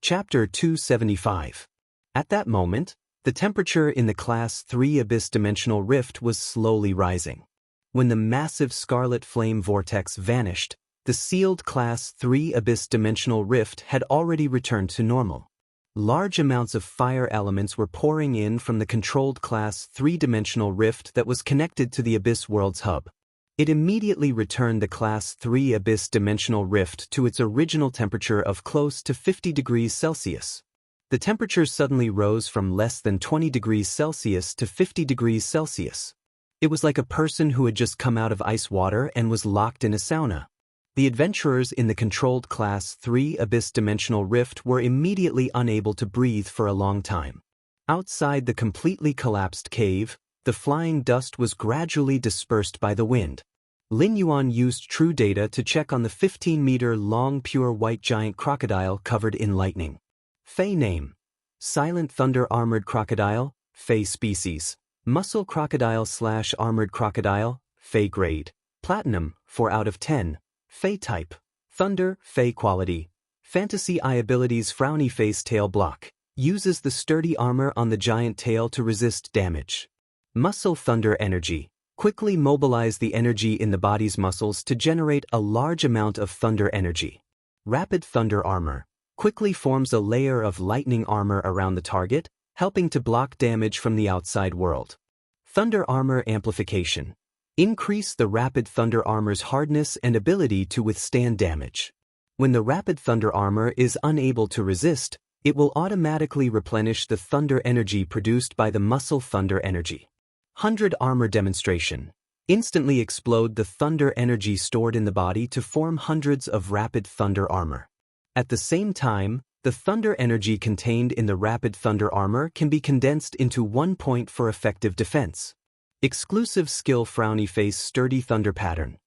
Chapter 275. At that moment, the temperature in the Class 3 Abyss Dimensional Rift was slowly rising. When the massive scarlet flame vortex vanished, the sealed Class 3 Abyss Dimensional Rift had already returned to normal. Large amounts of fire elements were pouring in from the controlled Class 3 Dimensional Rift that was connected to the Abyss World's hub. It immediately returned the Class 3 Abyss Dimensional Rift to its original temperature of close to 50 degrees Celsius. The temperature suddenly rose from less than 20 degrees Celsius to 50 degrees Celsius. It was like a person who had just come out of ice water and was locked in a sauna. The adventurers in the controlled Class 3 Abyss Dimensional Rift were immediately unable to breathe for a long time. Outside the completely collapsed cave, the flying dust was gradually dispersed by the wind. Lin Yuan used true data to check on the 15-meter-long pure white giant crocodile covered in lightning. Fey name: Silent Thunder Armored Crocodile, Fey species. Muscle Crocodile / Armored Crocodile, Fey grade. Platinum, 4 out of 10. Fey type: Thunder, Fey quality. Fantasy eye abilities: Frowny face tail block. Uses the sturdy armor on the giant tail to resist damage. Muscle Thunder energy. Quickly mobilize the energy in the body's muscles to generate a large amount of thunder energy. Rapid Thunder armor. Quickly forms a layer of lightning armor around the target, helping to block damage from the outside world. Thunder armor amplification. Increase the Rapid Thunder armor's hardness and ability to withstand damage. When the Rapid Thunder armor is unable to resist, it will automatically replenish the thunder energy produced by the Muscle Thunder energy. 100 armor demonstration. Instantly explode the thunder energy stored in the body to form hundreds of Rapid Thunder armor. At the same time, the thunder energy contained in the Rapid Thunder armor can be condensed into 1 point for effective defense. Exclusive skill: Frowny face sturdy thunder pattern.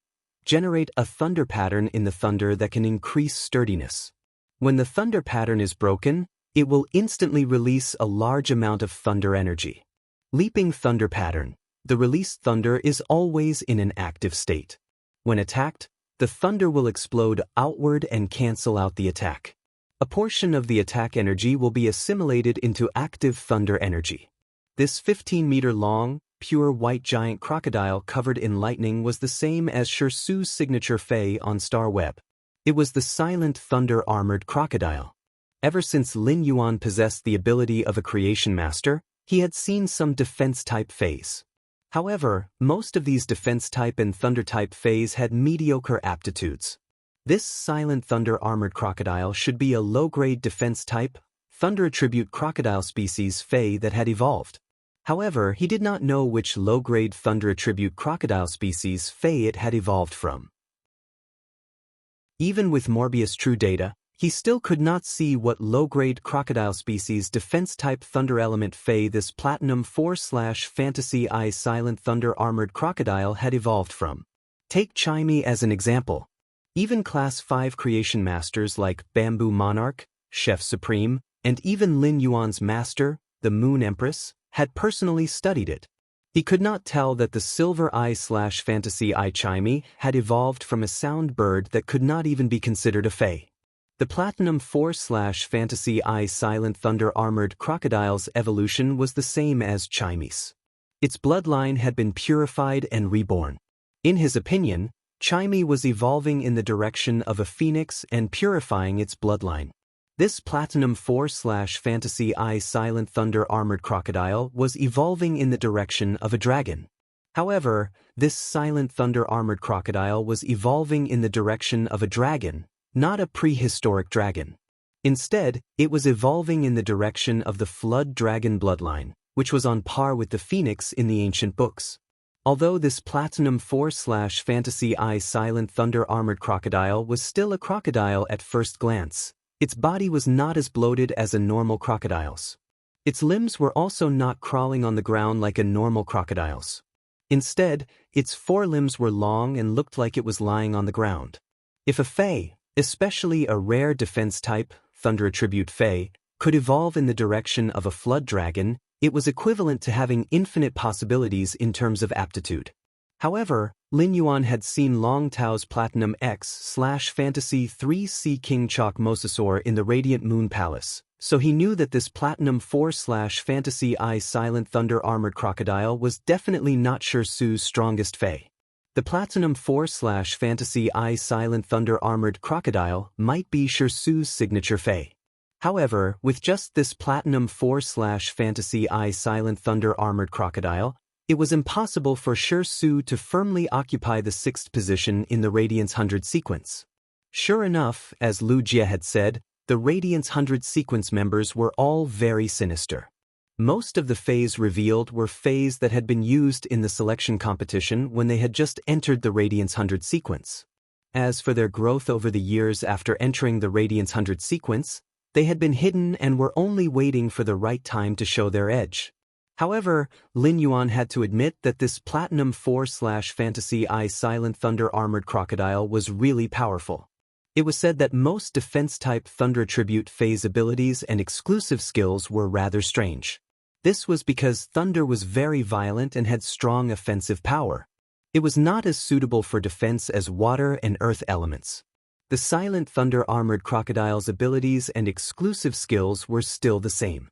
Generate a thunder pattern in the thunder that can increase sturdiness. When the thunder pattern is broken, it will instantly release a large amount of thunder energy. Leaping Thunder pattern. The released thunder is always in an active state. When attacked, the thunder will explode outward and cancel out the attack. A portion of the attack energy will be assimilated into active thunder energy. This 15-meter-long, pure white giant crocodile covered in lightning was the same as Shirsu's signature Fey on Star Web. It was the Silent Thunder Armored Crocodile. Ever since Lin Yuan possessed the ability of a creation master, he had seen some defense-type Feys. However, most of these defense-type and thunder-type Feys had mediocre aptitudes. This Silent Thunder Armored Crocodile should be a low-grade defense-type, thunder-attribute crocodile species Fey that had evolved. However, he did not know which low-grade thunder-attribute crocodile species Fey it had evolved from. Even with Morbius true data, he still could not see what low-grade crocodile species defense-type thunder element Fey this Platinum 4/Fantasy Eye Silent Thunder Armored Crocodile had evolved from. Take Chimey as an example. Even Class 5 creation masters like Bamboo Monarch, Chef Supreme, and even Lin Yuan's master, the Moon Empress, had personally studied it. He could not tell that the Silver Eye/Fantasy Eye Chimey had evolved from a sound bird that could not even be considered a Fey. The Platinum 4/Fantasy Eye Silent Thunder Armored Crocodile's evolution was the same as Chimey's. Its bloodline had been purified and reborn. In his opinion, Chimey was evolving in the direction of a phoenix and purifying its bloodline. This Platinum 4/Fantasy Eye Silent Thunder Armored Crocodile was evolving in the direction of a dragon. However, this Silent Thunder Armored Crocodile was evolving in the direction of a dragon, not a prehistoric dragon. Instead, it was evolving in the direction of the Flood Dragon bloodline, which was on par with the phoenix in the ancient books. Although this Platinum 4/Fantasy Eye Silent Thunder Armored Crocodile was still a crocodile at first glance, its body was not as bloated as a normal crocodile's. Its limbs were also not crawling on the ground like a normal crocodile's. Instead, its forelimbs were long and looked like it was lying on the ground. If a Fey, especially a rare defense-type, thunder attribute Fey, could evolve in the direction of a flood dragon, it was equivalent to having infinite possibilities in terms of aptitude. However, Lin Yuan had seen Long Tao's Platinum X/Fantasy 3 Sea King Chalk Mosasaur in the Radiant Moon Palace, so he knew that this Platinum 4/Fantasy I Silent Thunder Armored Crocodile was definitely not Shi Su's strongest Fey. The Platinum 4/Fantasy I Silent Thunder Armored Crocodile might be Shi Su's signature Fey. However, with just this Platinum 4/Fantasy I Silent Thunder Armored Crocodile, it was impossible for Shi Su to firmly occupy the 6th position in the Radiance 100 sequence. Sure enough, as Lu Jie had said, the Radiance 100 sequence members were all very sinister. Most of the Fays revealed were Fays that had been used in the selection competition when they had just entered the Radiance 100 sequence. As for their growth over the years after entering the Radiance 100 sequence, they had been hidden and were only waiting for the right time to show their edge. However, Lin Yuan had to admit that this Platinum 4/Fantasy I Silent Thunder Armored Crocodile was really powerful. It was said that most defense-type Thunder Attribute Phase abilities and exclusive skills were rather strange. This was because Thunder was very violent and had strong offensive power. It was not as suitable for defense as Water and Earth elements. The Silent Thunder Armored Crocodile's abilities and exclusive skills were still the same.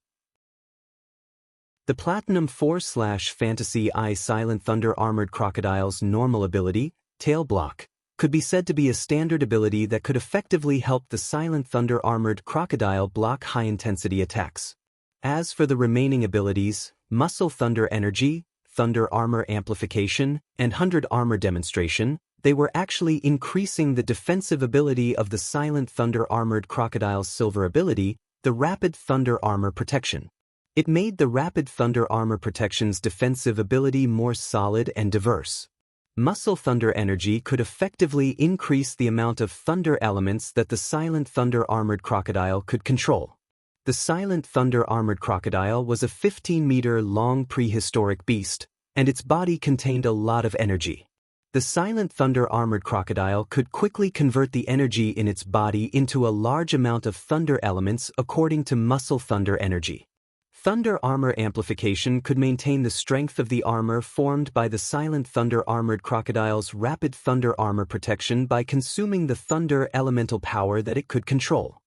The Platinum 4/Fantasy I Silent Thunder Armored Crocodile's normal ability, Tail Block, could be said to be a standard ability that could effectively help the Silent Thunder Armored Crocodile block high-intensity attacks. As for the remaining abilities, Muscle Thunder Energy, Thunder Armor Amplification, and 100 Armor Demonstration, they were actually increasing the defensive ability of the Silent Thunder Armored Crocodile's silver ability, the Rapid Thunder Armor Protection. It made the Rapid Thunder Armor Protection's defensive ability more solid and diverse. Muscle Thunder Energy could effectively increase the amount of thunder elements that the Silent Thunder Armored Crocodile could control. The Silent Thunder Armored Crocodile was a 15-meter-long prehistoric beast, and its body contained a lot of energy. The Silent Thunder Armored Crocodile could quickly convert the energy in its body into a large amount of thunder elements according to Muscle Thunder Energy. Thunder Armor Amplification could maintain the strength of the armor formed by the Silent Thunder Armored Crocodile's Rapid Thunder Armor Protection by consuming the thunder elemental power that it could control.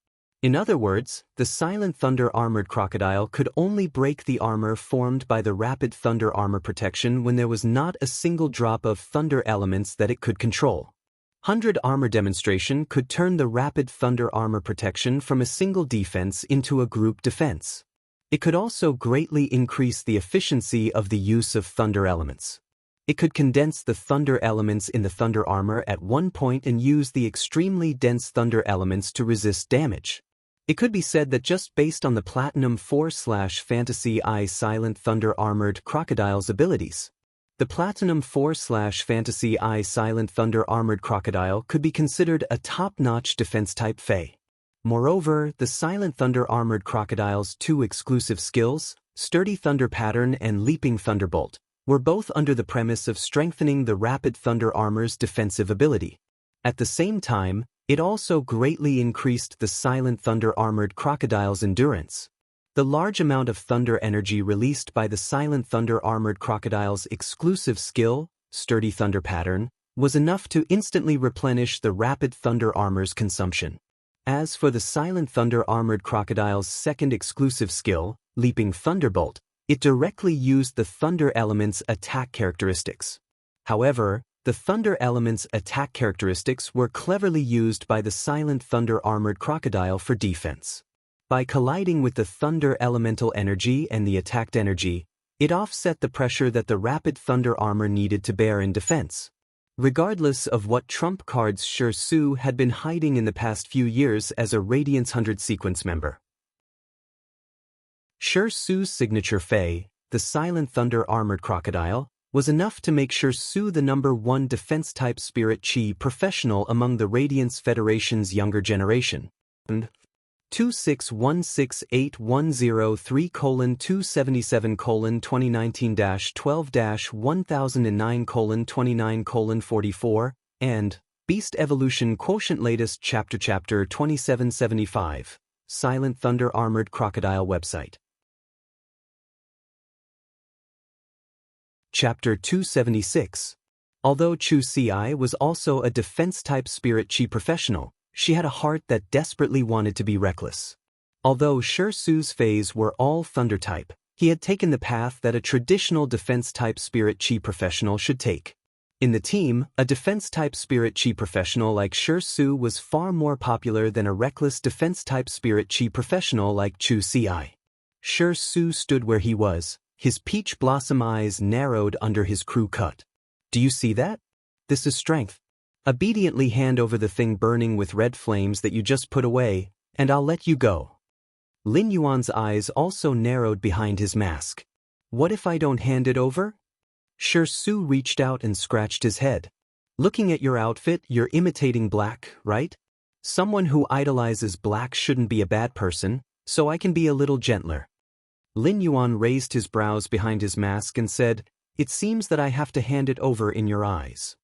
In other words, the Silent Thunder Armored Crocodile could only break the armor formed by the Rapid Thunder Armor Protection when there was not a single drop of thunder elements that it could control. 100 Armor Demonstration could turn the Rapid Thunder Armor Protection from a single defense into a group defense. It could also greatly increase the efficiency of the use of thunder elements. It could condense the thunder elements in the thunder armor at one point and use the extremely dense thunder elements to resist damage. It could be said that just based on the Platinum 4/Fantasy I Silent Thunder Armored Crocodile's abilities, the Platinum 4/Fantasy I Silent Thunder Armored Crocodile could be considered a top-notch defense-type Fey. Moreover, the Silent Thunder Armored Crocodile's 2 exclusive skills, Sturdy Thunder Pattern and Leaping Thunderbolt, were both under the premise of strengthening the Rapid Thunder Armor's defensive ability. At the same time, it also greatly increased the Silent Thunder Armored Crocodile's endurance. The large amount of thunder energy released by the Silent Thunder Armored Crocodile's exclusive skill, Sturdy Thunder Pattern, was enough to instantly replenish the Rapid Thunder Armor's consumption. As for the Silent Thunder Armored Crocodile's second exclusive skill, Leaping Thunderbolt, it directly used the Thunder Element's attack characteristics. However, the Thunder Element's attack characteristics were cleverly used by the Silent Thunder Armored Crocodile for defense. By colliding with the Thunder Elemental energy and the attacked energy, it offset the pressure that the Rapid Thunder Armor needed to bear in defense. Regardless of what trump cards Shi Su had been hiding in the past few years as a Radiance 100 sequence member. Shi Su's signature Fey, the Silent Thunder Armored Crocodile, was enough to make Shi Su the #1 defense-type Spirit Chi professional among the Radiance Federation's younger generation. 26168103:2019-12-1009:29:44 and Beast Evolution Quotient Latest Chapter 2775 Silent Thunder Armored Crocodile website. Chapter 276 Although Chu Ci was also a defense-type spirit chi professional, she had a heart that desperately wanted to be reckless. Although Shi Su's Feis were all thunder-type, he had taken the path that a traditional defense-type spirit chi professional should take. In the team, a defense-type spirit chi professional like Shi Su was far more popular than a reckless defense-type spirit chi professional like Chu Ci. Shi Su stood where he was, his peach blossom eyes narrowed under his crew cut. Do you see that? This is strength. Obediently hand over the thing burning with red flames that you just put away, and I'll let you go. Lin Yuan's eyes also narrowed behind his mask. What if I don't hand it over? Shi Su reached out and scratched his head. Looking at your outfit, you're imitating black, right? Someone who idolizes black shouldn't be a bad person, so I can be a little gentler. Lin Yuan raised his brows behind his mask and said, "It seems that I have to hand it over in your eyes."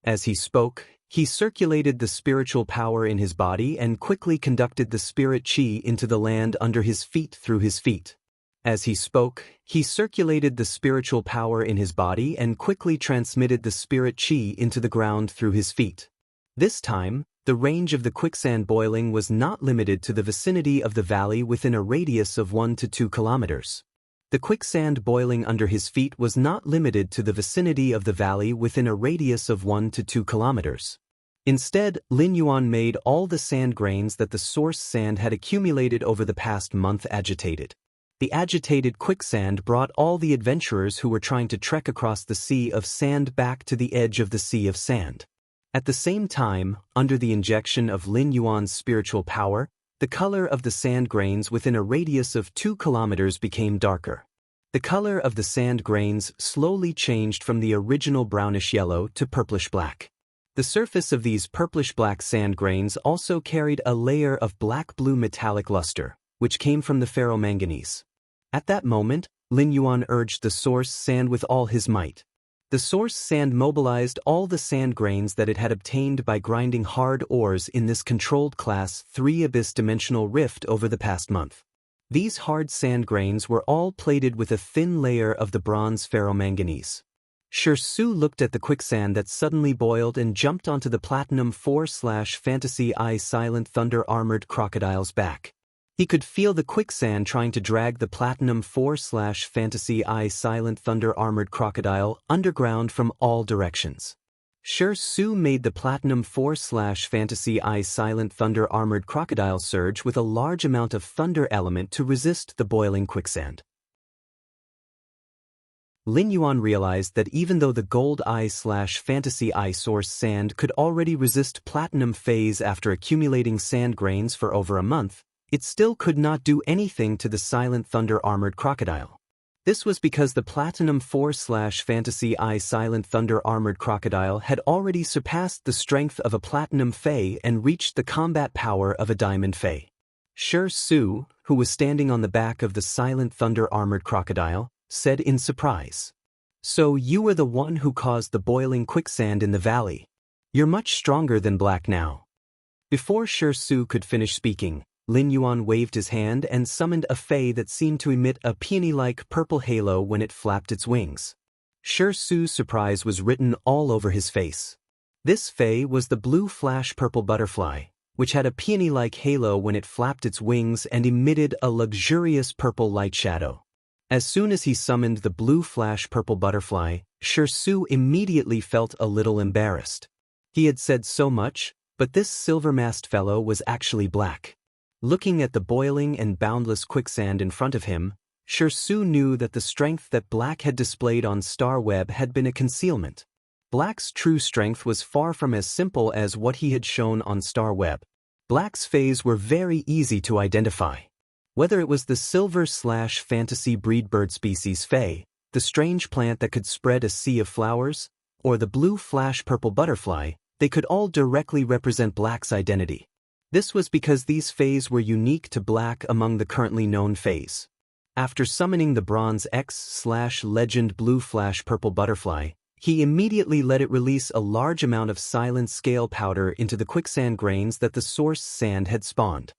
As he spoke, he circulated the spiritual power in his body and quickly conducted the spirit chi into the land under his feet through his feet. As he spoke, he circulated the spiritual power in his body and quickly transmitted the spirit chi into the ground through his feet. This time, the range of the quicksand boiling was not limited to the vicinity of the valley within a radius of 1 to 2 kilometers. The quicksand boiling under his feet was not limited to the vicinity of the valley within a radius of 1 to 2 kilometers. Instead, Lin Yuan made all the sand grains that the source sand had accumulated over the past month agitated. The agitated quicksand brought all the adventurers who were trying to trek across the sea of sand back to the edge of the sea of sand. At the same time, under the injection of Lin Yuan's spiritual power, the color of the sand grains within a radius of 2 kilometers became darker. The color of the sand grains slowly changed from the original brownish yellow to purplish black. The surface of these purplish black sand grains also carried a layer of black-blue metallic luster, which came from the ferromanganese. At that moment, Lin Yuan urged the source sand with all his might. The source sand mobilized all the sand grains that it had obtained by grinding hard ores in this controlled Class 3 abyss dimensional rift over the past month. These hard sand grains were all plated with a thin layer of the bronze ferromanganese. Shi Su looked at the quicksand that suddenly boiled and jumped onto the Platinum 4/Fantasy Eye Silent Thunder Armored Crocodile's back. He could feel the quicksand trying to drag the Platinum 4/Fantasy Eye Silent Thunder Armored Crocodile underground from all directions. Shi Su made the Platinum 4/Fantasy Eye Silent Thunder Armored Crocodile surge with a large amount of thunder element to resist the boiling quicksand. Lin Yuan realized that even though the Gold Eye/Fantasy Eye source sand could already resist platinum phase after accumulating sand grains for over a month, it still could not do anything to the Silent Thunder Armored Crocodile. This was because the Platinum 4/Fantasy Eye Silent Thunder Armored Crocodile had already surpassed the strength of a Platinum Fae and reached the combat power of a Diamond Fae. Shi Su, who was standing on the back of the Silent Thunder Armored Crocodile, said in surprise, "So you were the one who caused the boiling quicksand in the valley. You're much stronger than Black now." Before Shi Su could finish speaking, Lin Yuan waved his hand and summoned a Fae that seemed to emit a peony-like purple halo when it flapped its wings. Shi Su's surprise was written all over his face. This Fae was the blue flash purple butterfly, which had a peony-like halo when it flapped its wings and emitted a luxurious purple light shadow. As soon as he summoned the blue flash purple butterfly, Shi Su immediately felt a little embarrassed. He had said so much, but this silver-masked fellow was actually black. Looking at the boiling and boundless quicksand in front of him, Shi Su knew that the strength that Black had displayed on Star Web had been a concealment. Black's true strength was far from as simple as what he had shown on Star Web. Black's Faes were very easy to identify. Whether it was the silver/fantasy breed bird species Fae, the strange plant that could spread a sea of flowers, or the blue flash purple butterfly, they could all directly represent Black's identity. This was because these Faes were unique to Black among the currently known Faes. After summoning the Bronze X/Legend Blue Flash Purple Butterfly, he immediately let it release a large amount of silent scale powder into the quicksand grains that the source sand had spawned.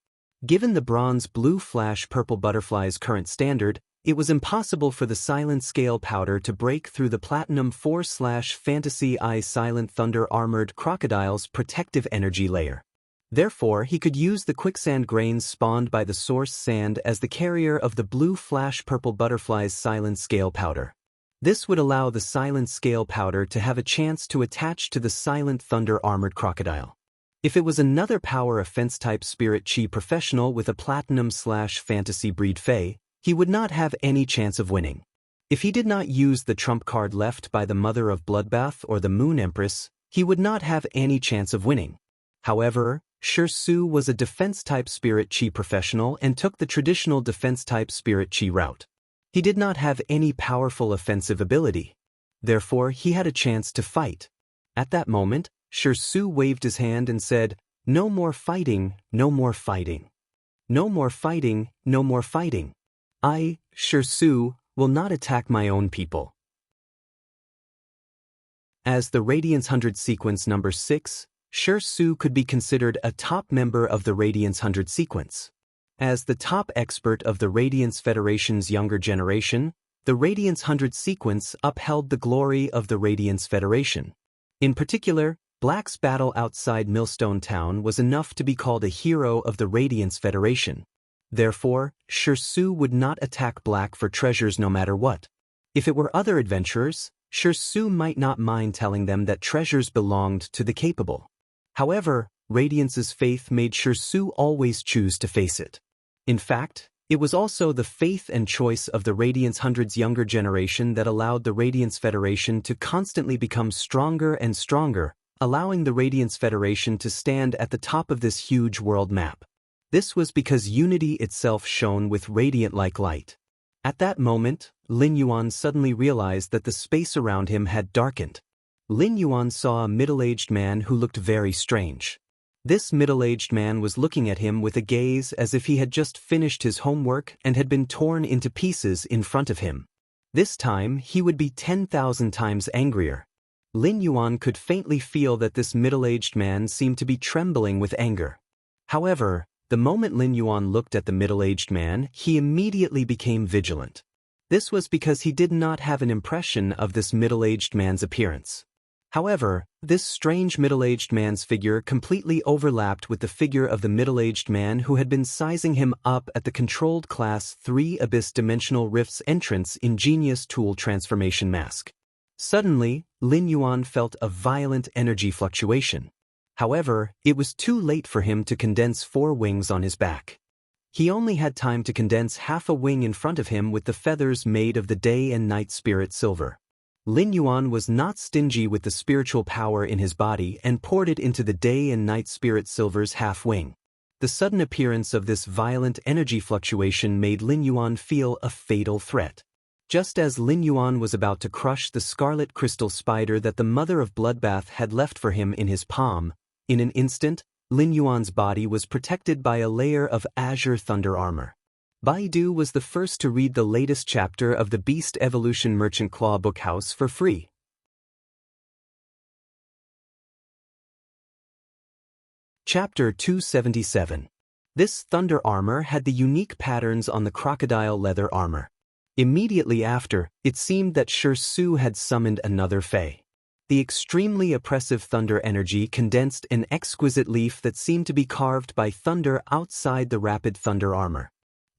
Given the Bronze Blue Flash Purple Butterfly's current standard, it was impossible for the silent scale powder to break through the platinum 4/fantasy eye silent thunder armored crocodile's protective energy layer. Therefore, he could use the quicksand grains spawned by the source sand as the carrier of the blue flash purple butterfly's silent scale powder. This would allow the silent scale powder to have a chance to attach to the silent thunder armored crocodile. If it was another power offense type spirit chi professional with a platinum/fantasy breed fae, he would not have any chance of winning. If he did not use the trump card left by the Mother of Bloodbath or the Moon Empress, he would not have any chance of winning. However, Su was a defense-type spirit chi professional and took the traditional defense-type spirit chi route. He did not have any powerful offensive ability. Therefore, he had a chance to fight. At that moment, Su waved his hand and said, "No more fighting, no more fighting. No more fighting, no more fighting. I, Su, will not attack my own people." As the Radiance 100 sequence number 6, Su could be considered a top member of the Radiance 100 sequence. As the top expert of the Radiance Federation's younger generation, the Radiance 100 sequence upheld the glory of the Radiance Federation. In particular, Black's battle outside Millstone Town was enough to be called a hero of the Radiance Federation. Therefore, Su would not attack Black for treasures no matter what. If it were other adventurers, Su might not mind telling them that treasures belonged to the capable. However, Radiance's faith made Su always choose to face it. In fact, it was also the faith and choice of the Radiance 100's younger generation that allowed the Radiance Federation to constantly become stronger and stronger, allowing the Radiance Federation to stand at the top of this huge world map. This was because unity itself shone with radiant-like light. At that moment, Lin Yuan suddenly realized that the space around him had darkened. Lin Yuan saw a middle-aged man who looked very strange. This middle-aged man was looking at him with a gaze as if he had just finished his homework and had been torn into pieces in front of him. This time, he would be 10,000 times angrier. Lin Yuan could faintly feel that this middle-aged man seemed to be trembling with anger. However, the moment Lin Yuan looked at the middle-aged man, he immediately became vigilant. This was because he did not have an impression of this middle-aged man's appearance. However, this strange middle-aged man's figure completely overlapped with the figure of the middle-aged man who had been sizing him up at the controlled Class 3 Abyss Dimensional Rift's entrance in Genius Tool Transformation Mask. Suddenly, Lin Yuan felt a violent energy fluctuation. However, it was too late for him to condense 4 wings on his back. He only had time to condense half a wing in front of him with the feathers made of the day and night spirit silver. Lin Yuan was not stingy with the spiritual power in his body and poured it into the day and night spirit silver's half wing. The sudden appearance of this violent energy fluctuation made Lin Yuan feel a fatal threat. Just as Lin Yuan was about to crush the scarlet crystal spider that the Mother of Bloodbath had left for him in his palm, in an instant, Lin Yuan's body was protected by a layer of azure thunder armor. Baidu was the first to read the latest chapter of the Beast Evolution Merchant Claw Bookhouse for free. Chapter 277. This thunder armor had the unique patterns on the crocodile leather armor. Immediately after, it seemed that Su had summoned another fae. The extremely oppressive thunder energy condensed an exquisite leaf that seemed to be carved by thunder outside the rapid thunder armor.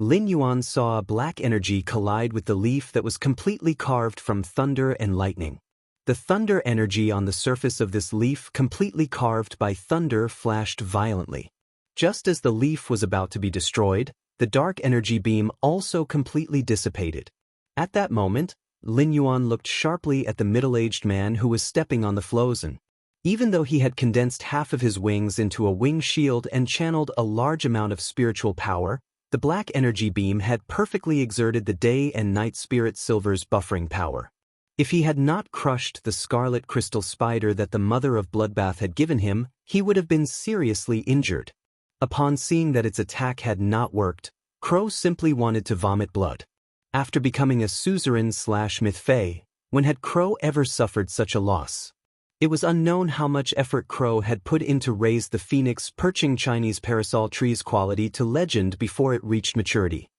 Lin Yuan saw a black energy collide with the leaf that was completely carved from thunder and lightning. The thunder energy on the surface of this leaf, completely carved by thunder, flashed violently. Just as the leaf was about to be destroyed, the dark energy beam also completely dissipated. At that moment, Lin Yuan looked sharply at the middle-aged man who was stepping on the flozen. Even though he had condensed half of his wings into a wing shield and channeled a large amount of spiritual power, the black energy beam had perfectly exerted the day and night spirit silver's buffering power. If he had not crushed the scarlet crystal spider that the Mother of Bloodbath had given him, he would have been seriously injured. Upon seeing that its attack had not worked, Crow simply wanted to vomit blood. After becoming a suzerain/myth fae, when had Crow ever suffered such a loss? It was unknown how much effort Crow had put in to raise the phoenix perching Chinese parasol tree's quality to legend before it reached maturity.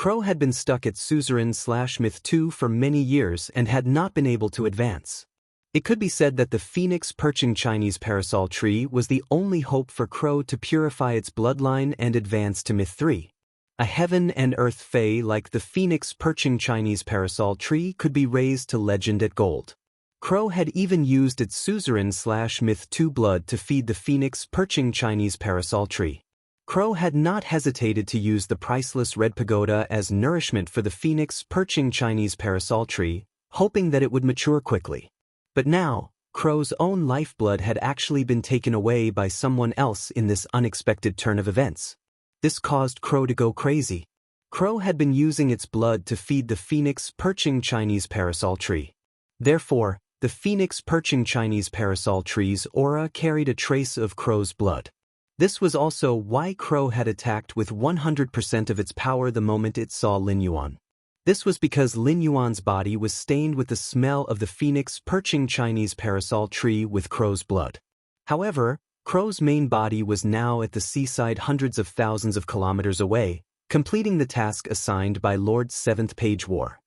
Crow had been stuck at Suzerain/Myth 2 for many years and had not been able to advance. It could be said that the phoenix perching Chinese parasol tree was the only hope for Crow to purify its bloodline and advance to Myth 3. A heaven and earth fae like the phoenix perching Chinese parasol tree could be raised to legend at gold. Crow had even used its Suzerain/Myth 2 blood to feed the phoenix perching Chinese parasol tree. Crow had not hesitated to use the priceless red pagoda as nourishment for the phoenix perching Chinese parasol tree, hoping that it would mature quickly. But now, Crow's own lifeblood had actually been taken away by someone else in this unexpected turn of events. This caused Crow to go crazy. Crow had been using its blood to feed the phoenix perching Chinese parasol tree. Therefore, the phoenix perching Chinese parasol tree's aura carried a trace of Crow's blood. This was also why Crow had attacked with 100% of its power the moment it saw Lin Yuan. This was because Lin Yuan's body was stained with the smell of the phoenix perching Chinese parasol tree with Crow's blood. However, Crow's main body was now at the seaside hundreds of thousands of kilometers away, completing the task assigned by Lord's 7th Page War.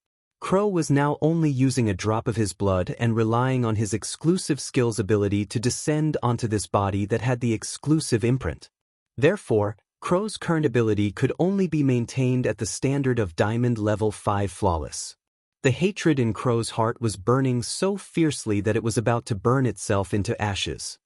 Crow was now only using a drop of his blood and relying on his exclusive skill's ability to descend onto this body that had the exclusive imprint. Therefore, Crow's current ability could only be maintained at the standard of Diamond Level 5 Flawless. The hatred in Crow's heart was burning so fiercely that it was about to burn itself into ashes.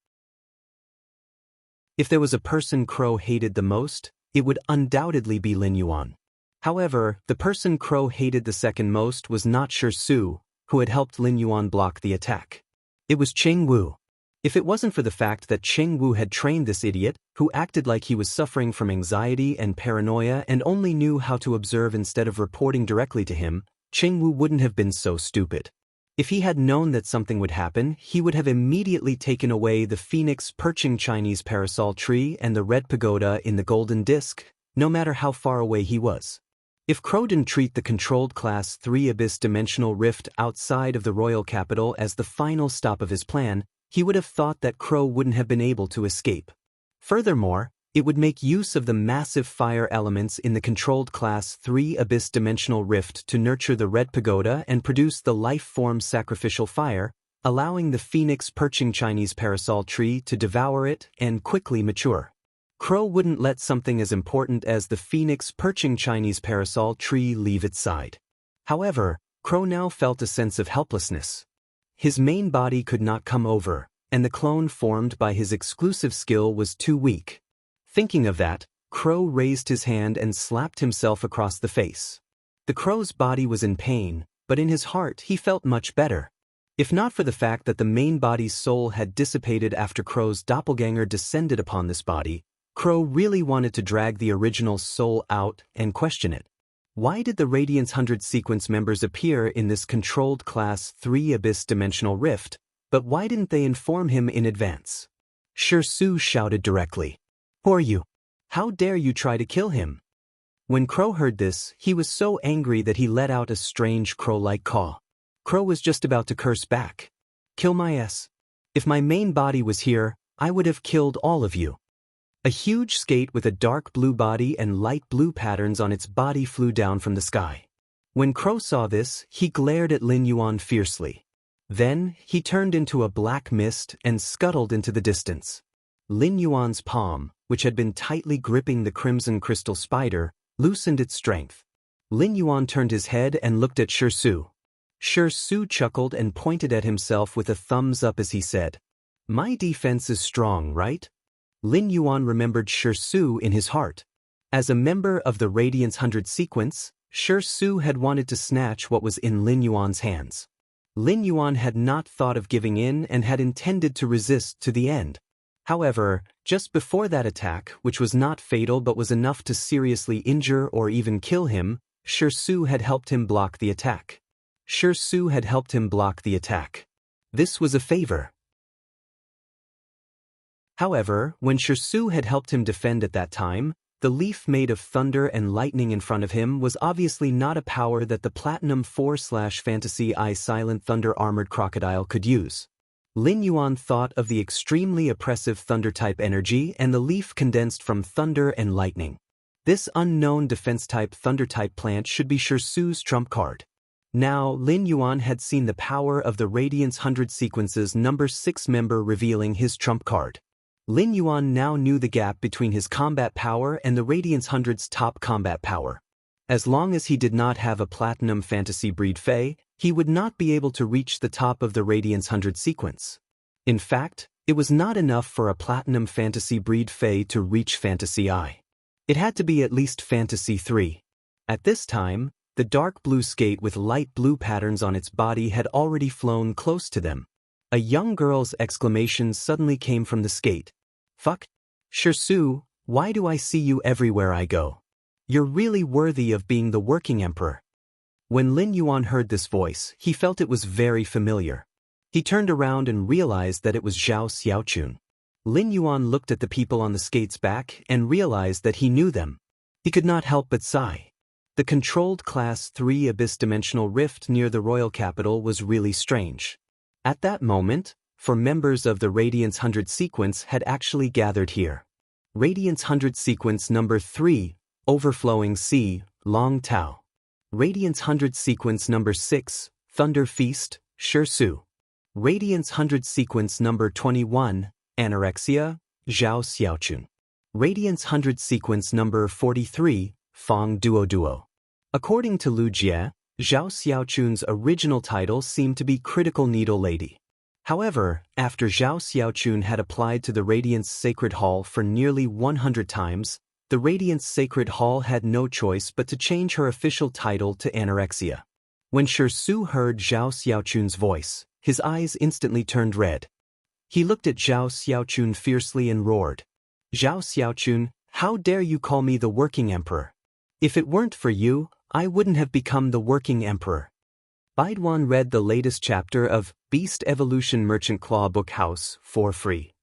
If there was a person Crow hated the most, it would undoubtedly be Lin Yuan. However, the person Crow hated the second most was not Su, who had helped Lin Yuan block the attack. It was Cheng Wu. If it wasn't for the fact that Cheng Wu had trained this idiot, who acted like he was suffering from anxiety and paranoia and only knew how to observe instead of reporting directly to him, Cheng Wu wouldn't have been so stupid. If he had known that something would happen, he would have immediately taken away the phoenix perching Chinese parasol tree and the red pagoda in the golden disc, no matter how far away he was. If Crow didn't treat the controlled Class 3 Abyss Dimensional Rift outside of the royal capital as the final stop of his plan, he would have thought that Crow wouldn't have been able to escape. Furthermore, it would make use of the massive fire elements in the controlled Class 3 Abyss Dimensional Rift to nurture the red pagoda and produce the life-form sacrificial fire, allowing the phoenix perching Chinese parasol tree to devour it and quickly mature. Crow wouldn't let something as important as the phoenix perching Chinese parasol tree leave its side. However, Crow now felt a sense of helplessness. His main body could not come over, and the clone formed by his exclusive skill was too weak. Thinking of that, Crow raised his hand and slapped himself across the face. The Crow's body was in pain, but in his heart he felt much better. If not for the fact that the main body's soul had dissipated after Crow's doppelganger descended upon this body, Crow really wanted to drag the original soul out and question it. Why did the Radiance 100 sequence members appear in this controlled Class 3 Abyss Dimensional Rift, but why didn't they inform him in advance? Su shouted directly. "Who are you? How dare you try to kill him?" When Crow heard this, he was so angry that he let out a strange crow-like caw. Crow was just about to curse back. "Kill my ass. If my main body was here, I would have killed all of you." A huge skate with a dark blue body and light blue patterns on its body flew down from the sky. When Crow saw this, he glared at Lin Yuan fiercely. Then, he turned into a black mist and scuttled into the distance. Lin Yuan's palm, which had been tightly gripping the crimson crystal spider, loosened its strength. Lin Yuan turned his head and looked at Su. Su chuckled and pointed at himself with a thumbs up as he said, "My defense is strong, right?" Lin Yuan remembered Su in his heart. As a member of the Radiance 100 sequence, Su had wanted to snatch what was in Lin Yuan's hands. Lin Yuan had not thought of giving in and had intended to resist to the end. However, just before that attack, which was not fatal but was enough to seriously injure or even kill him, Su had helped him block the attack. Su had helped him block the attack. This was a favor. However, when Su had helped him defend at that time, the leaf made of thunder and lightning in front of him was obviously not a power that the Platinum 4/Fantasy Eye Silent Thunder Armored Crocodile could use. Lin Yuan thought of the extremely oppressive thunder-type energy and the leaf condensed from thunder and lightning. This unknown defense-type thunder-type plant should be Shisu's trump card. Now, Lin Yuan had seen the power of the Radiance 100 Sequence's number 6 member revealing his trump card. Lin Yuan now knew the gap between his combat power and the Radiance 100's top combat power. As long as he did not have a Platinum Fantasy Breed Fae, he would not be able to reach the top of the Radiance 100 sequence. In fact, it was not enough for a Platinum Fantasy Breed Fae to reach Fantasy I. It had to be at least Fantasy 3. At this time, the dark blue skate with light blue patterns on its body had already flown close to them. A young girl's exclamation suddenly came from the skate. "Fuck. Shisu, why do I see you everywhere I go? You're really worthy of being the working emperor." When Lin Yuan heard this voice, he felt it was very familiar. He turned around and realized that it was Zhao Xiaochun. Lin Yuan looked at the people on the skate's back and realized that he knew them. He could not help but sigh. The controlled Class 3 abyss-dimensional rift near the royal capital was really strange. At that moment, 4 members of the Radiance 100 sequence had actually gathered here. Radiance 100 sequence number 3, Overflowing Sea, Long Tao. Radiance 100 sequence number 6, Thunder Feast, Shisu. Radiance 100 sequence number 21, Anorexia, Zhao Xiaochun. Radiance 100 sequence number 43, Fong Duo. According to Lu Jie, Zhao Xiaochun's original title seemed to be Critical Needle Lady. However, after Zhao Xiaochun had applied to the Radiance Sacred Hall for nearly 100 times, the Radiance Sacred Hall had no choice but to change her official title to Anorexia. When Shisu heard Zhao Xiaochun's voice, his eyes instantly turned red. He looked at Zhao Xiaochun fiercely and roared. "Zhao Xiaochun, how dare you call me the working emperor? If it weren't for you, I wouldn't have become the working emperor." Baiduan read the latest chapter of Beast Evolution Merchant Claw Book House for free.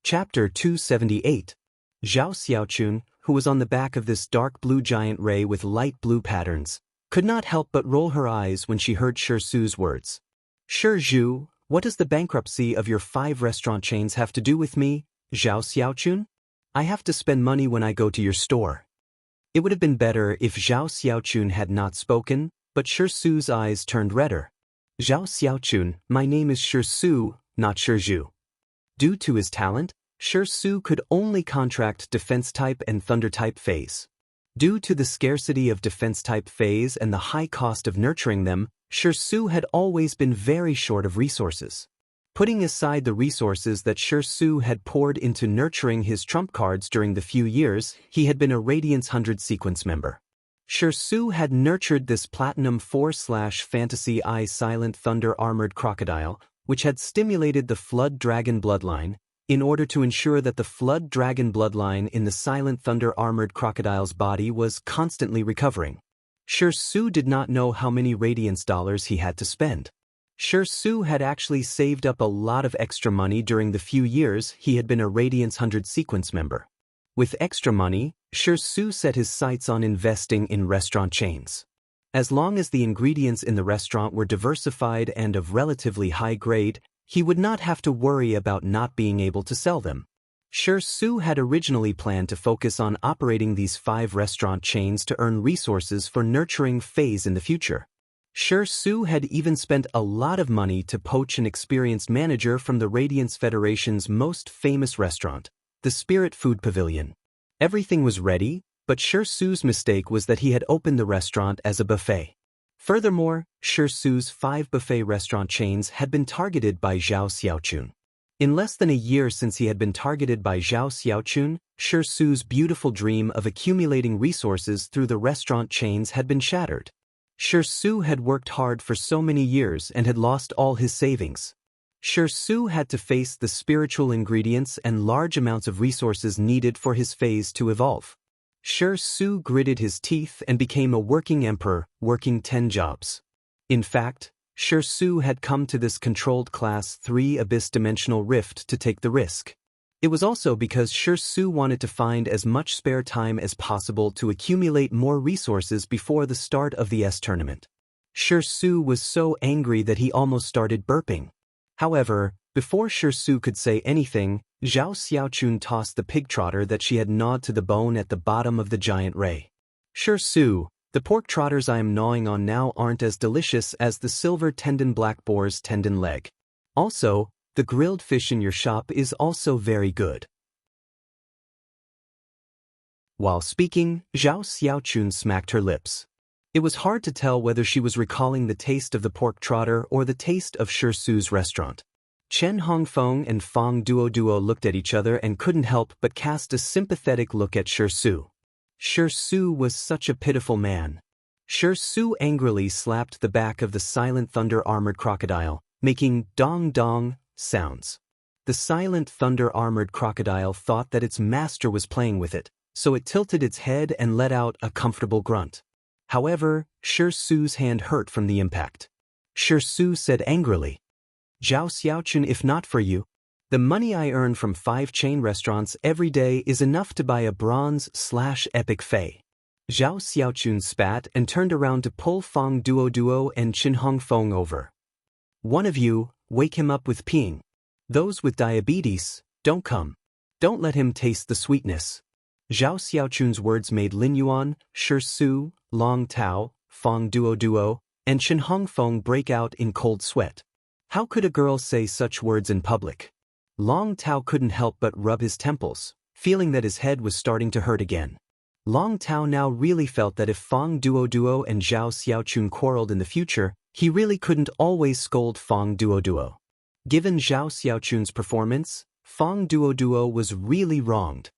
Chapter 278. Zhao Xiaochun, who was on the back of this dark blue giant ray with light blue patterns, could not help but roll her eyes when she heard Shisu's words. "Shizu, what does the bankruptcy of your 5 restaurant chains have to do with me, Zhao Xiaochun? I have to spend money when I go to your store." It would have been better if Zhao Xiaochun had not spoken, but Shisu's eyes turned redder. "Zhao Xiaochun, my name is Shisu, not Shizu." Due to his talent, Shisu could only contract defense-type and thunder-type phase. Due to the scarcity of defense-type phase and the high cost of nurturing them, Shisu had always been very short of resources. Putting aside the resources that Shisu had poured into nurturing his trump cards during the few years he had been a Radiance 100 sequence member, Shisu had nurtured this Platinum 4/Fantasy I Silent Thunder Armored Crocodile, which had stimulated the Flood Dragon bloodline, in order to ensure that the Flood Dragon bloodline in the Silent Thunder Armored Crocodile's body was constantly recovering. Shisu did not know how many Radiance dollars he had to spend. Shisu had actually saved up a lot of extra money during the few years he had been a Radiance 100 sequence member. With extra money, Shisu set his sights on investing in restaurant chains. As long as the ingredients in the restaurant were diversified and of relatively high grade, he would not have to worry about not being able to sell them. Shisu had originally planned to focus on operating these 5 restaurant chains to earn resources for nurturing phase in the future. Shisu had even spent a lot of money to poach an experienced manager from the Radiance Federation's most famous restaurant, the Spirit Food Pavilion. Everything was ready, but Shisu's mistake was that he had opened the restaurant as a buffet. Furthermore, Shisu's 5 buffet restaurant chains had been targeted by Zhao Xiaochun. In less than a year since he had been targeted by Zhao Xiaochun, Shisu's beautiful dream of accumulating resources through the restaurant chains had been shattered. Shisu had worked hard for so many years and had lost all his savings. Shisu had to face the spiritual ingredients and large amounts of resources needed for his phase to evolve. Shisu gritted his teeth and became a working emperor, working 10 jobs. In fact, Shisu had come to this controlled Class 3 abyss-dimensional rift to take the risk. It was also because Shisu wanted to find as much spare time as possible to accumulate more resources before the start of the S tournament. Shisu was so angry that he almost started burping. However, before Shisu could say anything, Zhao Xiaochun tossed the pig trotter that she had gnawed to the bone at the bottom of the giant ray. Sure Su, the pork trotters I am gnawing on now aren't as delicious as the silver tendon black boar's tendon leg. Also, the grilled fish in your shop is also very good. While speaking, Zhao Xiaochun smacked her lips. It was hard to tell whether she was recalling the taste of the pork trotter or the taste of Sure Su's restaurant. Chen Hongfeng and Fang Duo looked at each other and couldn't help but cast a sympathetic look at Sure Su. Sure Su was such a pitiful man. Sure Su angrily slapped the back of the silent thunder-armored crocodile, making dong-dong sounds. The silent thunder-armored crocodile thought that its master was playing with it, so it tilted its head and let out a comfortable grunt. However, Sure Su's hand hurt from the impact. Sure Su said angrily, "Zhao Xiaochun, if not for you, the money I earn from 5 chain restaurants every day is enough to buy a bronze/epic fei." Zhao Xiaochun spat and turned around to pull Fang Duo and Qin Hongfeng over. "One of you, wake him up with peeing. Those with diabetes, don't come. Don't let him taste the sweetness." Zhao Xiaochun's words made Lin Yuan, Sure Su, Long Tao, Fang Duo, and Qin Hongfeng break out in cold sweat. How could a girl say such words in public? Long Tao couldn't help but rub his temples, feeling that his head was starting to hurt again. Long Tao now really felt that if Fang Duo and Zhao Xiaochun quarreled in the future, he really couldn't always scold Fang Duo. Given Zhao Xiaochun's performance, Fang Duo was really wronged.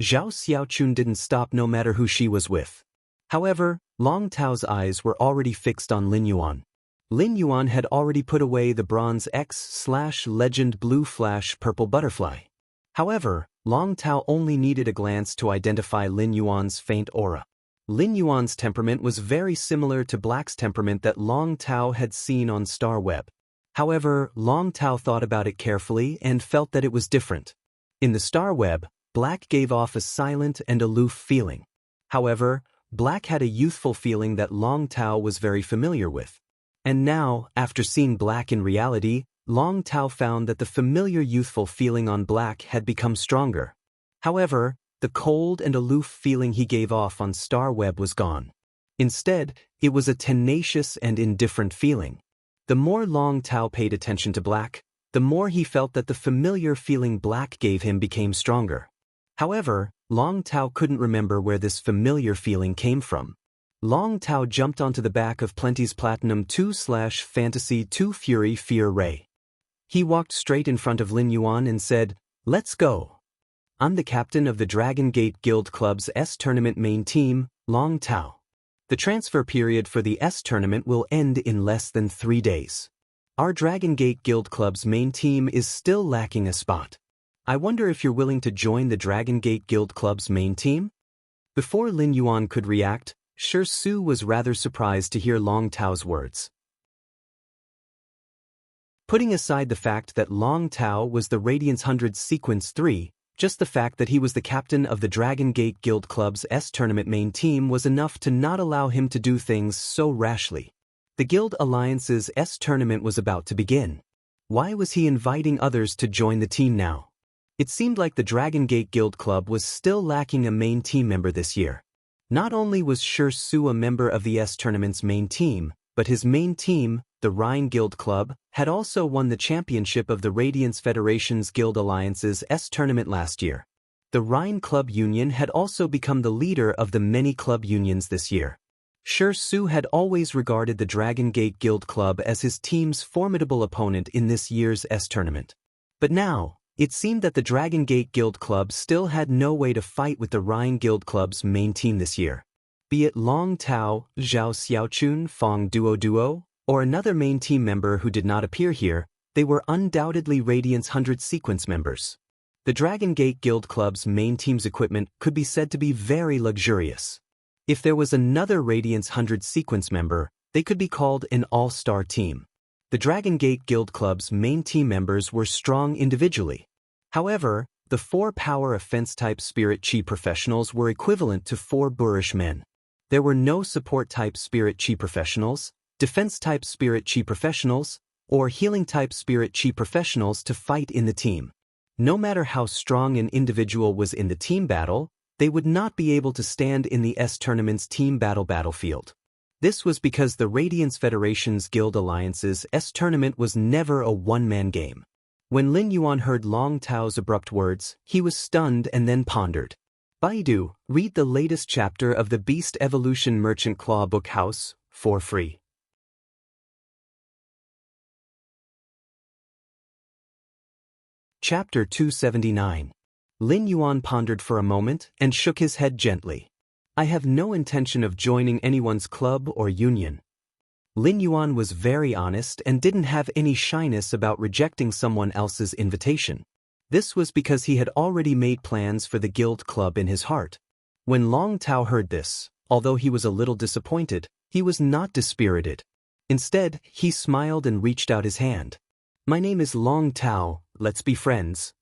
Zhao Xiaochun didn't stop no matter who she was with. However, Long Tao's eyes were already fixed on Lin Yuan. Lin Yuan had already put away the bronze X/legend blue flash purple butterfly. However, Long Tao only needed a glance to identify Lin Yuan's faint aura. Lin Yuan's temperament was very similar to Black's temperament that Long Tao had seen on Star Web. However, Long Tao thought about it carefully and felt that it was different. In the Star Web, Black gave off a silent and aloof feeling. However, Black had a youthful feeling that Long Tao was very familiar with. And now, after seeing Black in reality, Long Tao found that the familiar youthful feeling on Black had become stronger. However, the cold and aloof feeling he gave off on Star Web was gone. Instead, it was a tenacious and indifferent feeling. The more Long Tao paid attention to Black, the more he felt that the familiar feeling Black gave him became stronger. However, Long Tao couldn't remember where this familiar feeling came from. Long Tao jumped onto the back of Plenty's Platinum 2/Fantasy 2 Fury Fear Ray. He walked straight in front of Lin Yuan and said, "Let's go. I'm the captain of the Dragon Gate Guild Club's S Tournament main team, Long Tao. The transfer period for the S Tournament will end in less than 3 days. Our Dragon Gate Guild Club's main team is still lacking a spot. I wonder if you're willing to join the Dragon Gate Guild Club's main team?" Before Lin Yuan could react, Sure Su was rather surprised to hear Long Tao's words. Putting aside the fact that Long Tao was the Radiance 100 Sequence 3, just the fact that he was the captain of the Dragon Gate Guild Club's S Tournament main team was enough to not allow him to do things so rashly. The Guild Alliance's S Tournament was about to begin. Why was he inviting others to join the team now? It seemed like the Dragon Gate Guild Club was still lacking a main team member this year. Not only was Sure Su a member of the S Tournament's main team, but his main team, the Rhine Guild Club, had also won the championship of the Radiance Federation's Guild Alliance's S Tournament last year. The Rhine Club Union had also become the leader of the many club unions this year. Sure Su had always regarded the Dragon Gate Guild Club as his team's formidable opponent in this year's S Tournament. But now, it seemed that the Dragon Gate Guild Club still had no way to fight with the Rhine Guild Club's main team this year. Be it Long Tao, Zhao Xiaochun, Fang Duo, or another main team member who did not appear here, they were undoubtedly Radiance 100 Sequence members. The Dragon Gate Guild Club's main team's equipment could be said to be very luxurious. If there was another Radiance 100 Sequence member, they could be called an all-star team. The Dragon Gate Guild Club's main team members were strong individually. However, the 4 power offense-type Spirit Chi professionals were equivalent to 4 boorish men. There were no support-type Spirit Chi professionals, defense-type Spirit Chi professionals, or healing-type Spirit Chi professionals to fight in the team. No matter how strong an individual was in the team battle, they would not be able to stand in the S tournament's team battlefield. This was because the Radiance Federation's Guild Alliance's S tournament was never a one-man game. When Lin Yuan heard Long Tao's abrupt words, he was stunned and then pondered. Baidu, read the latest chapter of the Beast Evolution Merchant Claw Book House, for free. Chapter 279. Lin Yuan pondered for a moment and shook his head gently. I have no intention of joining anyone's club or union. Lin Yuan was very honest and didn't have any shyness about rejecting someone else's invitation. This was because he had already made plans for the guild club in his heart. When Long Tao heard this, although he was a little disappointed, he was not dispirited. Instead, he smiled and reached out his hand. My name is Long Tao, let's be friends.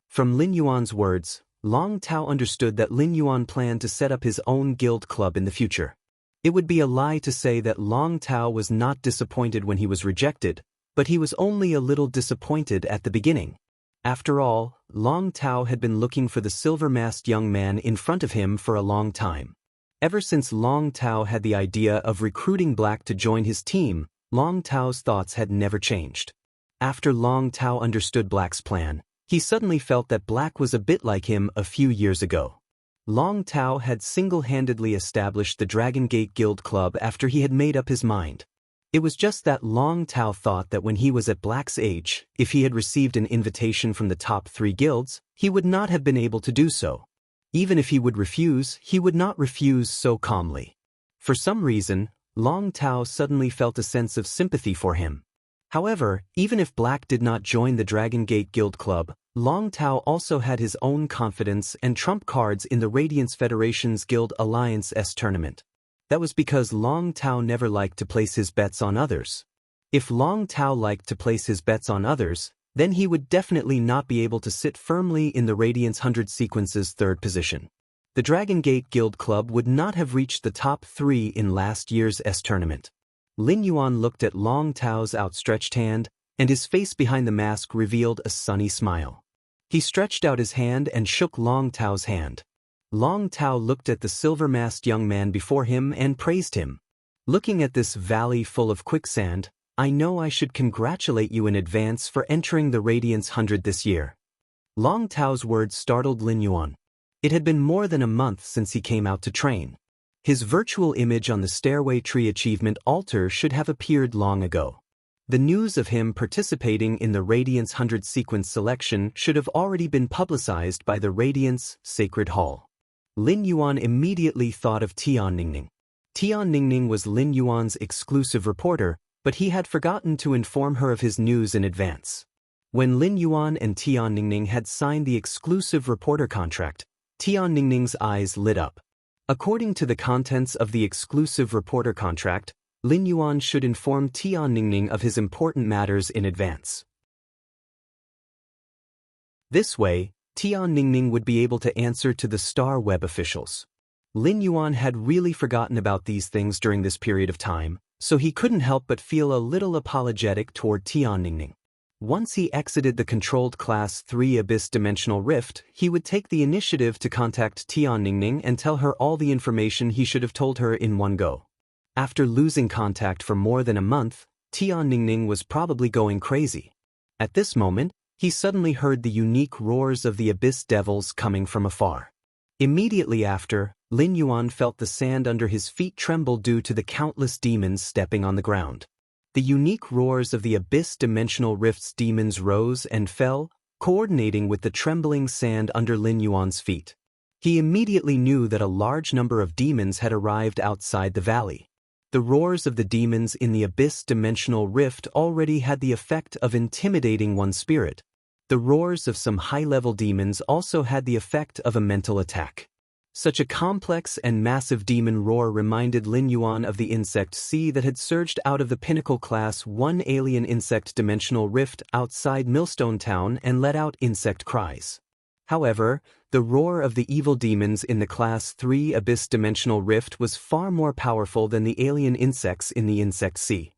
From Lin Yuan's words, Long Tao understood that Lin Yuan planned to set up his own guild club in the future. It would be a lie to say that Long Tao was not disappointed when he was rejected, but he was only a little disappointed at the beginning. After all, Long Tao had been looking for the silver-masked young man in front of him for a long time. Ever since Long Tao had the idea of recruiting Black to join his team, Long Tao's thoughts had never changed. After Long Tao understood Black's plan, he suddenly felt that Black was a bit like him a few years ago. Long Tao had single-handedly established the Dragon Gate Guild Club after he had made up his mind. It was just that Long Tao thought that when he was at Black's age, if he had received an invitation from the top 3 guilds, he would not have been able to do so. Even if he would refuse, he would not refuse so calmly. For some reason, Long Tao suddenly felt a sense of sympathy for him. However, even if Black did not join the Dragon Gate Guild Club, Long Tao also had his own confidence and trump cards in the Radiance Federation's Guild Alliance S tournament. That was because Long Tao never liked to place his bets on others. If Long Tao liked to place his bets on others, then he would definitely not be able to sit firmly in the Radiance 100 Sequence's 3rd position. The Dragon Gate Guild Club would not have reached the top 3 in last year's S tournament. Lin Yuan looked at Long Tao's outstretched hand, and his face behind the mask revealed a sunny smile. He stretched out his hand and shook Long Tao's hand. Long Tao looked at the silver-masked young man before him and praised him. Looking at this valley full of quicksand, I know I should congratulate you in advance for entering the Radiance 100 this year. Long Tao's words startled Lin Yuan. It had been more than a month since he came out to train. His virtual image on the Stairway Tree Achievement altar should have appeared long ago. The news of him participating in the Radiance 100 sequence selection should have already been publicized by the Radiance Sacred Hall. Lin Yuan immediately thought of Tian Ningning. Tian Ningning was Lin Yuan's exclusive reporter, but he had forgotten to inform her of his news in advance. When Lin Yuan and Tian Ningning had signed the exclusive reporter contract, Tian Ningning's eyes lit up. According to the contents of the exclusive reporter contract, Lin Yuan should inform Tian Ningning of his important matters in advance. This way, Tian Ningning would be able to answer to the Star Web officials. Lin Yuan had really forgotten about these things during this period of time, so he couldn't help but feel a little apologetic toward Tian Ningning. Once he exited the controlled Class 3 Abyss Dimensional Rift, he would take the initiative to contact Tian Ningning and tell her all the information he should have told her in one go. After losing contact for more than a month, Tian Ningning was probably going crazy. At this moment, he suddenly heard the unique roars of the Abyss Devils coming from afar. Immediately after, Lin Yuan felt the sand under his feet tremble due to the countless demons stepping on the ground. The unique roars of the Abyss Dimensional Rift's demons rose and fell, coordinating with the trembling sand under Lin Yuan's feet. He immediately knew that a large number of demons had arrived outside the valley. The roars of the demons in the Abyss Dimensional Rift already had the effect of intimidating one's spirit. The roars of some high-level demons also had the effect of a mental attack. Such a complex and massive demon roar reminded Lin Yuan of the insect sea that had surged out of the Pinnacle Class 1 alien insect dimensional rift outside Millstone Town and let out insect cries. However, the roar of the evil demons in the Class 3 Abyss Dimensional Rift was far more powerful than the alien insects in the Insect Sea.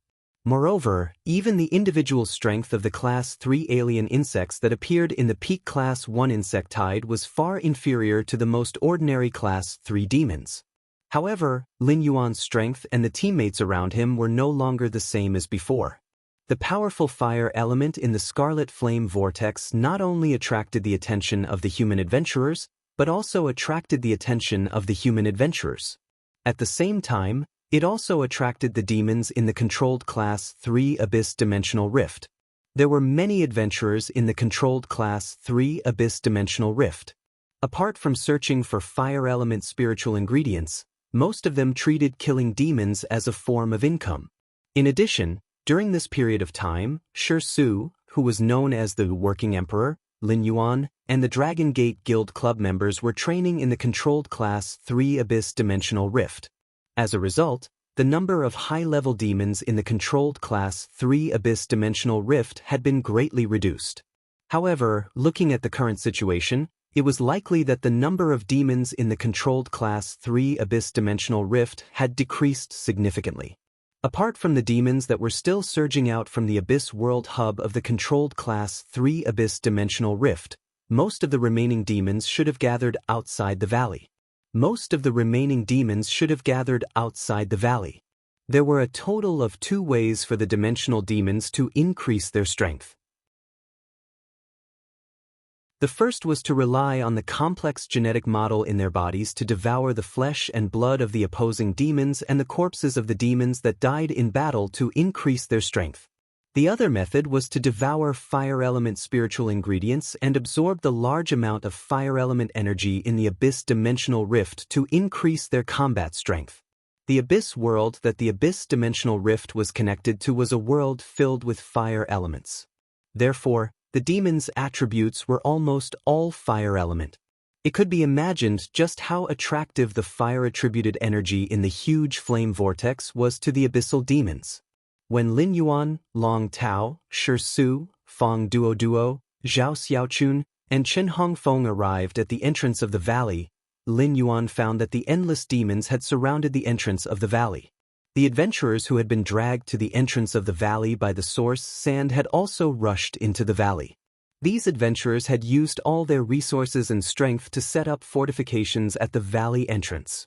Moreover, even the individual strength of the Class 3 alien insects that appeared in the peak Class 1 insect tide was far inferior to the most ordinary Class 3 demons. However, Lin Yuan's strength and the teammates around him were no longer the same as before. The powerful fire element in the scarlet flame vortex not only attracted the attention of the human adventurers, but also attracted the attention of the human adventurers. At the same time, it also attracted the demons in the controlled Class 3 Abyss Dimensional Rift. There were many adventurers in the controlled Class 3 Abyss Dimensional Rift. Apart from searching for fire element spiritual ingredients, most of them treated killing demons as a form of income. In addition, during this period of time, Shi, who was known as the Working Emperor, Lin Yuan, and the Dragon Gate Guild Club members were training in the controlled Class 3 Abyss Dimensional Rift. As a result, the number of high-level demons in the controlled Class 3 Abyss Dimensional Rift had been greatly reduced. However, looking at the current situation, it was likely that the number of demons in the controlled Class 3 Abyss Dimensional Rift had decreased significantly. Apart from the demons that were still surging out from the Abyss World Hub of the controlled Class 3 Abyss Dimensional Rift, most of the remaining demons should have gathered outside the valley. There were a total of 2 ways for the dimensional demons to increase their strength. The first was to rely on the complex genetic model in their bodies to devour the flesh and blood of the opposing demons and the corpses of the demons that died in battle to increase their strength. The other method was to devour fire element spiritual ingredients and absorb the large amount of fire element energy in the Abyss Dimensional Rift to increase their combat strength. The Abyss world that the Abyss Dimensional Rift was connected to was a world filled with fire elements. Therefore, the demons' attributes were almost all fire element. It could be imagined just how attractive the fire-attributed energy in the huge flame vortex was to the abyssal demons. When Lin Yuan, Long Tao, Shi, Fong Duo, Zhao Xiaochun, and Chen Hongfeng arrived at the entrance of the valley, Lin Yuan found that the endless demons had surrounded the entrance of the valley. The adventurers who had been dragged to the entrance of the valley by the source sand had also rushed into the valley. These adventurers had used all their resources and strength to set up fortifications at the valley entrance.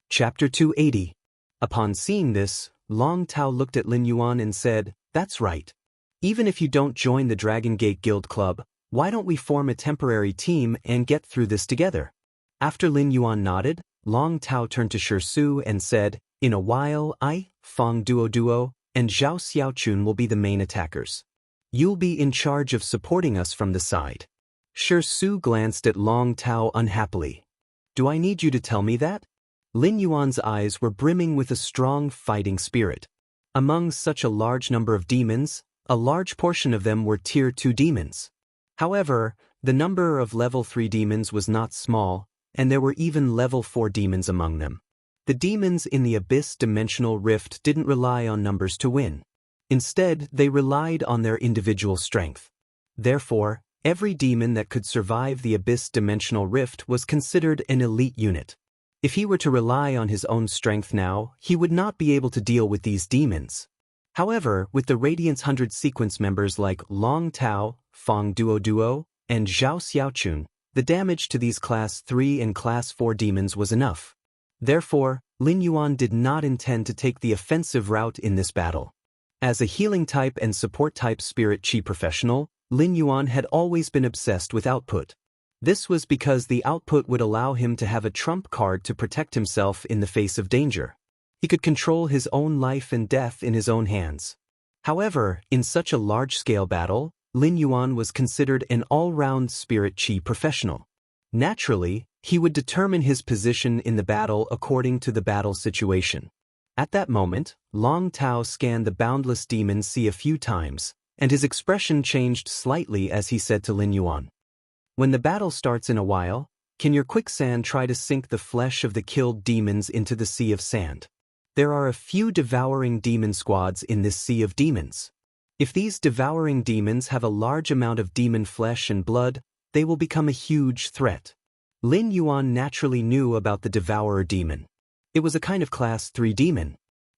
Chapter 280. Upon seeing this, Long Tao looked at Lin Yuan and said, "That's right. Even if you don't join the Dragon Gate Guild Club, why don't we form a temporary team and get through this together?" After Lin Yuan nodded, Long Tao turned to Shi and said, "In a while I, Fong Duo, and Zhao Xiaochun will be the main attackers. You'll be in charge of supporting us from the side." Shi glanced at Long Tao unhappily. "Do I need you to tell me that?" Lin Yuan's eyes were brimming with a strong fighting spirit. Among such a large number of demons, a large portion of them were Tier 2 demons. However, the number of Level 3 demons was not small, and there were even Level 4 demons among them. The demons in the Abyss Dimensional Rift didn't rely on numbers to win. Instead, they relied on their individual strength. Therefore, every demon that could survive the Abyss Dimensional Rift was considered an elite unit. If he were to rely on his own strength now, he would not be able to deal with these demons. However, with the Radiance 100 sequence members like Long Tao, Fong Duo, and Zhao Xiaochun, the damage to these Class 3 and Class 4 demons was enough. Therefore, Lin Yuan did not intend to take the offensive route in this battle. As a healing type and support type spirit chi professional, Lin Yuan had always been obsessed with output. This was because the output would allow him to have a trump card to protect himself in the face of danger. He could control his own life and death in his own hands. However, in such a large-scale battle, Lin Yuan was considered an all-round spirit chi professional. Naturally, he would determine his position in the battle according to the battle situation. At that moment, Long Tao scanned the boundless demon sea a few times, and his expression changed slightly as he said to Lin Yuan, "When the battle starts in a while, can your quicksand try to sink the flesh of the killed demons into the sea of sand? There are a few devouring demon squads in this sea of demons. If these devouring demons have a large amount of demon flesh and blood, they will become a huge threat." Lin Yuan naturally knew about the Devourer demon. It was a kind of Class 3 demon.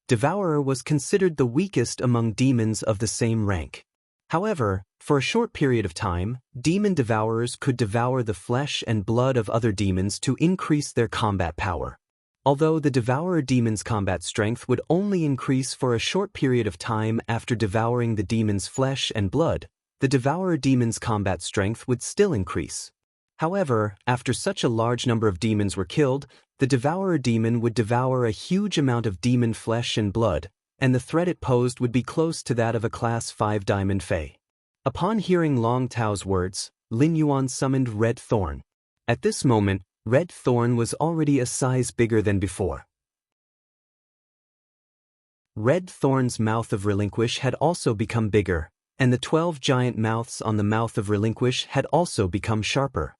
Devourer was considered the weakest among demons of the same rank. However, for a short period of time, demon devourers could devour the flesh and blood of other demons to increase their combat power. Although the Devourer demon's combat strength would only increase for a short period of time after devouring the demon's flesh and blood, the Devourer demon's combat strength would still increase. However, after such a large number of demons were killed, the Devourer demon would devour a huge amount of demon flesh and blood, and the threat it posed would be close to that of a Class 5 Diamond Fae. Upon hearing Long Tao's words, Lin Yuan summoned Red Thorn. At this moment, Red Thorn was already a size bigger than before. Red Thorn's mouth of Relinquish had also become bigger, and the 12 giant mouths on the mouth of Relinquish had also become sharper.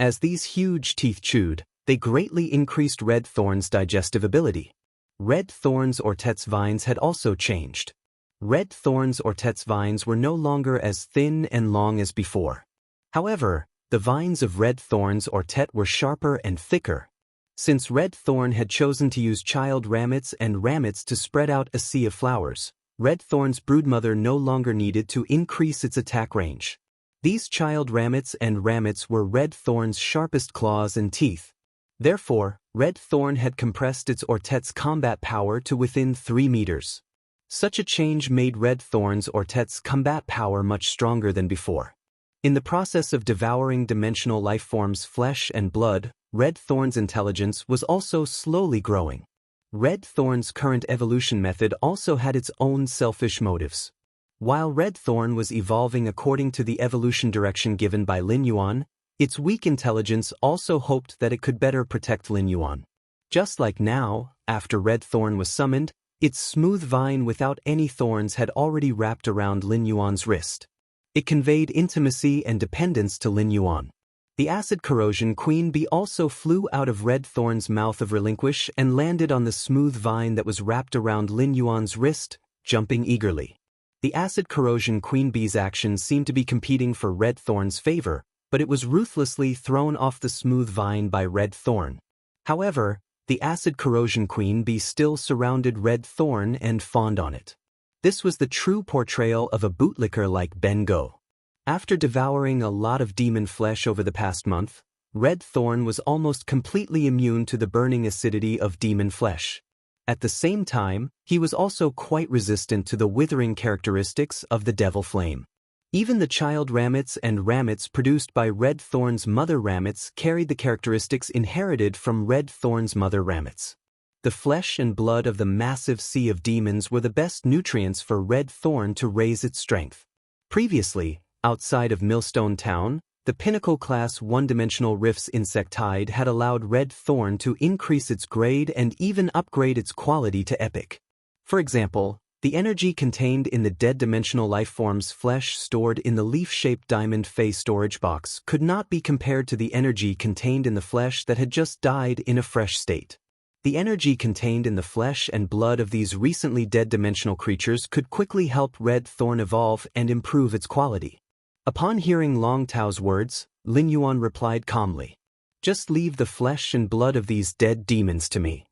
As these huge teeth chewed, they greatly increased Red Thorn's digestive ability. Red Thorn's Ortet's vines had also changed. Red Thorn's Ortet's vines were no longer as thin and long as before. However, the vines of Red Thorn's Ortet were sharper and thicker. Since Red Thorn had chosen to use child ramets and ramets to spread out a sea of flowers, Red Thorn's broodmother no longer needed to increase its attack range. These child ramets and ramets were Red Thorn's sharpest claws and teeth. Therefore, Red Thorn had compressed its Ortet's combat power to within 3 meters. Such a change made Red Thorn's Ortet's combat power much stronger than before. In the process of devouring dimensional life forms' flesh and blood, Red Thorn's intelligence was also slowly growing. Red Thorn's current evolution method also had its own selfish motives. While Red Thorn was evolving according to the evolution direction given by Lin Yuan, its weak intelligence also hoped that it could better protect Lin Yuan. Just like now, after Red Thorn was summoned, its smooth vine without any thorns had already wrapped around Lin Yuan's wrist. It conveyed intimacy and dependence to Lin Yuan. The acid corrosion queen bee also flew out of Red Thorn's mouth of Relinquish and landed on the smooth vine that was wrapped around Lin Yuan's wrist, jumping eagerly. The acid corrosion queen bee's action seemed to be competing for Red Thorn's favor, but it was ruthlessly thrown off the smooth vine by Red Thorn. However, the acid corrosion queen bee still surrounded Red Thorn and fawned on it. This was the true portrayal of a bootlicker like Ben Go. After devouring a lot of demon flesh over the past month, Red Thorn was almost completely immune to the burning acidity of demon flesh. At the same time, he was also quite resistant to the withering characteristics of the devil flame. Even the child ramets and ramets produced by Red Thorn's mother ramets carried the characteristics inherited from Red Thorn's mother ramets. The flesh and blood of the massive sea of demons were the best nutrients for Red Thorn to raise its strength. Previously, outside of Millstone Town, the pinnacle class one-dimensional Rift's insectide had allowed Red Thorn to increase its grade and even upgrade its quality to epic. For example, the energy contained in the dead dimensional lifeform's flesh stored in the leaf-shaped diamond Fae storage box could not be compared to the energy contained in the flesh that had just died in a fresh state. The energy contained in the flesh and blood of these recently dead dimensional creatures could quickly help Red Thorn evolve and improve its quality. Upon hearing Long Tao's words, Lin Yuan replied calmly, "Just leave the flesh and blood of these dead demons to me."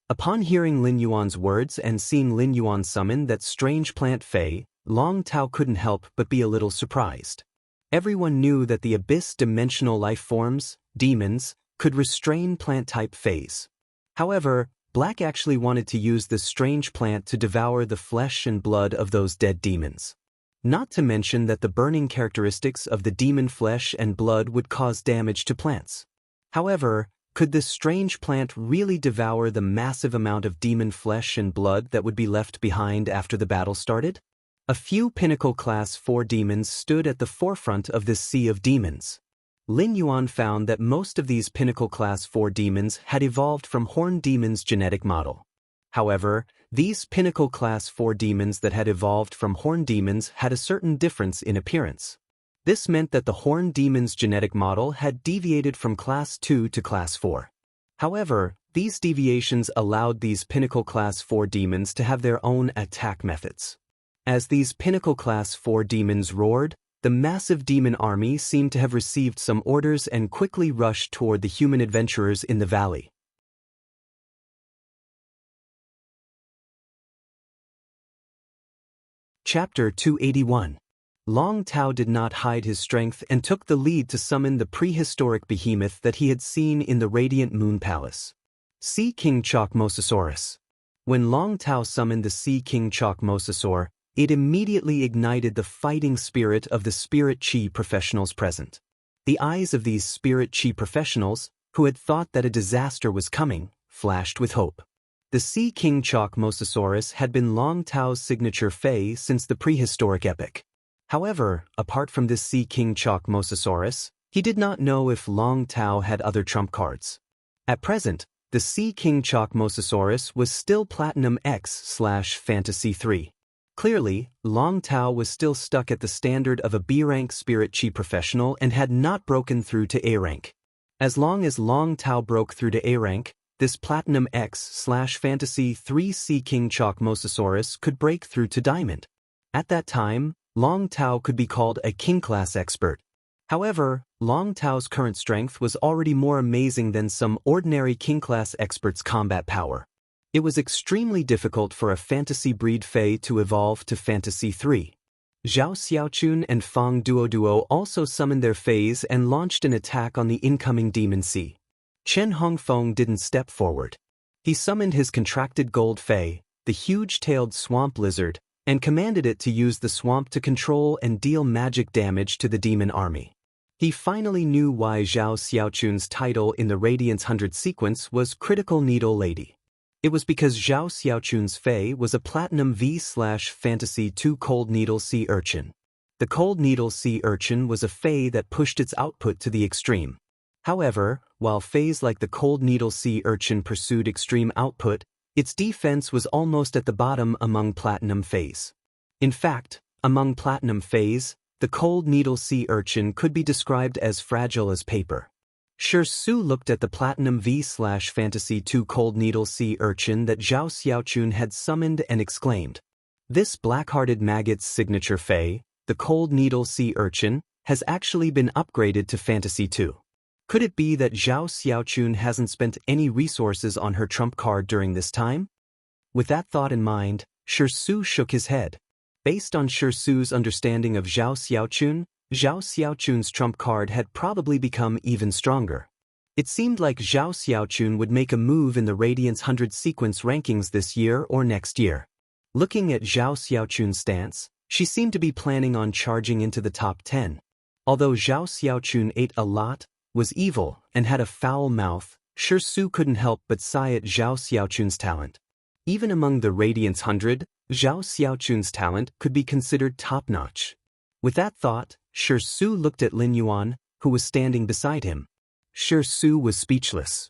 Upon hearing Lin Yuan's words and seeing Lin Yuan summon that strange plant Fae, Long Tao couldn't help but be a little surprised. Everyone knew that the abyss-dimensional life forms, demons, could restrain plant-type Faes. However, Black actually wanted to use this strange plant to devour the flesh and blood of those dead demons. Not to mention that the burning characteristics of the demon flesh and blood would cause damage to plants. However, could this strange plant really devour the massive amount of demon flesh and blood that would be left behind after the battle started? A few pinnacle class 4 demons stood at the forefront of this sea of demons. Lin Yuan found that most of these pinnacle class 4 demons had evolved from Horned Demon's genetic model. However, these pinnacle class 4 demons that had evolved from Horned Demons had a certain difference in appearance. This meant that the Horned Demon's genetic model had deviated from class 2 to class 4. However, these deviations allowed these pinnacle class 4 demons to have their own attack methods. As these pinnacle class 4 demons roared, The massive demon army seemed to have received some orders and quickly rushed toward the human adventurers in the valley. Chapter 281. Long Tao did not hide his strength and took the lead to summon the prehistoric behemoth that he had seen in the Radiant Moon Palace. Sea King Chalk Mosasaurus. When Long Tao summoned the Sea King Chalk Mosasaur, it immediately ignited the fighting spirit of the spirit chi professionals present. The eyes of these spirit chi professionals, who had thought that a disaster was coming, flashed with hope. The Sea King Chalk Mosasaurus had been Long Tao's signature fey since the prehistoric epoch. However, apart from this Sea King Chalk Mosasaurus, he did not know if Long Tao had other trump cards. At present, the Sea King Chalk Mosasaurus was still Platinum X/Fantasy 3. Clearly, Long Tao was still stuck at the standard of a B-rank spirit chi professional and had not broken through to A rank. As long as Long Tao broke through to A rank, this Platinum X/Fantasy 3 Sea King Chalk Mosasaurus could break through to Diamond. At that time, Long Tao could be called a King-class expert. However, Long Tao's current strength was already more amazing than some ordinary King-class experts' combat power. It was extremely difficult for a fantasy breed fey to evolve to Fantasy 3. Zhao Xiaochun and Fang Duo also summoned their feys and launched an attack on the incoming Demon Sea. Chen Hongfeng didn't step forward. He summoned his contracted gold fey, the huge-tailed swamp lizard, and commanded it to use the swamp to control and deal magic damage to the demon army. He finally knew why Zhao Xiaochun's title in the Radiance 100 sequence was Critical Needle Lady. It was because Zhao Xiaochun's fey was a Platinum V/Fantasy 2 Cold Needle Sea Urchin. The Cold Needle Sea Urchin was a fey that pushed its output to the extreme. However, while feys like the Cold Needle Sea Urchin pursued extreme output, its defense was almost at the bottom among Platinum feys. In fact, among Platinum feys, the Cold Needle Sea Urchin could be described as fragile as paper. Shi Su looked at the Platinum V/Fantasy 2 Cold Needle Sea Urchin that Zhao Xiaochun had summoned and exclaimed, "This black-hearted maggot's signature fey, the Cold Needle Sea Urchin, has actually been upgraded to Fantasy 2. Could it be that Zhao Xiaochun hasn't spent any resources on her trump card during this time?" With that thought in mind, Shi Su shook his head. Based on Shi Su's understanding of Zhao Xiaochun's trump card had probably become even stronger. It seemed like Zhao Xiaochun would make a move in the Radiance 100 sequence rankings this year or next year. Looking at Zhao Xiaochun's stance, she seemed to be planning on charging into the top 10. Although Zhao Xiaochun ate a lot, was evil, and had a foul mouth, Shi Su couldn't help but sigh at Zhao Xiaochun's talent. Even among the Radiance 100, Zhao Xiaochun's talent could be considered top-notch. With that thought, Shi Su looked at Lin Yuan, who was standing beside him. Shi Su was speechless.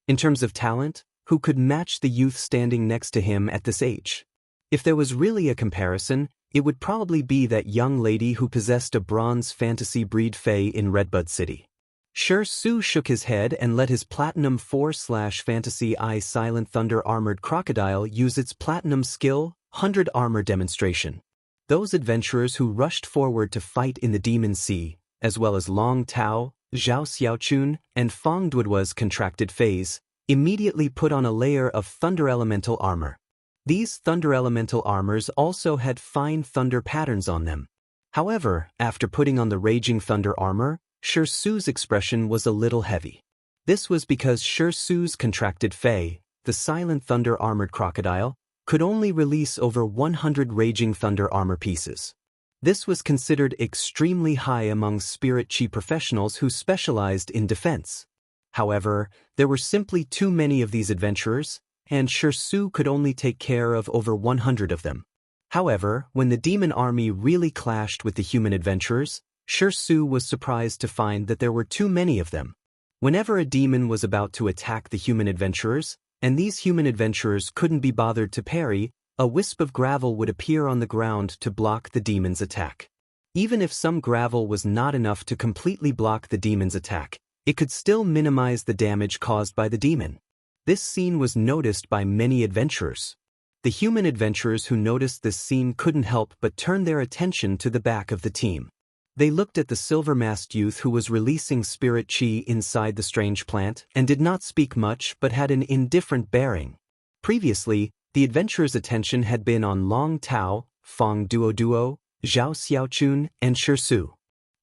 In terms of talent, who could match the youth standing next to him at this age? If there was really a comparison, it would probably be that young lady who possessed a bronze fantasy breed fey in Redbud City. Shi Su shook his head and let his Platinum 4/Fantasy I Silent Thunder Armored Crocodile use its Platinum Skill 100 Armor demonstration. Those adventurers who rushed forward to fight in the Demon Sea, as well as Long Tao, Zhao Xiaochun, and Fang Duoduo's contracted feys, immediately put on a layer of Thunder Elemental armor. These Thunder Elemental armors also had fine thunder patterns on them. However, after putting on the Raging Thunder armor, Shi Su's expression was a little heavy. This was because Shi Su's contracted fey, the Silent Thunder Armored Crocodile, could only release over 100 Raging Thunder armor pieces. This was considered extremely high among spirit chi professionals who specialized in defense. However, there were simply too many of these adventurers, and Shi Su could only take care of over 100 of them. However, when the demon army really clashed with the human adventurers, Shi Su was surprised to find that there were too many of them. Whenever a demon was about to attack the human adventurers, and these human adventurers couldn't be bothered to parry, a wisp of gravel would appear on the ground to block the demon's attack. Even if some gravel was not enough to completely block the demon's attack, it could still minimize the damage caused by the demon. This scene was noticed by many adventurers. The human adventurers who noticed this scene couldn't help but turn their attention to the back of the team. They looked at the silver-masked youth who was releasing spirit chi inside the strange plant and did not speak much but had an indifferent bearing. Previously, the adventurers' attention had been on Long Tao, Fong Duo, Zhao Xiaochun, and Shisu.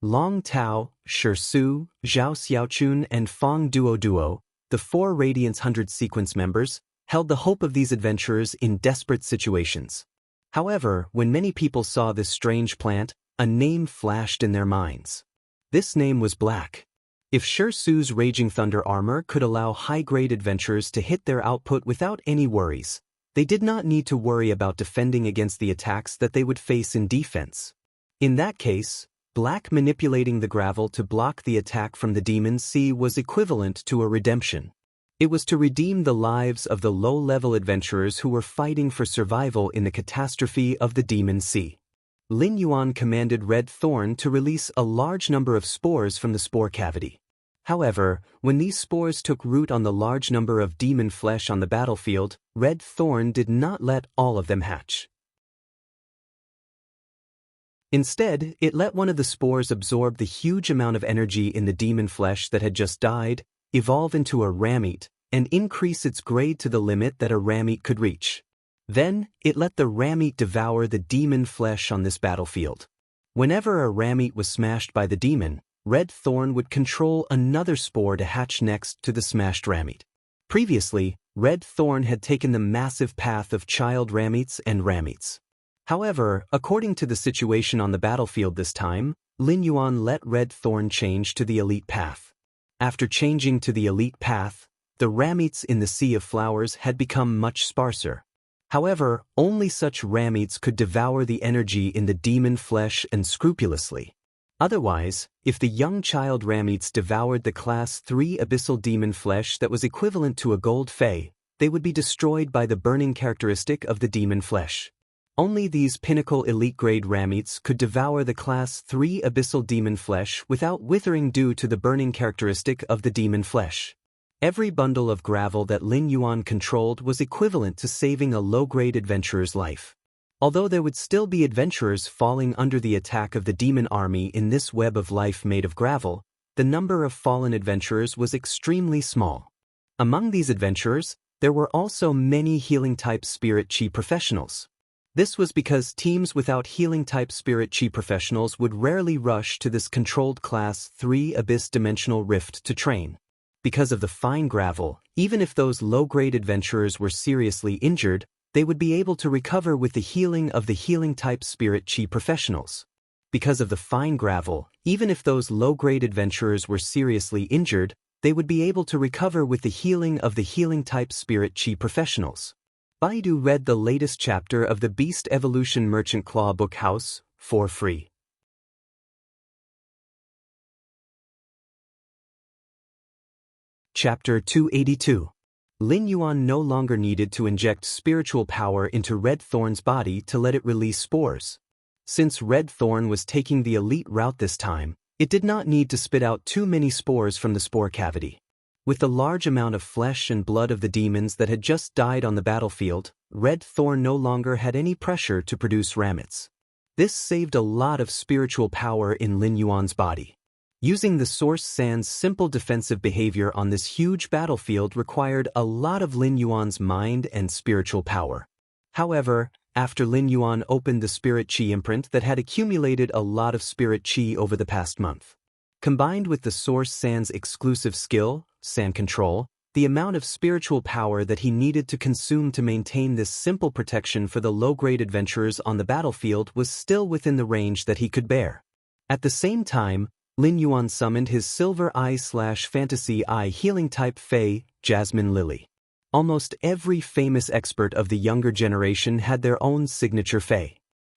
Long Tao, Shisu, Zhao Xiaochun, and Fong Duo, the 4 Radiance 100 sequence members, held the hope of these adventurers in desperate situations. However, when many people saw this strange plant, a name flashed in their minds. This name was Black. If Shisu's Raging Thunder armor could allow high-grade adventurers to hit their output without any worries, they did not need to worry about defending against the attacks that they would face in defense. In that case, Black manipulating the gravel to block the attack from the Demon Sea was equivalent to a redemption. It was to redeem the lives of the low-level adventurers who were fighting for survival in the catastrophe of the Demon Sea. Lin Yuan commanded Red Thorn to release a large number of spores from the spore cavity. However, when these spores took root on the large number of demon flesh on the battlefield, Red Thorn did not let all of them hatch. Instead, it let one of the spores absorb the huge amount of energy in the demon flesh that had just died, evolve into a ramete, and increase its grade to the limit that a ramete could reach. Then, it let the ramete devour the demon flesh on this battlefield. Whenever a ramete was smashed by the demon, Red Thorn would control another spore to hatch next to the smashed ramete. Previously, Red Thorn had taken the massive path of child rametes and rametes. However, according to the situation on the battlefield this time, Lin Yuan let Red Thorn change to the elite path. After changing to the elite path, the rametes in the Sea of Flowers had become much sparser. However, only such rametes could devour the energy in the demon flesh unscrupulously. Otherwise, if the young child rametes devoured the Class 3 abyssal demon flesh that was equivalent to a gold fey, they would be destroyed by the burning characteristic of the demon flesh. Only these pinnacle elite-grade rametes could devour the Class 3 abyssal demon flesh without withering due to the burning characteristic of the demon flesh. Every bundle of gravel that Lin Yuan controlled was equivalent to saving a low-grade adventurer's life. Although there would still be adventurers falling under the attack of the demon army in this web of life made of gravel, the number of fallen adventurers was extremely small. Among these adventurers, there were also many healing-type spirit chi professionals. This was because teams without healing-type spirit chi professionals would rarely rush to this controlled Class 3 Abyss Dimensional Rift to train. Because of the fine gravel, even if those low-grade adventurers were seriously injured, they would be able to recover with the healing of the healing-type spirit chi professionals. Because of the fine gravel, even if those low-grade adventurers were seriously injured, they would be able to recover with the healing of the healing-type spirit chi professionals. Baidu read the latest chapter of the Beast Evolution Merchant Claw Book House for free. Chapter 282. Lin Yuan no longer needed to inject spiritual power into Red Thorn's body to let it release spores. Since Red Thorn was taking the elite route this time, it did not need to spit out too many spores from the spore cavity. With the large amount of flesh and blood of the demons that had just died on the battlefield, Red Thorn no longer had any pressure to produce rametes. This saved a lot of spiritual power in Lin Yuan's body. Using the Source Sand's simple defensive behavior on this huge battlefield required a lot of Lin Yuan's mind and spiritual power. However, after Lin Yuan opened the Spirit Chi imprint that had accumulated a lot of Spirit Chi over the past month, combined with the Source Sand's exclusive skill, Sand Control, the amount of spiritual power that he needed to consume to maintain this simple protection for the low-grade adventurers on the battlefield was still within the range that he could bear. At the same time, Lin Yuan summoned his Silver Eye/Fantasy Eye healing-type Fey, Jasmine Lily. Almost every famous expert of the younger generation had their own signature Fey.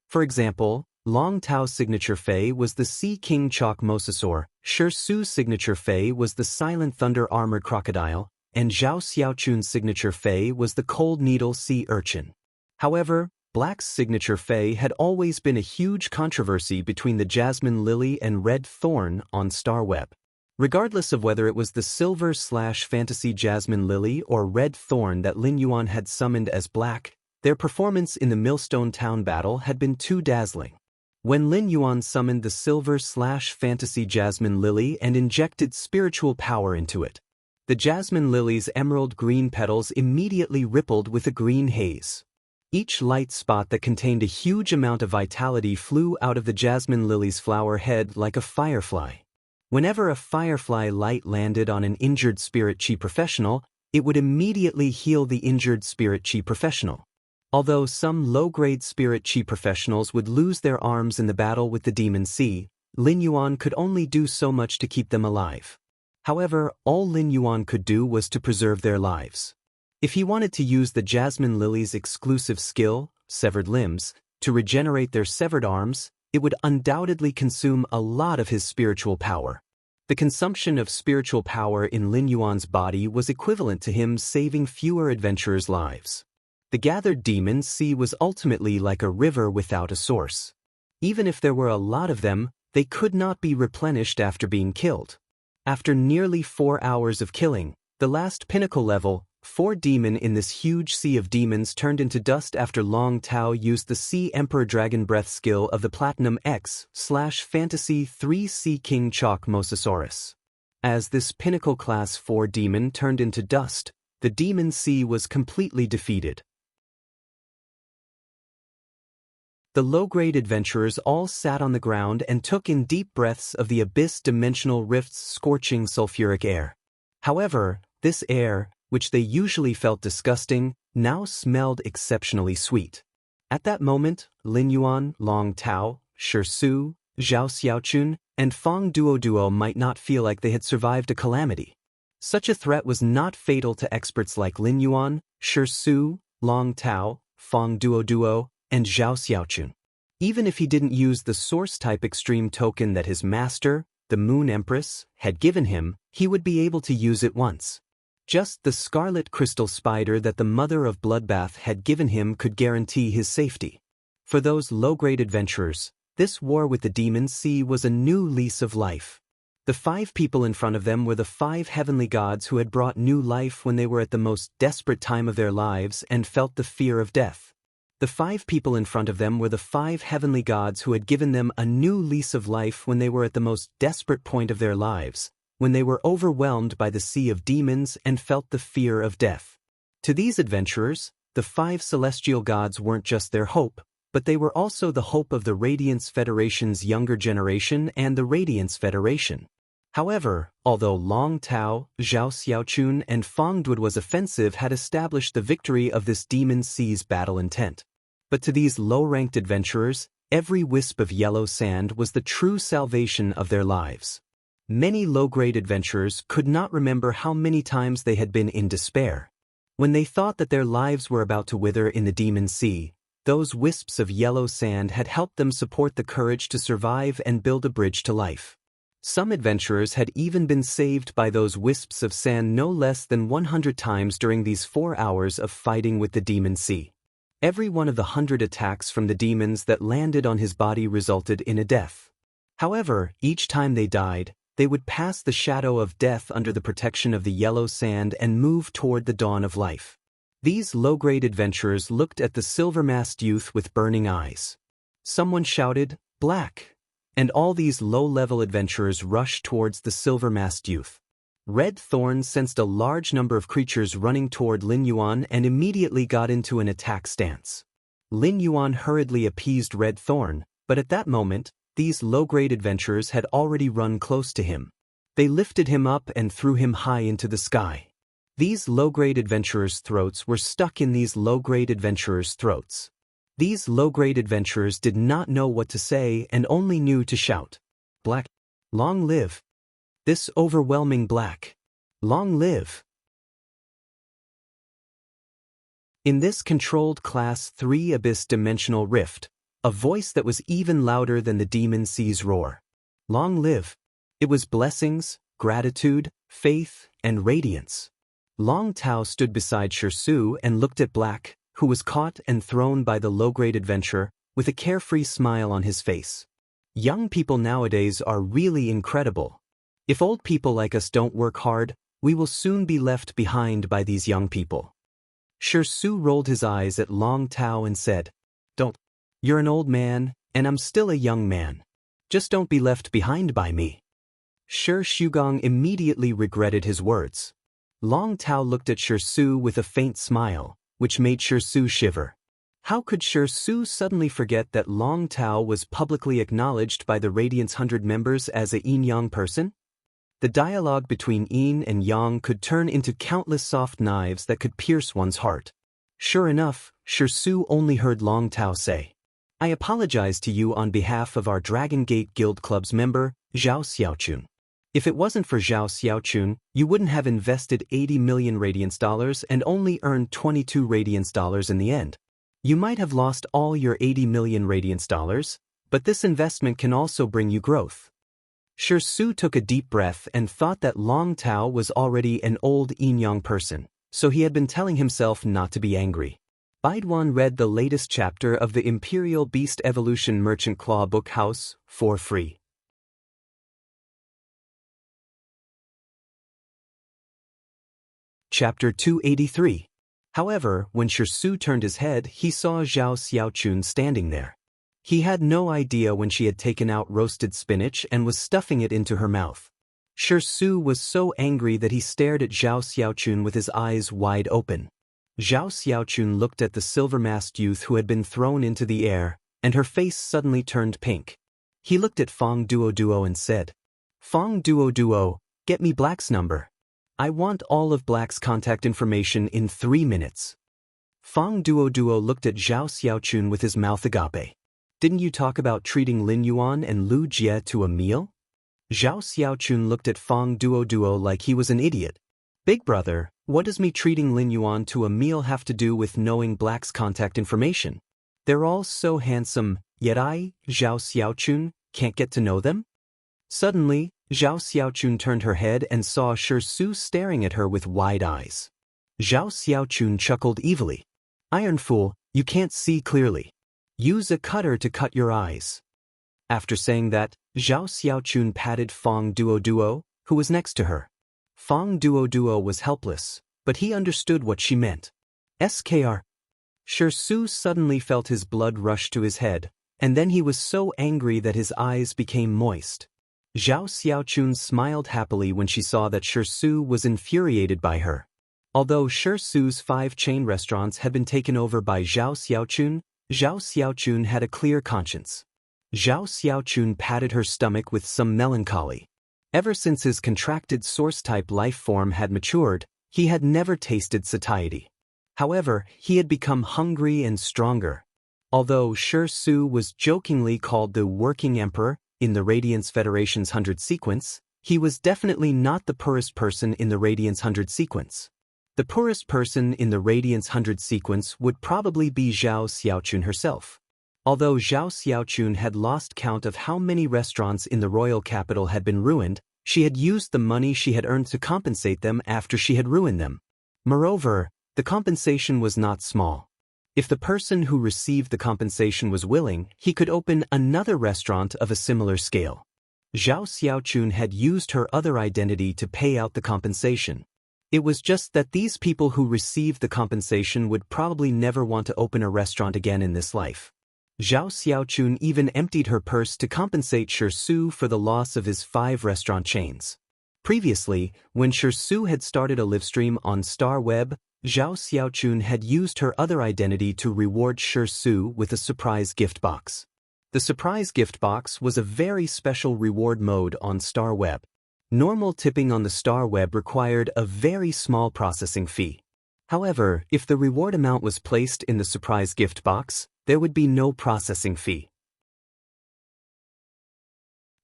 For example, Long Tao's signature Fey was the Sea King Chalk Mosasaur, Shisu's signature Fey was the Silent Thunder Armored Crocodile, and Zhao Xiaochun's signature Fey was the Cold Needle Sea Urchin. However, Black's signature Fey had always been a huge controversy between the Jasmine Lily and Red Thorn on Starweb. Regardless of whether it was the Silver/Fantasy Jasmine Lily or Red Thorn that Lin Yuan had summoned as Black, Their performance in the Millstone Town battle had been too dazzling. When Lin Yuan summoned the silver/fantasy jasmine lily and injected spiritual power into it, the jasmine lily's emerald green petals immediately rippled with a green haze. Each light spot that contained a huge amount of vitality flew out of the jasmine lily's flower head like a firefly. Whenever a firefly light landed on an injured spirit chi professional, it would immediately heal the injured spirit chi professional. Although some low-grade spirit chi professionals would lose their arms in the battle with the demon sea, Lin Yuan could only do so much to keep them alive. However, all Lin Yuan could do was to preserve their lives. If he wanted to use the jasmine lily's exclusive skill, severed limbs, to regenerate their severed arms, it would undoubtedly consume a lot of his spiritual power. The consumption of spiritual power in Lin Yuan's body was equivalent to him saving fewer adventurers' lives. The gathered demon sea was ultimately like a river without a source. Even if there were a lot of them, they could not be replenished after being killed. After nearly 4 hours of killing, the last pinnacle level, 4 demon in this huge sea of demons turned into dust after Long Tao used the Sea Emperor Dragon Breath skill of the Platinum X/Fantasy 3 Sea King Chalk Mosasaurus. As this pinnacle class 4 demon turned into dust, the demon sea was completely defeated. The low-grade adventurers all sat on the ground and took in deep breaths of the abyss dimensional rift's scorching sulfuric air. However, this air, which they usually felt disgusting, now smelled exceptionally sweet. At that moment, Lin Yuan, Long Tao, Shisu, Zhao Xiaochun, and Fong Duo might not feel like they had survived a calamity. Such a threat was not fatal to experts like Lin Yuan, Shisu, Long Tao, Fong Duo, and Zhao Xiaochun. Even if he didn't use the source-type extreme token that his master, the Moon Empress, had given him, he would be able to use it once. Just the scarlet crystal spider that the Mother of Bloodbath had given him could guarantee his safety. For those low-grade adventurers, this war with the demon sea was a new lease of life. The 5 people in front of them were the 5 heavenly gods who had brought new life when they were at the most desperate time of their lives and felt the fear of death. The 5 people in front of them were the 5 heavenly gods who had given them a new lease of life when they were at the most desperate point of their lives, when they were overwhelmed by the sea of demons and felt the fear of death. To these adventurers, the 5 celestial gods weren't just their hope, but they were also the hope of the Radiance Federation's younger generation and the Radiance Federation. However, although Long Tao, Zhao Xiaochun, and Fong Duo's offensive had established the victory of this demon sea's battle intent. But to these low-ranked adventurers, every wisp of yellow sand was the true salvation of their lives. Many low-grade adventurers could not remember how many times they had been in despair. When they thought that their lives were about to wither in the demon sea, those wisps of yellow sand had helped them support the courage to survive and build a bridge to life. Some adventurers had even been saved by those wisps of sand no less than 100 times during these 4 hours of fighting with the demon sea. Every one of the 100 attacks from the demons that landed on his body resulted in a death. However, each time they died, they would pass the shadow of death under the protection of the yellow sand and move toward the dawn of life. These low-grade adventurers looked at the silver-masked youth with burning eyes. Someone shouted, "Black!" And all these low-level adventurers rushed towards the silver-masked youth. Red Thorn sensed a large number of creatures running toward Lin Yuan and immediately got into an attack stance. Lin Yuan hurriedly appeased Red Thorn, but at that moment, these low-grade adventurers had already run close to him. They lifted him up and threw him high into the sky. These low-grade adventurers' throats were stuck in these low-grade adventurers' throats. These low-grade adventurers did not know what to say and only knew to shout, "Black! Long live! This overwhelming black! Long live!" In this controlled Class 3 Abyss Dimensional Rift, a voice that was even louder than the demon sea's roar. Long live! It was blessings, gratitude, faith, and radiance. Long Tao stood beside Shisu and looked at Black, who was caught and thrown by the low-grade adventurer, with a carefree smile on his face. Young people nowadays are really incredible. If old people like us don't work hard, we will soon be left behind by these young people. Su rolled his eyes at Long Tao and said, "Don't. You're an old man, and I'm still a young man. Just don't be left behind by me." Shugong immediately regretted his words. Long Tao looked at Su with a faint smile, which made Su shiver. How could Su suddenly forget that Long Tao was publicly acknowledged by the Radiance 100 members as a yin-yang person? The dialogue between yin and yang could turn into countless soft knives that could pierce one's heart. Sure enough, Su only heard Long Tao say, "I apologize to you on behalf of our Dragon Gate Guild Club's member, Zhao Xiaochun. If it wasn't for Zhao Xiaochun, you wouldn't have invested 80 million Radiance dollars and only earned 22 Radiance dollars in the end. You might have lost all your 80 million Radiance dollars, but this investment can also bring you growth." Su took a deep breath and thought that Long Tao was already an old yin-yang person, so he had been telling himself not to be angry. Baiduan read the latest chapter of the Imperial Beast Evolution Merchant Claw Book House for free. Chapter 283. However, when Su turned his head, he saw Zhao Xiaochun standing there. He had no idea when she had taken out roasted spinach and was stuffing it into her mouth. Su was so angry that he stared at Zhao Xiaochun with his eyes wide open. Zhao Xiaochun looked at the silver-masked youth who had been thrown into the air, and her face suddenly turned pink. He looked at Fong Duo and said, "Fong Duo, get me Black's number. I want all of Black's contact information in 3 minutes." Fong Duo looked at Zhao Xiaochun with his mouth agape. "Didn't you talk about treating Lin Yuan and Lu Jie to a meal?" Zhao Xiaochun looked at Fong Duo like he was an idiot. "Big brother, what does me treating Lin Yuan to a meal have to do with knowing Black's contact information? They're all so handsome, yet I, Zhao Xiaochun, can't get to know them?" Suddenly, Zhao Xiaochun turned her head and saw Su staring at her with wide eyes. Zhao Xiaochun chuckled evilly. "Iron fool, you can't see clearly. Use a cutter to cut your eyes." After saying that, Zhao Xiaochun patted Fong Duo, who was next to her. Fong Duo was helpless, but he understood what she meant. "Skr." Su suddenly felt his blood rush to his head, and then he was so angry that his eyes became moist. Zhao Xiaochun smiled happily when she saw that Su was infuriated by her. Although Su's 5 chain restaurants had been taken over by Zhao Xiaochun had a clear conscience. Zhao Xiaochun patted her stomach with some melancholy. Ever since his contracted source-type life form had matured, he had never tasted satiety. However, he had become hungry and stronger. Although Su was jokingly called the Working Emperor in the Radiance Federation's 100 sequence, he was definitely not the poorest person in the Radiance 100 sequence. The poorest person in the Radiance 100 sequence would probably be Zhao Xiaochun herself. Although Zhao Xiaochun had lost count of how many restaurants in the royal capital had been ruined, she had used the money she had earned to compensate them after she had ruined them. Moreover, the compensation was not small. If the person who received the compensation was willing, he could open another restaurant of a similar scale. Zhao Xiaochun had used her other identity to pay out the compensation. It was just that these people who received the compensation would probably never want to open a restaurant again in this life. Zhao Xiaochun even emptied her purse to compensate Su for the loss of his 5 restaurant chains. Previously, when Su had started a livestream on Star Web, Zhao Xiaochun had used her other identity to reward Su with a surprise gift box. The surprise gift box was a very special reward mode on Star Web. Normal tipping on the Star Web required a very small processing fee. However, if the reward amount was placed in the surprise gift box, there would be no processing fee.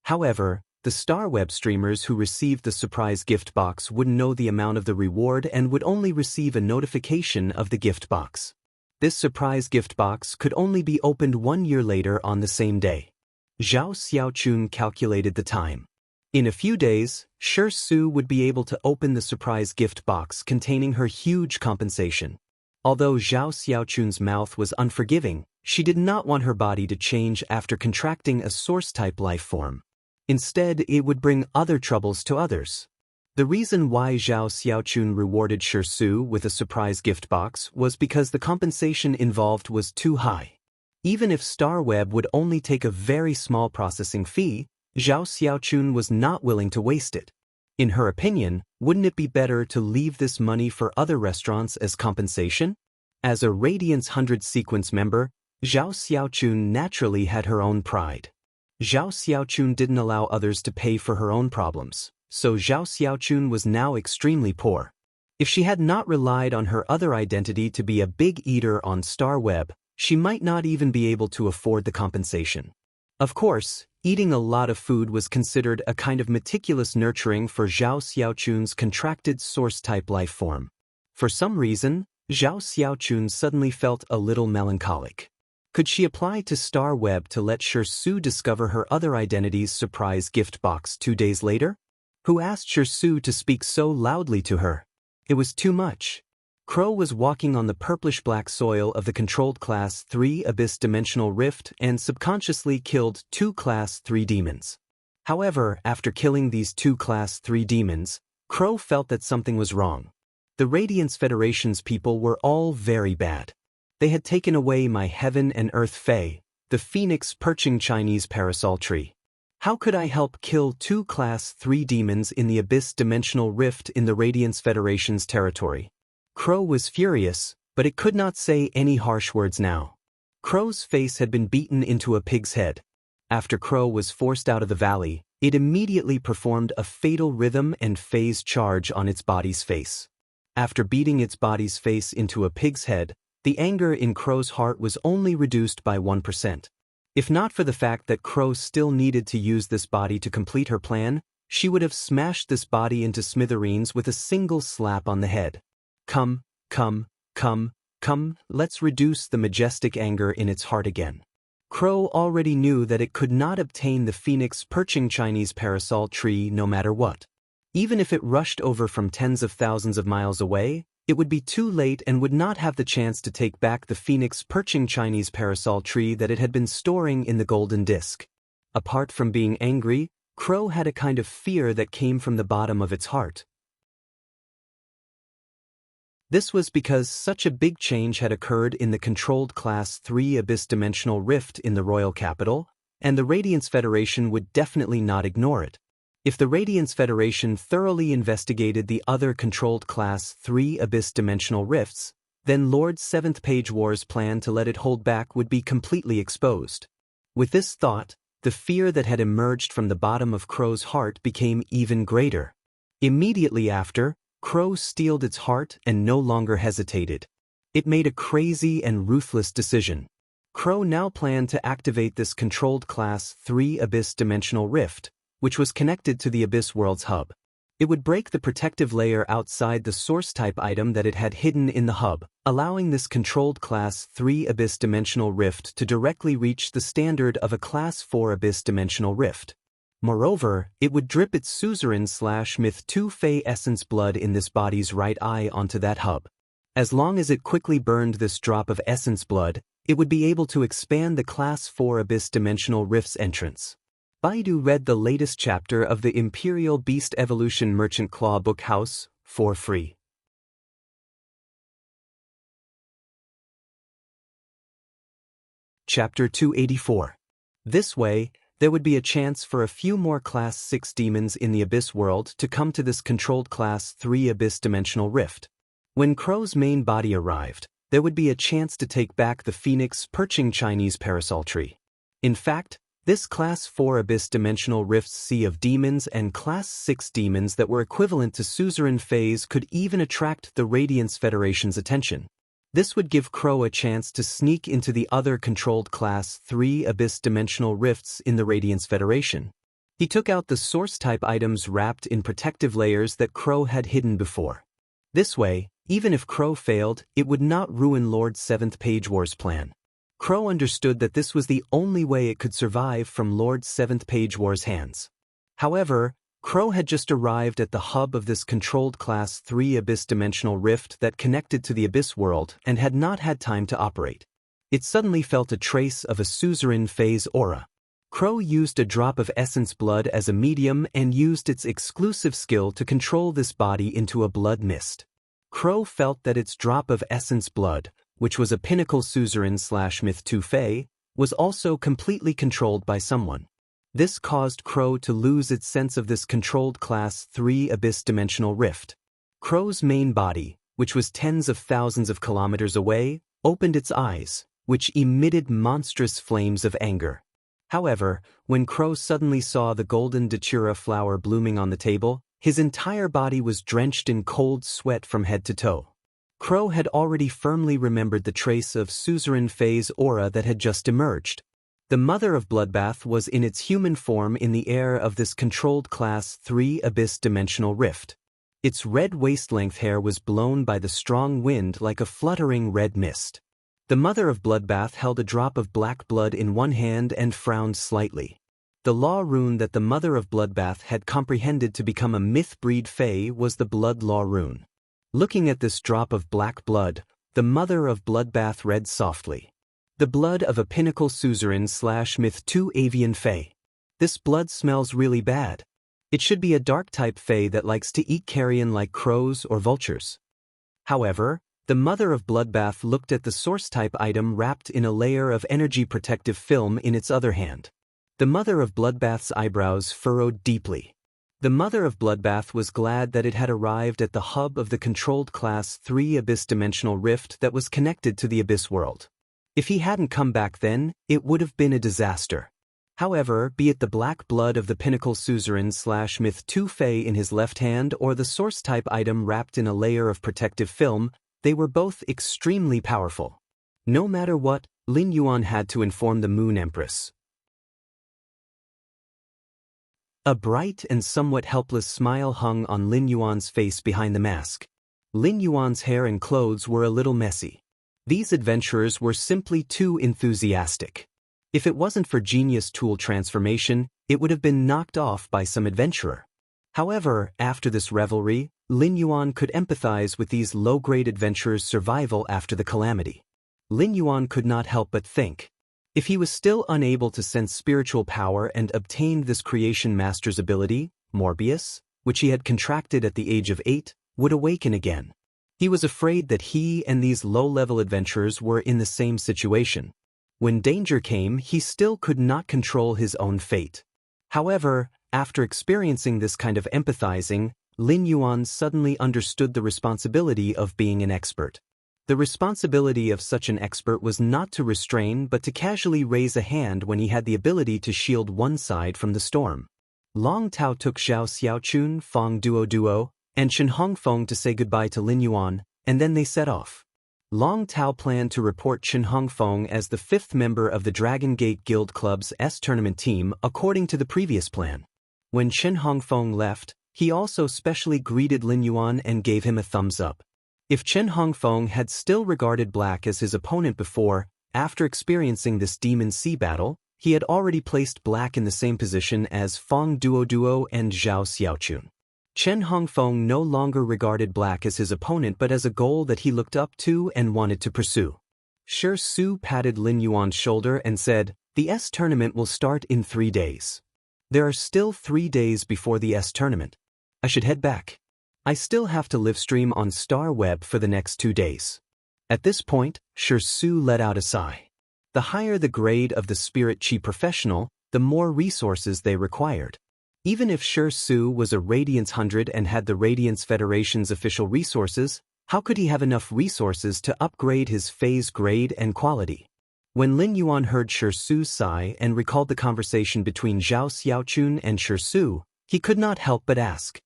However, the Star Web streamers who received the surprise gift box wouldn't know the amount of the reward and would only receive a notification of the gift box. This surprise gift box could only be opened 1 year later on the same day. Zhao Xiaochun calculated the time. In a few days, Su would be able to open the surprise gift box containing her huge compensation. Although Zhao Xiaochun's mouth was unforgiving, she did not want her body to change after contracting a source-type life form. Instead, it would bring other troubles to others. The reason why Zhao Xiaochun rewarded Su with a surprise gift box was because the compensation involved was too high. Even if StarWeb would only take a very small processing fee, Zhao Xiaochun was not willing to waste it. In her opinion, wouldn't it be better to leave this money for other restaurants as compensation? As a Radiance 100 sequence member, Zhao Xiaochun naturally had her own pride. Zhao Xiaochun didn't allow others to pay for her own problems, so Zhao Xiaochun was now extremely poor. If she had not relied on her other identity to be a big eater on StarWeb, she might not even be able to afford the compensation. Of course, eating a lot of food was considered a kind of meticulous nurturing for Zhao Xiaochun's contracted source-type life form. For some reason, Zhao Xiaochun suddenly felt a little melancholic. Could she apply to StarWeb to let Su discover her other identity's surprise gift box 2 days later? Who asked Su to speak so loudly to her? It was too much. Crow was walking on the purplish-black soil of the controlled Class 3 Abyss Dimensional Rift and subconsciously killed 2 Class 3 demons. However, after killing these 2 Class 3 demons, Crow felt that something was wrong. The Radiance Federation's people were all very bad. They had taken away my Heaven and Earth Fae, the phoenix perching Chinese parasol tree. How could I help kill 2 Class 3 demons in the Abyss Dimensional Rift in the Radiance Federation's territory? Crow was furious, but it could not say any harsh words now. Crow's face had been beaten into a pig's head. After Crow was forced out of the valley, it immediately performed a fatal rhythm and phase charge on its body's face. After beating its body's face into a pig's head, the anger in Crow's heart was only reduced by 1%. If not for the fact that Crow still needed to use this body to complete her plan, she would have smashed this body into smithereens with a single slap on the head. Come, let's reduce the majestic anger in its heart again. Crow already knew that it could not obtain the phoenix perching Chinese parasol tree no matter what. Even if it rushed over from tens of thousands of miles away, it would be too late and would not have the chance to take back the phoenix perching Chinese parasol tree that it had been storing in the golden disk. Apart from being angry, Crow had a kind of fear that came from the bottom of its heart. This was because such a big change had occurred in the controlled Class 3 Abyss Dimensional Rift in the royal capital, and the Radiance Federation would definitely not ignore it. If the Radiance Federation thoroughly investigated the other controlled Class 3 Abyss Dimensional Rifts, then Lord 7th Page War's plan to let it hold back would be completely exposed. With this thought, the fear that had emerged from the bottom of Crow's heart became even greater. Immediately after, Crow steeled its heart and no longer hesitated. It made a crazy and ruthless decision. Crow now planned to activate this controlled Class 3 Abyss Dimensional Rift, which was connected to the Abyss World's hub. It would break the protective layer outside the source-type item that it had hidden in the hub, allowing this controlled Class 3 Abyss Dimensional Rift to directly reach the standard of a Class 4 Abyss Dimensional Rift. Moreover, it would drip its suzerain/myth 2 Fey essence blood in this body's right eye onto that hub. As long as it quickly burned this drop of essence blood, it would be able to expand the Class 4 Abyss Dimensional Rift's entrance. Baidu read the latest chapter of the Imperial Beast Evolution Merchant Claw Book House for free. Chapter 284. This way, there would be a chance for a few more Class 6 demons in the Abyss world to come to this controlled Class 3 Abyss Dimensional Rift. When Crow's main body arrived, there would be a chance to take back the phoenix perching Chinese parasol tree. In fact, this Class 4 Abyss Dimensional Rift's sea of demons and Class 6 demons that were equivalent to suzerain phase could even attract the Radiance Federation's attention. This would give Crow a chance to sneak into the other controlled Class 3 Abyss Dimensional Rifts in the Radiance Federation. He took out the source-type items wrapped in protective layers that Crow had hidden before. This way, even if Crow failed, it would not ruin Lord 7th Page War's plan. Crow understood that this was the only way it could survive from Lord 7th Page War's hands. However, Crow had just arrived at the hub of this controlled Class 3 Abyss Dimensional Rift that connected to the Abyss world and had not had time to operate. It suddenly felt a trace of a suzerain phase aura. Crow used a drop of essence blood as a medium and used its exclusive skill to control this body into a blood mist. Crow felt that its drop of essence blood, which was a pinnacle suzerain/myth 2 Fey, was also completely controlled by someone. This caused Crow to lose its sense of this controlled Class 3 abyss dimensional rift. Crow's main body, which was tens of thousands of kilometers away, opened its eyes, which emitted monstrous flames of anger. However, when Crow suddenly saw the golden datura flower blooming on the table, his entire body was drenched in cold sweat from head to toe. Crow had already firmly remembered the trace of suzerain Fey's aura that had just emerged. The mother of Bloodbath was in its human form in the air of this controlled Class 3 abyss dimensional rift. Its red waist-length hair was blown by the strong wind like a fluttering red mist. The mother of Bloodbath held a drop of black blood in one hand and frowned slightly. The law rune that the mother of Bloodbath had comprehended to become a myth-breed Fey was the blood law rune. Looking at this drop of black blood, the mother of Bloodbath read softly. The blood of a pinnacle suzerain/myth 2 avian Fey. This blood smells really bad. It should be a dark-type Fey that likes to eat carrion like crows or vultures. However, the mother of Bloodbath looked at the source-type item wrapped in a layer of energy-protective film in its other hand. The mother of Bloodbath's eyebrows furrowed deeply. The mother of Bloodbath was glad that it had arrived at the hub of the controlled Class 3 abyss dimensional rift that was connected to the abyss world. If he hadn't come back then, it would have been a disaster. However, be it the black blood of the pinnacle suzerain/myth 2 Fey in his left hand or the source-type item wrapped in a layer of protective film, they were both extremely powerful. No matter what, Lin Yuan had to inform the Moon Empress. A bright and somewhat helpless smile hung on Lin Yuan's face behind the mask. Lin Yuan's hair and clothes were a little messy. These adventurers were simply too enthusiastic. If it wasn't for genius tool transformation, it would have been knocked off by some adventurer. However, after this revelry, Lin Yuan could empathize with these low-grade adventurers' survival after the calamity. Lin Yuan could not help but think. If he was still unable to sense spiritual power and obtained this creation master's ability, Morbius, which he had contracted at the age of 8, would awaken again. He was afraid that he and these low-level adventurers were in the same situation. When danger came, he still could not control his own fate. However, after experiencing this kind of empathizing, Lin Yuan suddenly understood the responsibility of being an expert. The responsibility of such an expert was not to restrain but to casually raise a hand when he had the ability to shield one side from the storm. Long Tao took Zhao Xiaochun, Fong Duo, and Chen Hongfeng to say goodbye to Lin Yuan, and then they set off. Long Tao planned to report Chen Hongfeng as the 5th member of the Dragon Gate Guild Club's tournament team according to the previous plan. When Chen Hongfeng left, he also specially greeted Lin Yuan and gave him a thumbs up. If Chen Hongfeng had still regarded Black as his opponent before, after experiencing this Demon Sea battle, he had already placed Black in the same position as Fong Duo and Zhao Xiaochun. Chen Hongfeng no longer regarded Black as his opponent but as a goal that he looked up to and wanted to pursue. Shi Su patted Lin Yuan's shoulder and said, "The tournament will start in 3 days. There are still 3 days before the tournament. I should head back. I still have to live stream on Star Web for the next 2 days." At this point, Shi Su let out a sigh. The higher the grade of the Spirit Chi professional, the more resources they required. Even if Shi Su was a Radiance 100 and had the Radiance Federation's official resources, how could he have enough resources to upgrade his phase grade and quality? When Lin Yuan heard Shi Su's sigh and recalled the conversation between Zhao Xiaochun and Shi Su, he could not help but ask,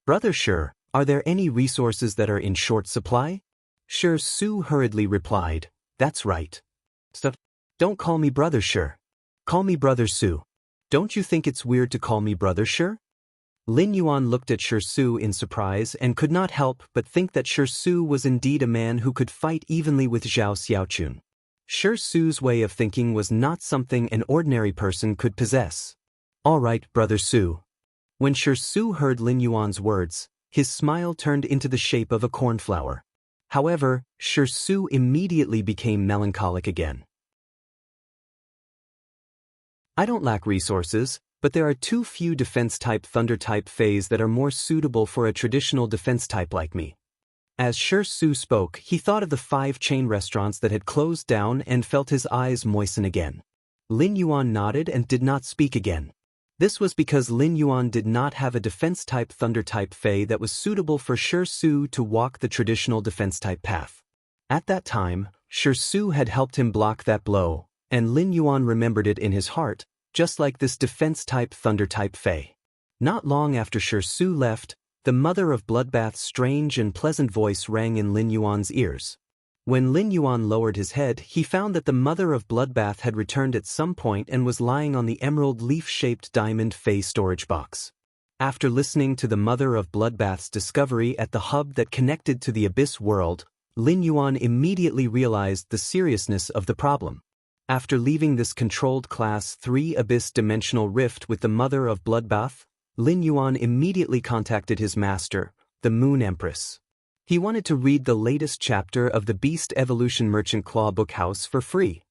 "Brother Shi, are there any resources that are in short supply?" Shi Su hurriedly replied, "That's right. Stuff. Don't call me Brother Shi. Call me Brother Su. Don't you think it's weird to call me Brother Shi?" Lin Yuan looked at Shi Su in surprise and could not help but think that Shi Su was indeed a man who could fight evenly with Zhao Xiaochun. Shi Su's way of thinking was not something an ordinary person could possess. "All right, Brother Su." When Shi Su heard Lin Yuan's words, his smile turned into the shape of a cornflower. However, Shi Su immediately became melancholic again. I don't lack resources, but there are too few defense-type thunder-type fays that are more suitable for a traditional defense type like me. As Xianxia spoke, he thought of the 5 chain restaurants that had closed down and felt his eyes moisten again. Lin Yuan nodded and did not speak again. This was because Lin Yuan did not have a defense-type thunder-type fey that was suitable for Xianxia to walk the traditional defense-type path. At that time, Xianxia had helped him block that blow, and Lin Yuan remembered it in his heart, just like this defense-type thunder-type fey. Not long after Xianxia left, the mother of Bloodbath's strange and pleasant voice rang in Lin Yuan's ears. When Lin Yuan lowered his head, he found that the mother of Bloodbath had returned at some point and was lying on the emerald leaf-shaped diamond fey storage box. After listening to the mother of Bloodbath's discovery at the hub that connected to the Abyss world, Lin Yuan immediately realized the seriousness of the problem. After leaving this controlled Class 3 Abyss dimensional rift with the mother of Bloodbath, Lin Yuan immediately contacted his master, the Moon Empress. He wanted to read the latest chapter of the Beast Evolution Merchant Claw Bookhouse for free.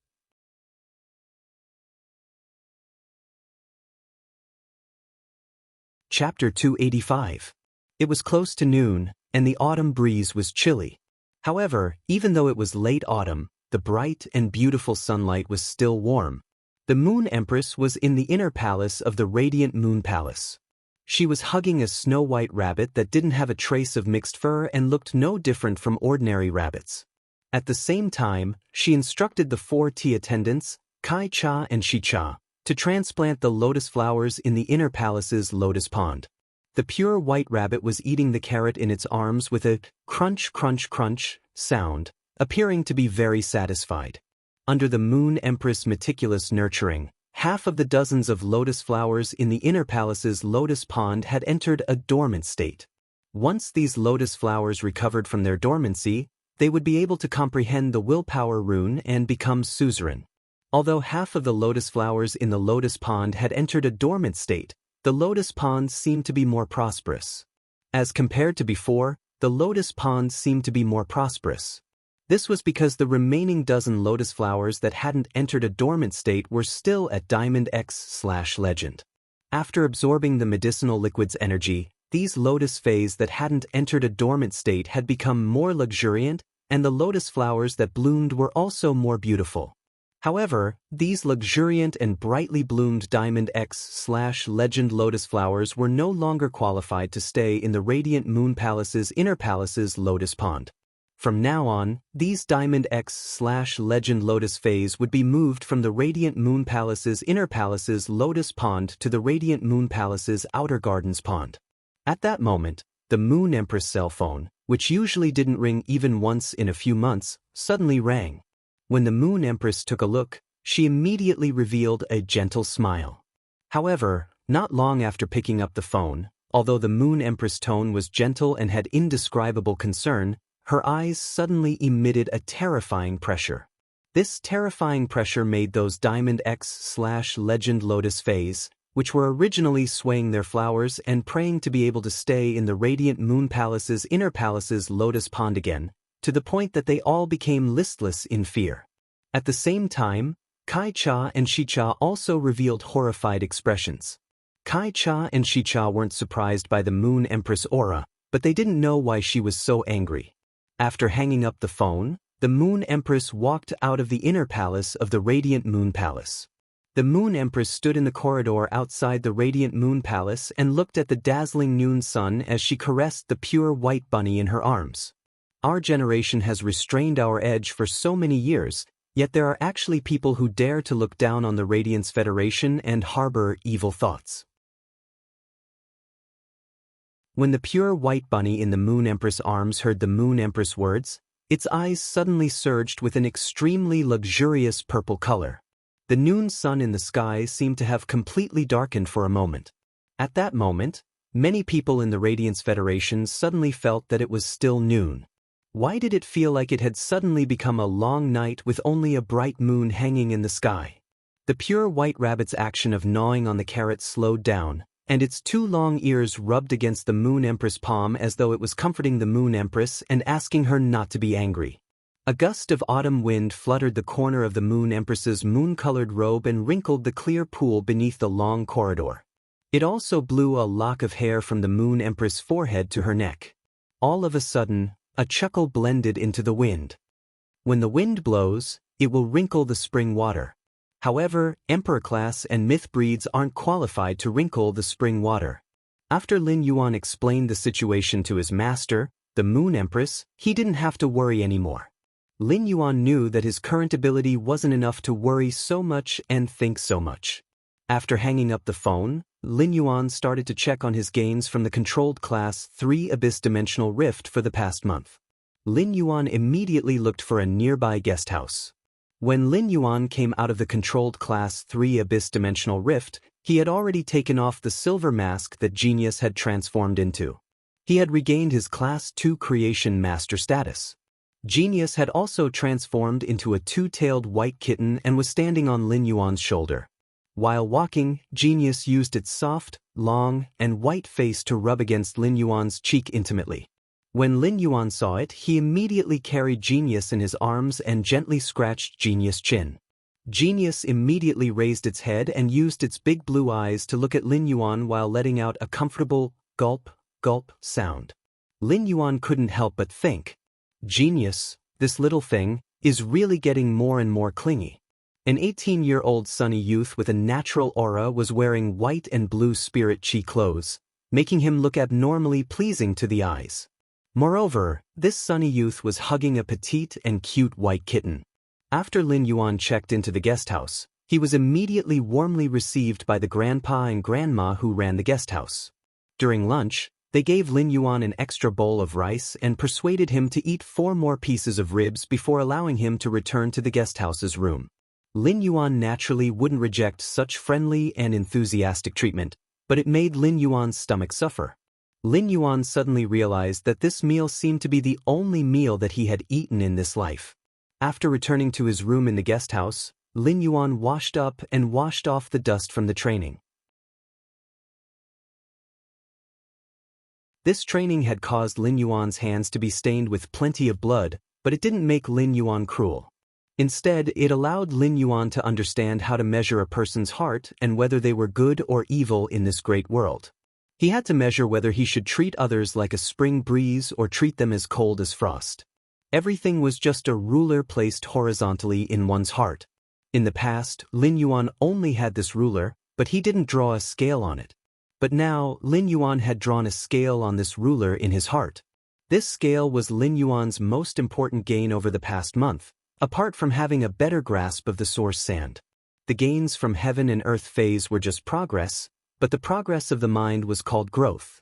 Chapter 285. It was close to noon, and the autumn breeze was chilly. However, even though it was late autumn, the bright and beautiful sunlight was still warm. The Moon Empress was in the inner palace of the Radiant Moon Palace. She was hugging a snow-white rabbit that didn't have a trace of mixed fur and looked no different from ordinary rabbits. At the same time, she instructed the 4 tea attendants, Kai-cha and Shi-cha, to transplant the lotus flowers in the inner palace's lotus pond. The pure white rabbit was eating the carrot in its arms with a crunch crunch crunch sound, appearing to be very satisfied. Under the Moon Empress' meticulous nurturing, half of the dozens of lotus flowers in the inner palace's lotus pond had entered a dormant state. Once these lotus flowers recovered from their dormancy, they would be able to comprehend the willpower rune and become suzerain. Although half of the lotus flowers in the lotus pond had entered a dormant state, the lotus pond seemed to be more prosperous. As compared to before, the lotus pond seemed to be more prosperous. This was because the remaining dozen lotus flowers that hadn't entered a dormant state were still at Diamond X/Legend. After absorbing the medicinal liquid's energy, these lotus fays that hadn't entered a dormant state had become more luxuriant, and the lotus flowers that bloomed were also more beautiful. However, these luxuriant and brightly bloomed Diamond X/Legend lotus flowers were no longer qualified to stay in the Radiant Moon Palace's inner palace's lotus pond. From now on, these Diamond X/Legend lotus fays would be moved from the Radiant Moon Palace's inner palace's lotus pond to the Radiant Moon Palace's outer gardens pond. At that moment, the Moon Empress cell phone, which usually didn't ring even once in a few months, suddenly rang. When the Moon Empress took a look, she immediately revealed a gentle smile. However, not long after picking up the phone, although the Moon Empress' tone was gentle and had indescribable concern, her eyes suddenly emitted a terrifying pressure. This terrifying pressure made those Diamond X/Legend lotus fays, which were originally swaying their flowers and praying to be able to stay in the Radiant Moon Palace's inner palace's lotus pond again, to the point that they all became listless in fear. At the same time, Kai-cha and Shi-cha also revealed horrified expressions. Kai-cha and Shi-cha weren't surprised by the Moon Empress aura, but they didn't know why she was so angry. After hanging up the phone, the Moon Empress walked out of the inner palace of the Radiant Moon Palace. The Moon Empress stood in the corridor outside the Radiant Moon Palace and looked at the dazzling noon sun as she caressed the pure white bunny in her arms. Our generation has restrained our edge for so many years, yet there are actually people who dare to look down on the Radiance Federation and harbor evil thoughts. When the pure white bunny in the Moon Empress' arms heard the Moon Empress' words, its eyes suddenly surged with an extremely luxurious purple color. The noon sun in the sky seemed to have completely darkened for a moment. At that moment, many people in the Radiance Federation suddenly felt that it was still noon. Why did it feel like it had suddenly become a long night with only a bright moon hanging in the sky? The pure white rabbit's action of gnawing on the carrot slowed down, and its 2 long ears rubbed against the Moon Empress' palm as though it was comforting the Moon Empress and asking her not to be angry. A gust of autumn wind fluttered the corner of the Moon Empress's moon-colored robe and wrinkled the clear pool beneath the long corridor. It also blew a lock of hair from the Moon Empress' forehead to her neck. All of a sudden, a chuckle blended into the wind. When the wind blows, it will wrinkle the spring water. However, Emperor class and myth breeds aren't qualified to wrinkle the spring water. After Lin Yuan explained the situation to his master, the Moon Empress, he didn't have to worry anymore. Lin Yuan knew that his current ability wasn't enough to worry so much and think so much. After hanging up the phone, Lin Yuan started to check on his gains from the controlled class 3 Abyss Dimensional Rift for the past month. Lin Yuan immediately looked for a nearby guest house. When Lin Yuan came out of the controlled class 3 Abyss Dimensional Rift, he had already taken off the silver mask that Genius had transformed into. He had regained his class 2 creation master status. Genius had also transformed into a two-tailed white kitten and was standing on Lin Yuan's shoulder. While walking, Genius used its soft, long, and white face to rub against Lin Yuan's cheek intimately. When Lin Yuan saw it, he immediately carried Genius in his arms and gently scratched Genius' chin. Genius immediately raised its head and used its big blue eyes to look at Lin Yuan while letting out a comfortable gulp, gulp sound. Lin Yuan couldn't help but think, Genius, this little thing, is really getting more and more clingy. An 18-year-old sunny youth with a natural aura was wearing white and blue spirit chi clothes, making him look abnormally pleasing to the eyes. Moreover, this sunny youth was hugging a petite and cute white kitten. After Lin Yuan checked into the guest house, he was immediately warmly received by the grandpa and grandma who ran the guest house. During lunch, they gave Lin Yuan an extra bowl of rice and persuaded him to eat 4 more pieces of ribs before allowing him to return to the guest house's room. Lin Yuan naturally wouldn't reject such friendly and enthusiastic treatment, but it made Lin Yuan's stomach suffer. Lin Yuan suddenly realized that this meal seemed to be the only meal that he had eaten in this life. After returning to his room in the guest house, Lin Yuan washed up and washed off the dust from the training. This training had caused Lin Yuan's hands to be stained with plenty of blood, but it didn't make Lin Yuan cruel. Instead, it allowed Lin Yuan to understand how to measure a person's heart and whether they were good or evil in this great world. He had to measure whether he should treat others like a spring breeze or treat them as cold as frost. Everything was just a ruler placed horizontally in one's heart. In the past, Lin Yuan only had this ruler, but he didn't draw a scale on it. But now, Lin Yuan had drawn a scale on this ruler in his heart. This scale was Lin Yuan's most important gain over the past month, apart from having a better grasp of the source sand. The gains from heaven and earth phase were just progress, but the progress of the mind was called growth.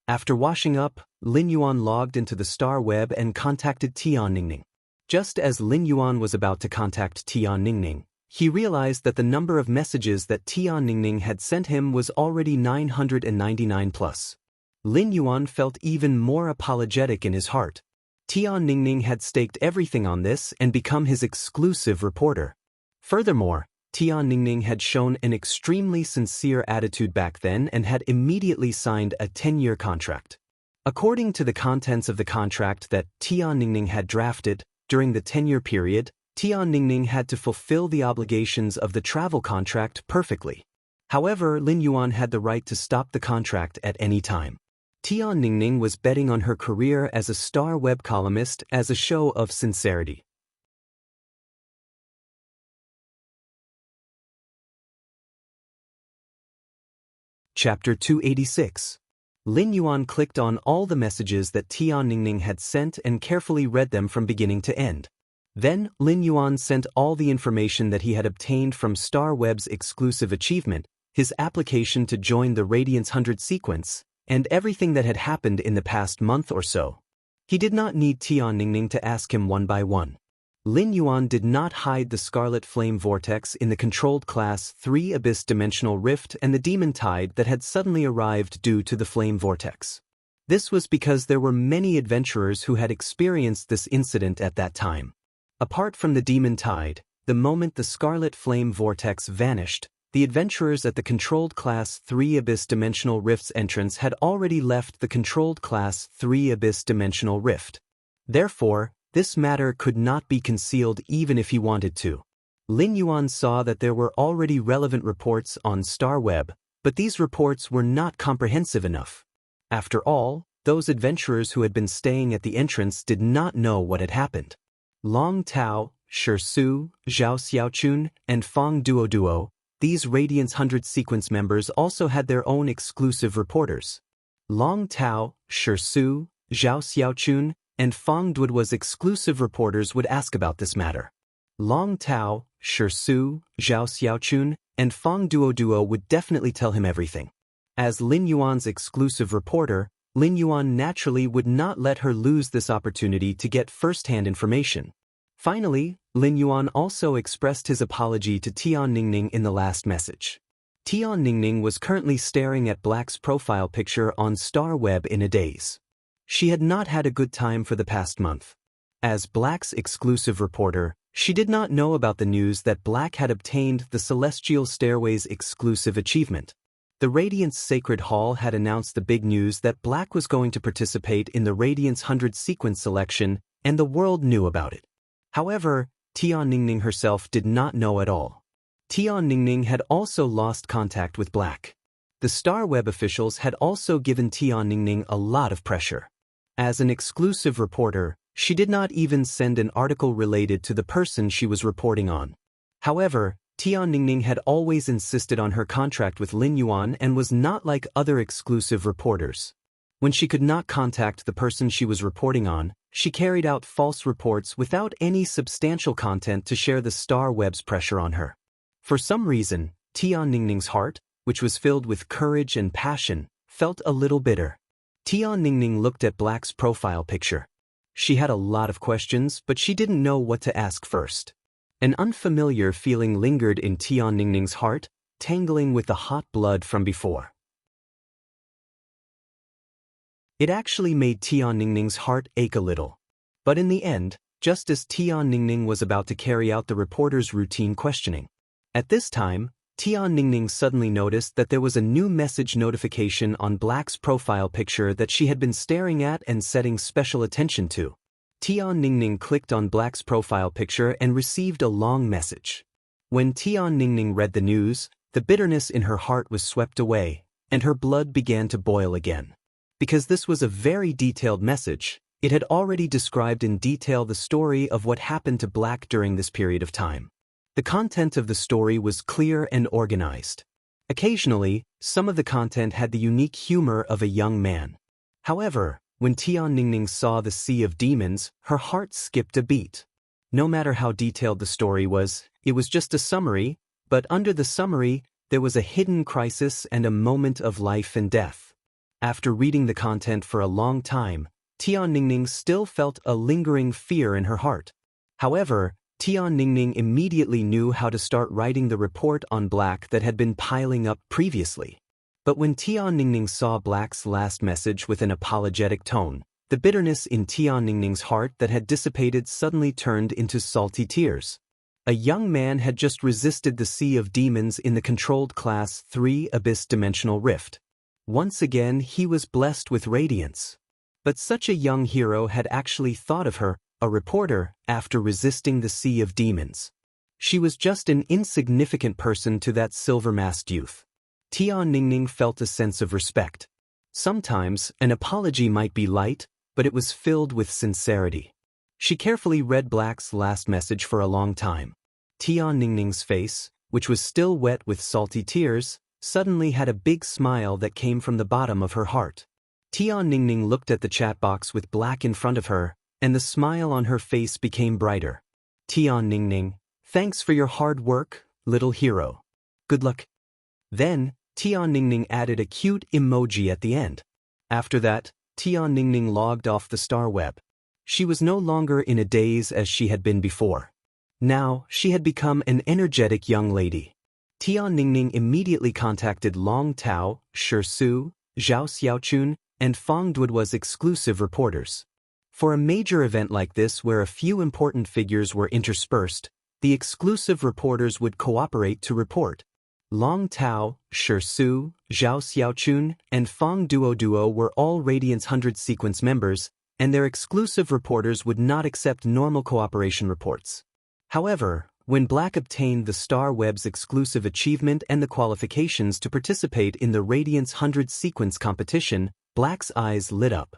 After washing up, Lin Yuan logged into the star web and contacted Tian Ningning. Just as Lin Yuan was about to contact Tian Ningning, he realized that the number of messages that Tian Ningning had sent him was already 999 plus. Lin Yuan felt even more apologetic in his heart. Tian Ningning had staked everything on this and become his exclusive reporter. Furthermore, Tian Ningning had shown an extremely sincere attitude back then and had immediately signed a 10-year contract. According to the contents of the contract that Tian Ningning had drafted, during the 10-year period, Tian Ningning had to fulfill the obligations of the travel contract perfectly. However, Lin Yuan had the right to stop the contract at any time. Tian Ningning was betting on her career as a star web columnist as a show of sincerity. Chapter 286. Lin Yuan clicked on all the messages that Tian Ningning had sent and carefully read them from beginning to end. Then, Lin Yuan sent all the information that he had obtained from Star Web's exclusive achievement, his application to join the Radiance 100 sequence, and everything that had happened in the past month or so. He did not need Tian Ningning to ask him one by one. Lin Yuan did not hide the Scarlet Flame Vortex in the controlled class 3 Abyss Dimensional Rift and the Demon Tide that had suddenly arrived due to the Flame Vortex. This was because there were many adventurers who had experienced this incident at that time. Apart from the Demon Tide, the moment the Scarlet Flame Vortex vanished, the adventurers at the controlled class 3 Abyss Dimensional Rift's entrance had already left the controlled class 3 Abyss Dimensional Rift. Therefore, This matter could not be concealed even if he wanted to. Lin Yuan saw that there were already relevant reports on StarWeb, but these reports were not comprehensive enough. After all, those adventurers who had been staying at the entrance did not know what had happened. Long Tao, Shi Su, Zhao Xiaochun, and Fang Duo, these Radiance 100 sequence members also had their own exclusive reporters. Long Tao, Shi Su, Zhao Xiaochun, and Fang Duo's exclusive reporters would ask about this matter. Long Tao, Shi Su, Zhao Xiaochun, and Fang Duo would definitely tell him everything. As Lin Yuan's exclusive reporter, Lin Yuan naturally would not let her lose this opportunity to get first-hand information. Finally, Lin Yuan also expressed his apology to Tian Ningning in the last message. Tian Ningning was currently staring at Black's profile picture on StarWeb in a daze. She had not had a good time for the past month. As Black's exclusive reporter, she did not know about the news that Black had obtained the Celestial Stairway's exclusive achievement. The Radiance Sacred Hall had announced the big news that Black was going to participate in the Radiance 100 sequence selection, and the world knew about it. However, Tian Ningning herself did not know at all. Tian Ningning had also lost contact with Black. The StarWeb officials had also given Tian Ningning a lot of pressure. As an exclusive reporter, she did not even send an article related to the person she was reporting on. However, Tian Ningning had always insisted on her contract with Lin Yuan and was not like other exclusive reporters. When she could not contact the person she was reporting on, she carried out false reports without any substantial content to share the StarWeb's pressure on her. For some reason, Tian Ningning's heart, which was filled with courage and passion, felt a little bitter. Tian Ningning looked at Black's profile picture. She had a lot of questions, but she didn't know what to ask first. An unfamiliar feeling lingered in Tian Ningning's heart, tangling with the hot blood from before. It actually made Tian Ningning's heart ache a little. But in the end, just as Tian Ningning was about to carry out the reporter's routine questioning. At this time, Tian Ningning suddenly noticed that there was a new message notification on Black's profile picture that she had been staring at and setting special attention to. Tian Ningning clicked on Black's profile picture and received a long message. When Tian Ningning read the news, the bitterness in her heart was swept away, and her blood began to boil again. Because this was a very detailed message, it had already described in detail the story of what happened to Black during this period of time. The content of the story was clear and organized. Occasionally, some of the content had the unique humor of a young man. However, when Tian Ningning saw the Sea of Demons, her heart skipped a beat. No matter how detailed the story was, it was just a summary, but under the summary, there was a hidden crisis and a moment of life and death. After reading the content for a long time, Tian Ningning still felt a lingering fear in her heart. However, Tian Ningning immediately knew how to start writing the report on Black that had been piling up previously. But when Tian Ningning saw Black's last message with an apologetic tone, the bitterness in Tian Ningning's heart that had dissipated suddenly turned into salty tears. A young man had just resisted the Sea of Demons in the controlled Class 3 Abyss Dimensional Rift. Once again, he was blessed with radiance. But such a young hero had actually thought of her, a reporter, after resisting the Sea of Demons. She was just an insignificant person to that silver-masked youth. Tian Ningning felt a sense of respect. Sometimes, an apology might be light, but it was filled with sincerity. She carefully read Black's last message for a long time. Tian Ningning's face, which was still wet with salty tears, suddenly had a big smile that came from the bottom of her heart. Tian Ningning looked at the chat box with Black in front of her, and the smile on her face became brighter. Tian Ningning, thanks for your hard work, little hero. Good luck. Then, Tian Ningning added a cute emoji at the end. After that, Tian Ningning logged off the StarWeb. She was no longer in a daze as she had been before. Now, she had become an energetic young lady. Tian Ningning immediately contacted Long Tao, Shi Su, Zhao Xiaochun, and Fang Duo's exclusive reporters. For a major event like this where a few important figures were interspersed, the exclusive reporters would cooperate to report. Long Tao, Shi Su, Zhao Xiaochun, and Fang Duo were all Radiance 100 sequence members, and their exclusive reporters would not accept normal cooperation reports. However, when Black obtained the Star Web's exclusive achievement and the qualifications to participate in the Radiance 100 sequence competition, Black's eyes lit up.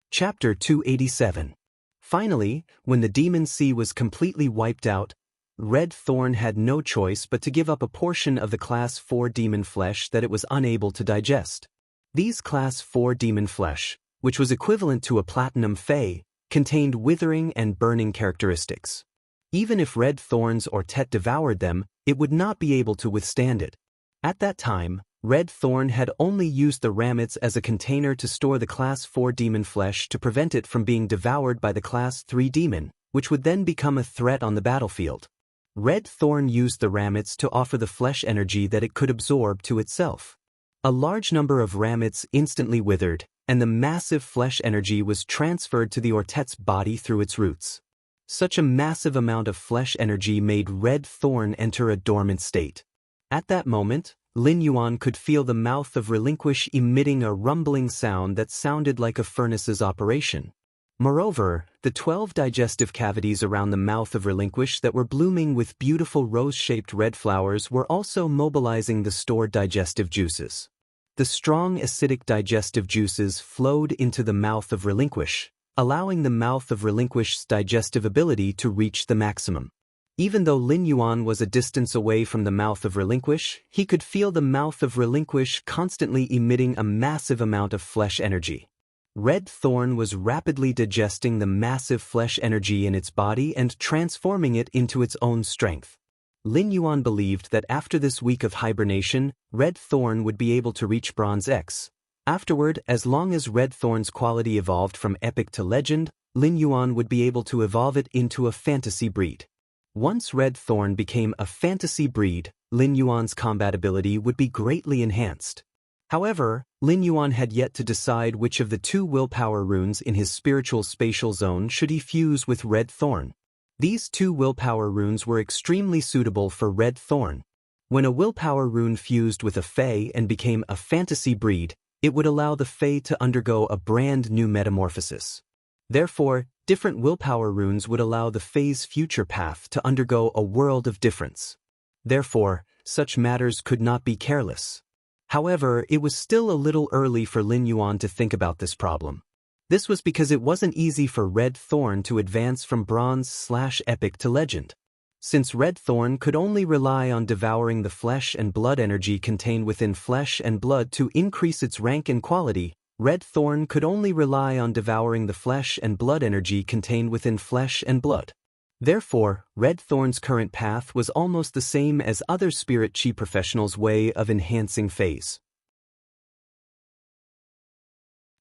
Chapter 287. Finally, when the Demon Sea was completely wiped out, Red Thorn had no choice but to give up a portion of the Class 4 demon flesh that it was unable to digest. These Class 4 demon flesh, which was equivalent to a Platinum Fey, contained withering and burning characteristics. Even if Red Thorn's Ortet devoured them, it would not be able to withstand it. At that time, Red Thorn had only used the Ramets as a container to store the Class 4 demon flesh to prevent it from being devoured by the Class 3 demon, which would then become a threat on the battlefield. Red Thorn used the Ramets to offer the flesh energy that it could absorb to itself. A large number of Ramets instantly withered, and the massive flesh energy was transferred to the Ortet's body through its roots. Such a massive amount of flesh energy made Red Thorn enter a dormant state. At that moment, Lin Yuan could feel the mouth of Relinquish emitting a rumbling sound that sounded like a furnace's operation. Moreover, the 12 digestive cavities around the mouth of Relinquish that were blooming with beautiful rose-shaped red flowers were also mobilizing the stored digestive juices. The strong acidic digestive juices flowed into the mouth of Relinquish, allowing the mouth of Relinquish's digestive ability to reach the maximum. Even though Lin Yuan was a distance away from the mouth of Relinquish, he could feel the mouth of Relinquish constantly emitting a massive amount of flesh energy. Red Thorn was rapidly digesting the massive flesh energy in its body and transforming it into its own strength. Lin Yuan believed that after this week of hibernation, Red Thorn would be able to reach Bronze X. Afterward, as long as Red Thorn's quality evolved from epic to legend, Lin Yuan would be able to evolve it into a fantasy breed. Once Red Thorn became a fantasy breed, Lin Yuan's combat ability would be greatly enhanced. However, Lin Yuan had yet to decide which of the 2 willpower runes in his spiritual spatial zone should he fuse with Red Thorn. These 2 willpower runes were extremely suitable for Red Thorn. When a willpower rune fused with a Fey and became a fantasy breed, it would allow the Fey to undergo a brand new metamorphosis. Therefore, different willpower runes would allow the Fey's future path to undergo a world of difference. Therefore, such matters could not be careless. However, it was still a little early for Lin Yuan to think about this problem. This was because it wasn't easy for Red Thorn to advance from Bronze/Epic to Legend. Since Red Thorn could only rely on devouring the flesh and blood energy contained within flesh and blood to increase its rank and quality, Red Thorn could only rely on devouring the flesh and blood energy contained within flesh and blood. Therefore, Red Thorn's current path was almost the same as other spirit chi professionals' way of enhancing phase.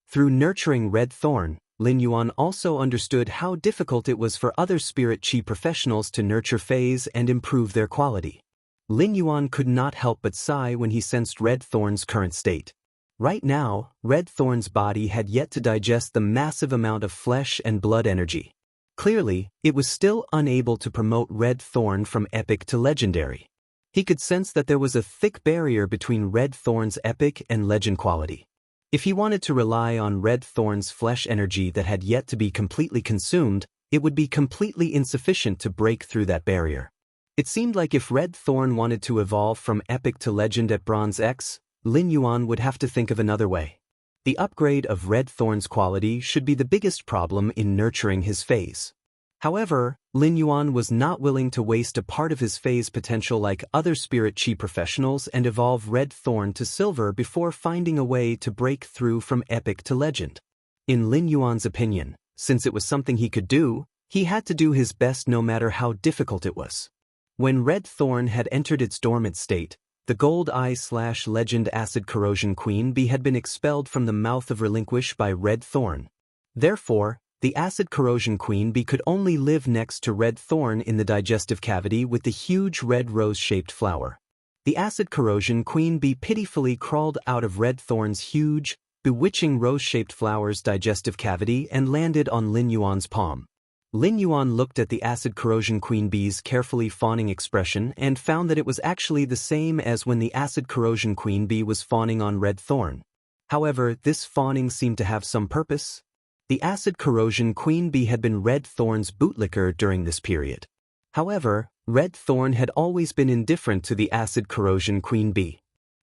Through nurturing Red Thorn, Lin Yuan also understood how difficult it was for other spirit chi professionals to nurture phase and improve their quality. Lin Yuan could not help but sigh when he sensed Red Thorn's current state. Right now, Red Thorn's body had yet to digest the massive amount of flesh and blood energy. Clearly, it was still unable to promote Red Thorn from epic to legendary. He could sense that there was a thick barrier between Red Thorn's epic and legend quality. If he wanted to rely on Red Thorn's flesh energy that had yet to be completely consumed, it would be completely insufficient to break through that barrier. It seemed like if Red Thorn wanted to evolve from epic to legend at Bronze X, Lin Yuan would have to think of another way. The upgrade of Red Thorn's quality should be the biggest problem in nurturing his phase. However, Lin Yuan was not willing to waste a part of his phase potential like other spirit chi professionals and evolve Red Thorn to silver before finding a way to break through from epic to legend. In Lin Yuan's opinion, since it was something he could do, he had to do his best no matter how difficult it was. When Red Thorn had entered its dormant state, the Gold Eye/Legend Acid Corrosion Queen Bee had been expelled from the mouth of Relinquish by Red Thorn. Therefore, the Acid Corrosion Queen Bee could only live next to Red Thorn in the digestive cavity with the huge red rose-shaped flower. The Acid Corrosion Queen Bee pitifully crawled out of Red Thorn's huge, bewitching rose-shaped flower's digestive cavity and landed on Lin Yuan's palm. Lin Yuan looked at the acid corrosion queen bee's carefully fawning expression and found that it was actually the same as when the acid corrosion queen bee was fawning on red thorn. However, this fawning seemed to have some purpose. The acid corrosion queen bee had been red thorn's bootlicker during this period. However, red thorn had always been indifferent to the acid corrosion queen bee.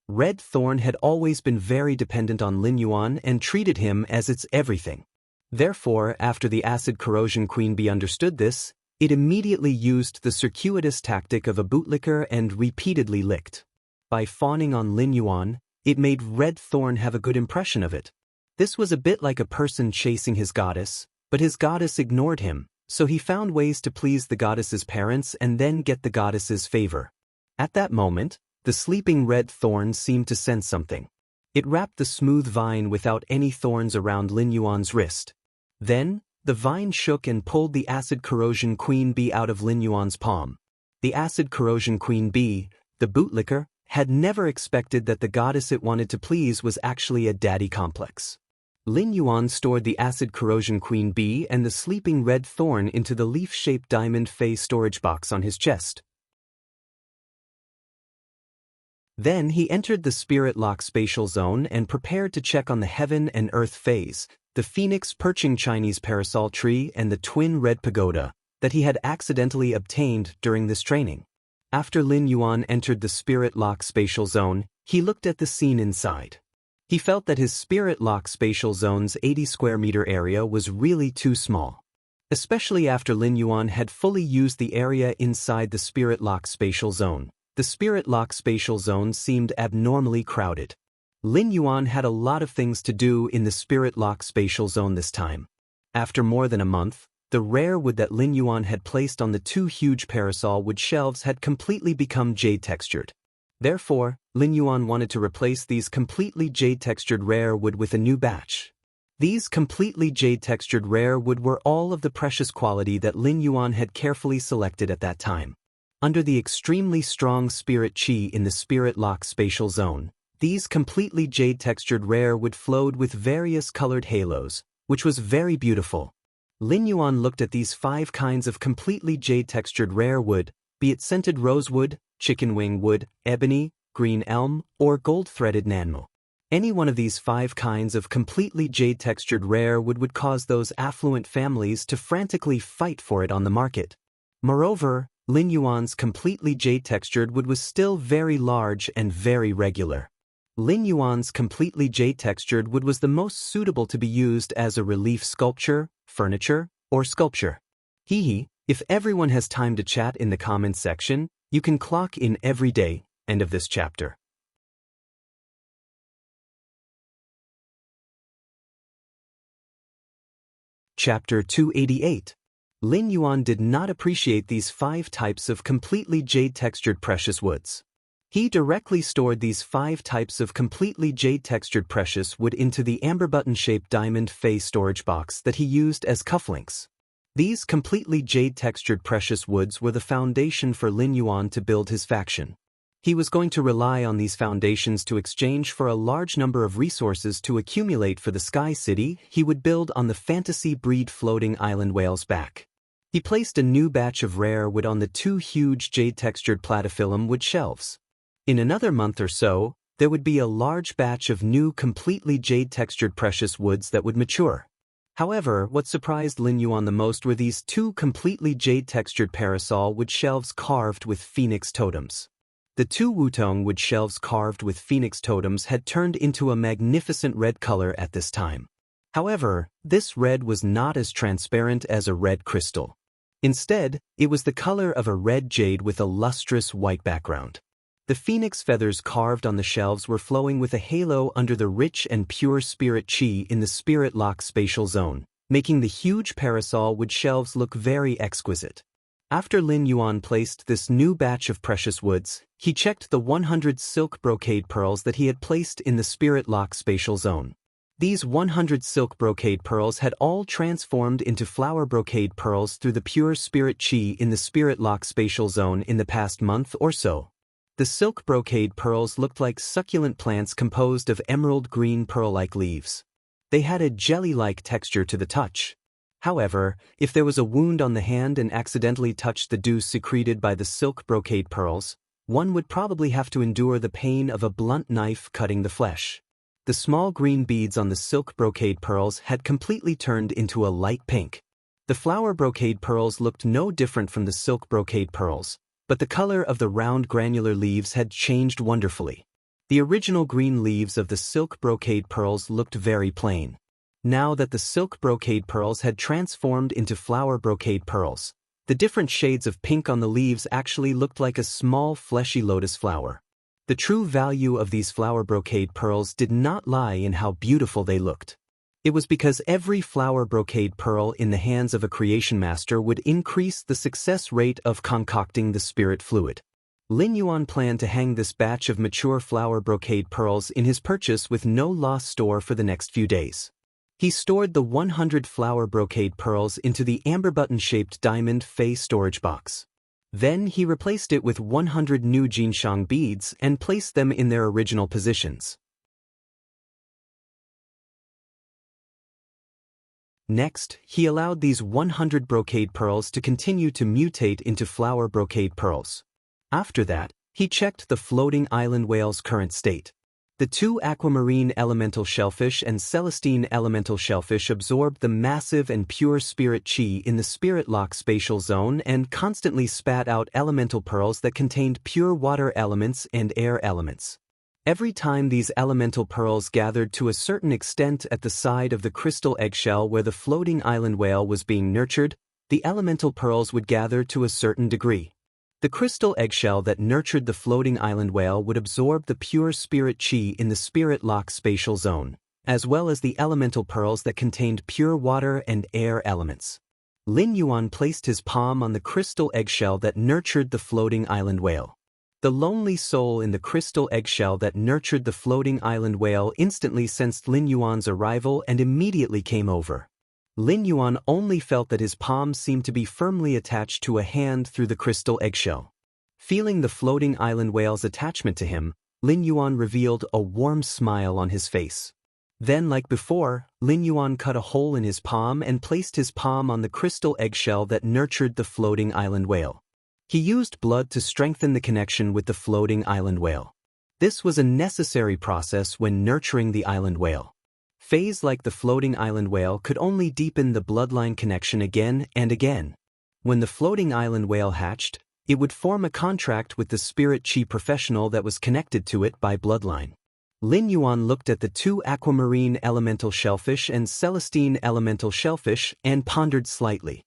Red thorn had always been very dependent on Lin Yuan and treated him as its everything. Therefore, after the acid corrosion queen bee understood this, it immediately used the circuitous tactic of a bootlicker and repeatedly licked. By fawning on Lin Yuan, it made red thorn have a good impression of it. This was a bit like a person chasing his goddess, but his goddess ignored him, so he found ways to please the goddess's parents and then get the goddess's favor. At that moment, the sleeping red thorn seemed to sense something. It wrapped the smooth vine without any thorns around Lin Yuan's wrist. Then, the vine shook and pulled the acid corrosion queen bee out of Lin Yuan's palm. The acid corrosion queen bee, the bootlicker, had never expected that the goddess it wanted to please was actually a daddy complex. Lin Yuan stored the acid corrosion queen bee and the sleeping red thorn into the leaf-shaped diamond fey storage box on his chest. Then he entered the spirit lock spatial zone and prepared to check on the heaven and earth phase, the phoenix perching Chinese parasol tree and the twin red pagoda that he had accidentally obtained during this training. After Lin Yuan entered the spirit lock spatial zone, he looked at the scene inside. He felt that his spirit lock spatial zone's 80 square meter area was really too small. Especially after Lin Yuan had fully used the area inside the spirit lock spatial zone, the spirit lock spatial zone seemed abnormally crowded. Lin Yuan had a lot of things to do in the spirit lock spatial zone this time. After more than a month, the rare wood that Lin Yuan had placed on the two huge parasol wood shelves had completely become jade-textured. Therefore, Lin Yuan wanted to replace these completely jade-textured rare wood with a new batch. These completely jade-textured rare wood were all of the precious quality that Lin Yuan had carefully selected at that time. Under the extremely strong spirit chi in the spirit lock spatial zone, these completely jade-textured rare wood flowed with various colored halos, which was very beautiful. Lin Yuan looked at these 5 kinds of completely jade-textured rare wood, be it scented rosewood, chicken wing wood, ebony, green elm, or gold-threaded nanmo. Any one of these 5 kinds of completely jade-textured rare wood would cause those affluent families to frantically fight for it on the market. Moreover, Lin Yuan's completely jade-textured wood was still very large and very regular. Lin Yuan's completely jade-textured wood was the most suitable to be used as a relief sculpture, furniture, or sculpture. If everyone has time to chat in the comments section, you can clock in every day. End of this chapter. Chapter 288. Lin Yuan did not appreciate these 5 types of completely jade-textured precious woods. He directly stored these 5 types of completely jade-textured precious wood into the amber button-shaped diamond fey storage box that he used as cufflinks. These completely jade-textured precious woods were the foundation for Lin Yuan to build his faction. He was going to rely on these foundations to exchange for a large number of resources to accumulate for the sky city he would build on the fantasy breed floating island whale's back. He placed a new batch of rare wood on the 2 huge jade-textured platyphyllum wood shelves. In another month or so, there would be a large batch of new completely jade-textured precious woods that would mature. However, what surprised Lin Yuan the most were these 2 completely jade-textured parasol wood shelves carved with phoenix totems. The 2 wutong wood shelves carved with phoenix totems had turned into a magnificent red color at this time. However, this red was not as transparent as a red crystal. Instead, it was the color of a red jade with a lustrous white background. The phoenix feathers carved on the shelves were flowing with a halo under the rich and pure spirit chi in the spirit lock spatial zone, making the huge parasol wood shelves look very exquisite. After Lin Yuan placed this new batch of precious woods, he checked the 100 silk brocade pearls that he had placed in the spirit lock spatial zone. These 100 silk brocade pearls had all transformed into flower brocade pearls through the pure spirit chi in the spirit lock spatial zone in the past month or so. The silk brocade pearls looked like succulent plants composed of emerald green pearl-like leaves. They had a jelly-like texture to the touch. However, if there was a wound on the hand and accidentally touched the dew secreted by the silk brocade pearls, one would probably have to endure the pain of a blunt knife cutting the flesh. The small green beads on the silk brocade pearls had completely turned into a light pink. The flower brocade pearls looked no different from the silk brocade pearls, but the color of the round granular leaves had changed wonderfully. The original green leaves of the silk brocade pearls looked very plain. Now that the silk brocade pearls had transformed into flower brocade pearls, the different shades of pink on the leaves actually looked like a small fleshy lotus flower. The true value of these flower brocade pearls did not lie in how beautiful they looked. It was because every flower brocade pearl in the hands of a creation master would increase the success rate of concocting the spirit fluid. Lin Yuan planned to hang this batch of mature flower brocade pearls in his purchase with no loss store for the next few days. He stored the 100 flower brocade pearls into the amber button-shaped diamond fey storage box. Then he replaced it with 100 new Jinshang beads and placed them in their original positions. Next, he allowed these 100 brocade pearls to continue to mutate into flower brocade pearls. After that, he checked the floating island whale's current state. The two aquamarine elemental shellfish and celestine elemental shellfish absorbed the massive and pure spirit chi in the spirit lock spatial zone and constantly spat out elemental pearls that contained pure water elements and air elements. Every time these elemental pearls gathered to a certain extent at the side of the crystal eggshell where the floating island whale was being nurtured, the elemental pearls would gather to a certain degree. The crystal eggshell that nurtured the floating island whale would absorb the pure spirit chi in the spirit lock spatial zone, as well as the elemental pearls that contained pure water and air elements. Lin Yuan placed his palm on the crystal eggshell that nurtured the floating island whale. The lonely soul in the crystal eggshell that nurtured the floating island whale instantly sensed Lin Yuan's arrival and immediately came over. Lin Yuan only felt that his palm seemed to be firmly attached to a hand through the crystal eggshell. Feeling the floating island whale's attachment to him, Lin Yuan revealed a warm smile on his face. Then, like before, Lin Yuan cut a hole in his palm and placed his palm on the crystal eggshell that nurtured the floating island whale. He used blood to strengthen the connection with the floating island whale. This was a necessary process when nurturing the island whale. Fays like the floating island whale could only deepen the bloodline connection again and again. When the floating island whale hatched, it would form a contract with the spirit chi professional that was connected to it by bloodline. Lin Yuan looked at the two aquamarine elemental shellfish and celestine elemental shellfish and pondered slightly.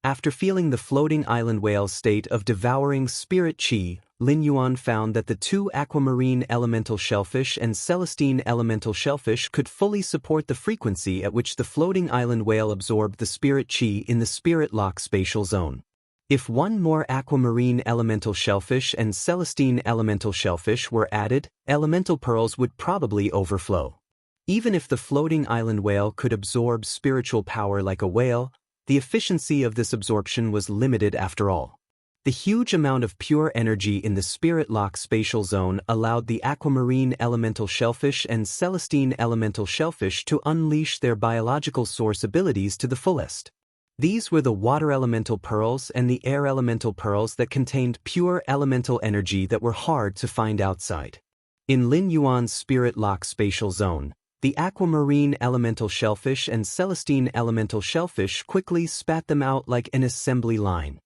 After feeling the floating island whale's state of devouring spirit chi, Lin Yuan found that the two aquamarine elemental shellfish and celestine elemental shellfish could fully support the frequency at which the floating island whale absorbed the spirit chi in the spirit lock spatial zone. If one more aquamarine elemental shellfish and celestine elemental shellfish were added, elemental pearls would probably overflow. Even if the floating island whale could absorb spiritual power like a whale, the efficiency of this absorption was limited after all. The huge amount of pure energy in the spirit lock spatial zone allowed the aquamarine elemental shellfish and celestine elemental shellfish to unleash their biological source abilities to the fullest. These were the water elemental pearls and the air elemental pearls that contained pure elemental energy that were hard to find outside. In Lin Yuan's spirit lock spatial zone, the aquamarine elemental shellfish and celestine elemental shellfish quickly spat them out like an assembly line.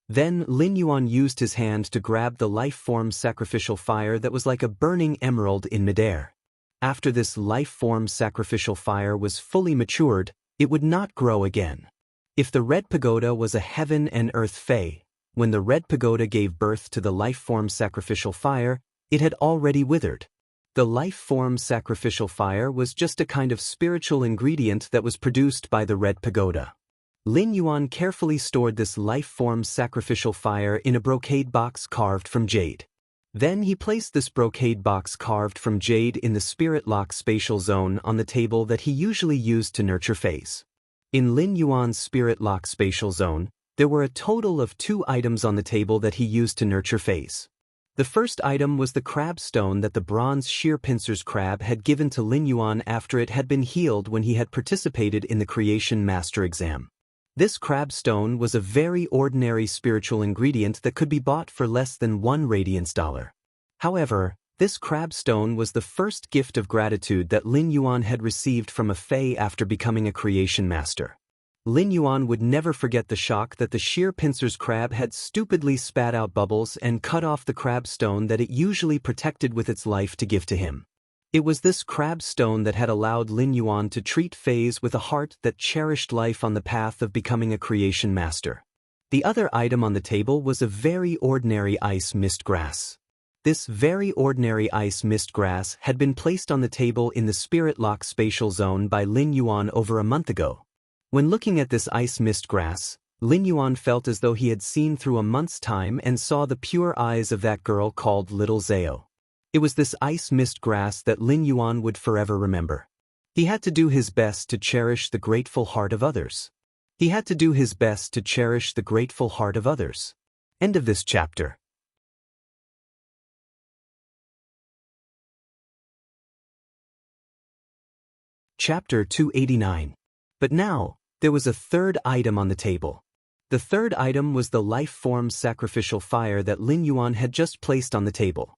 Then Lin Yuan used his hand to grab the life-form sacrificial fire that was like a burning emerald in midair. After this life-form sacrificial fire was fully matured, it would not grow again. If the red pagoda was a heaven and earth fae, when the red pagoda gave birth to the life-form sacrificial fire, it had already withered. The life-form sacrificial fire was just a kind of spiritual ingredient that was produced by the red pagoda. Lin Yuan carefully stored this life-form sacrificial fire in a brocade box carved from jade. Then he placed this brocade box carved from jade in the spirit lock spatial zone on the table that he usually used to nurture fays. In Lin Yuan's spirit lock spatial zone, there were a total of 2 items on the table that he used to nurture fays. The first item was the crab stone that the bronze shear pincers crab had given to Lin Yuan after it had been healed when he had participated in the Creation Master exam. This crab stone was a very ordinary spiritual ingredient that could be bought for less than $1 radiance. However, this crab stone was the first gift of gratitude that Lin Yuan had received from a fae after becoming a Creation Master. Lin Yuan would never forget the shock that the shear pincers crab had stupidly spat out bubbles and cut off the crab stone that it usually protected with its life to give to him. It was this crab stone that had allowed Lin Yuan to treat fays with a heart that cherished life on the path of becoming a Creation Master. The other item on the table was a very ordinary ice mist grass. This very ordinary ice mist grass had been placed on the table in the Spirit Lock Spatial Zone by Lin Yuan over a month ago. When looking at this ice mist grass, Lin Yuan felt as though he had seen through a month's time and saw the pure eyes of that girl called Little Zao. It was this ice mist grass that Lin Yuan would forever remember. He had to do his best to cherish the grateful heart of others. He had to do his best to cherish the grateful heart of others. End of this chapter. Chapter 289. But now, there was a third item on the table. The third item was the life form sacrificial fire that Lin Yuan had just placed on the table.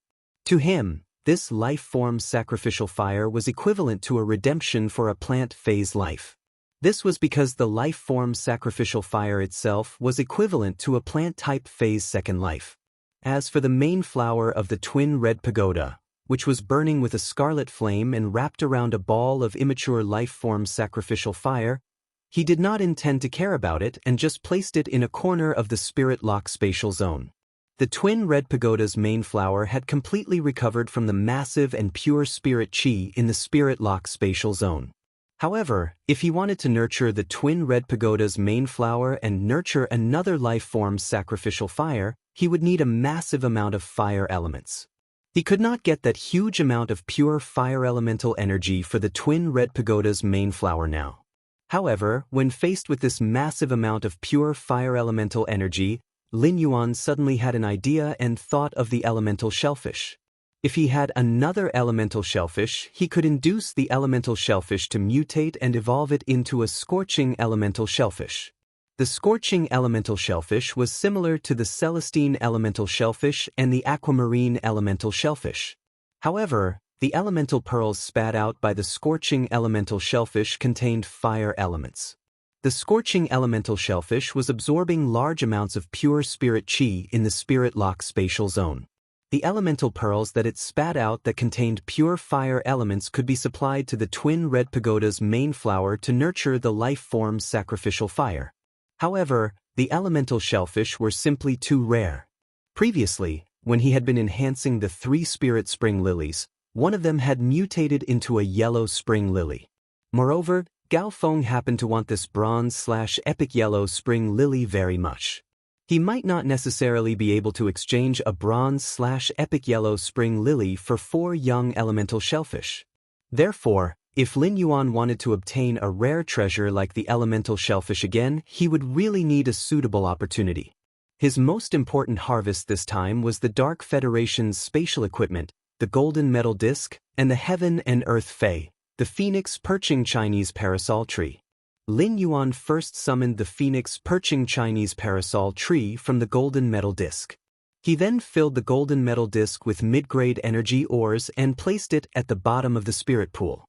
To him, this life form sacrificial fire was equivalent to a redemption for a plant phase life. This was because the life form sacrificial fire itself was equivalent to a plant type phase second life. As for the main flower of the twin red pagoda, which was burning with a scarlet flame and wrapped around a ball of immature life form sacrificial fire, he did not intend to care about it and just placed it in a corner of the Spirit Lock Spatial Zone. The twin red pagoda's main flower had completely recovered from the massive and pure spirit chi in the Spirit Lock Spatial Zone. However, if he wanted to nurture the twin red pagoda's main flower and nurture another life form sacrificial fire, he would need a massive amount of fire elements. He could not get that huge amount of pure fire elemental energy for the twin red pagoda's main flower now. However, when faced with this massive amount of pure fire elemental energy, Lin Yuan suddenly had an idea and thought of the elemental shellfish. If he had another elemental shellfish, he could induce the elemental shellfish to mutate and evolve it into a scorching elemental shellfish. The scorching elemental shellfish was similar to the celestine elemental shellfish and the aquamarine elemental shellfish. However, the elemental pearls spat out by the scorching elemental shellfish contained fire elements. The scorching elemental shellfish was absorbing large amounts of pure spirit chi in the Spirit Lock Spatial Zone. The elemental pearls that it spat out that contained pure fire elements could be supplied to the twin red pagoda's main flower to nurture the life form sacrificial fire. However, the elemental shellfish were simply too rare. Previously, when he had been enhancing the 3 spirit spring lilies, one of them had mutated into a yellow spring lily. Moreover, Gao Feng happened to want this bronze/epic yellow spring lily very much. He might not necessarily be able to exchange a bronze/epic yellow spring lily for 4 young elemental shellfish. Therefore, if Lin Yuan wanted to obtain a rare treasure like the elemental shellfish again, he would really need a suitable opportunity. His most important harvest this time was the Dark Federation's spatial equipment, the golden metal disc, and the heaven and earth fae, the phoenix perching Chinese parasol tree. Lin Yuan first summoned the phoenix perching Chinese parasol tree from the golden metal disc. He then filled the golden metal disc with mid-grade energy ores and placed it at the bottom of the spirit pool.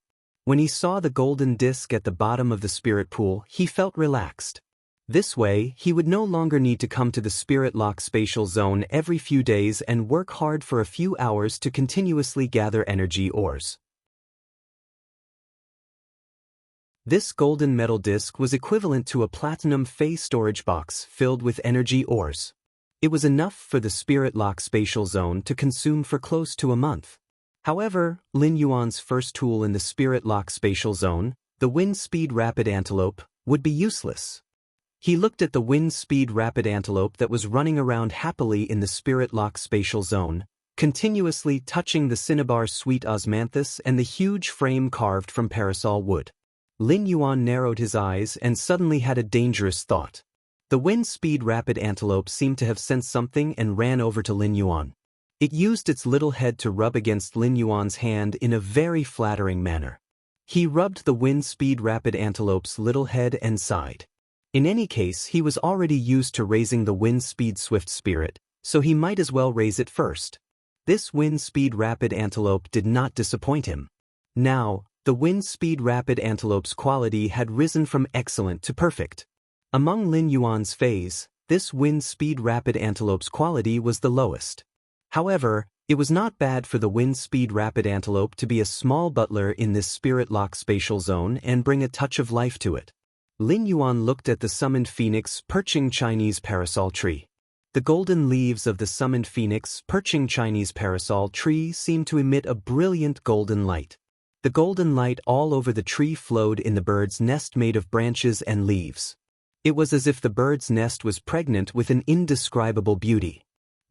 When he saw the golden disc at the bottom of the spirit pool, he felt relaxed. This way, he would no longer need to come to the Spirit Lock Spatial Zone every few days and work hard for a few hours to continuously gather energy ores. This golden metal disc was equivalent to a platinum phase storage box filled with energy ores. It was enough for the Spirit Lock Spatial Zone to consume for close to a month. However, Lin Yuan's first tool in the Spirit Lock Spatial Zone, the Wind Speed Rapid Antelope, would be useless. He looked at the Wind Speed Rapid Antelope that was running around happily in the Spirit Lock Spatial Zone, continuously touching the cinnabar sweet osmanthus and the huge frame carved from parasol wood. Lin Yuan narrowed his eyes and suddenly had a dangerous thought. The Wind Speed Rapid Antelope seemed to have sensed something and ran over to Lin Yuan. It used its little head to rub against Lin Yuan's hand in a very flattering manner. He rubbed the wind-speed rapid antelope's little head and sighed. In any case, he was already used to raising the wind-speed swift spirit, so he might as well raise it first. This wind-speed rapid antelope did not disappoint him. Now, the wind-speed rapid antelope's quality had risen from excellent to perfect. Among Lin Yuan's phase, this wind-speed rapid antelope's quality was the lowest. However, it was not bad for the wind-speed rapid antelope to be a small butler in this spirit-lock spatial zone and bring a touch of life to it. Lin Yuan looked at the summoned phoenix perching Chinese parasol tree. The golden leaves of the summoned phoenix perching Chinese parasol tree seemed to emit a brilliant golden light. The golden light all over the tree flowed in the bird's nest made of branches and leaves. It was as if the bird's nest was pregnant with an indescribable beauty.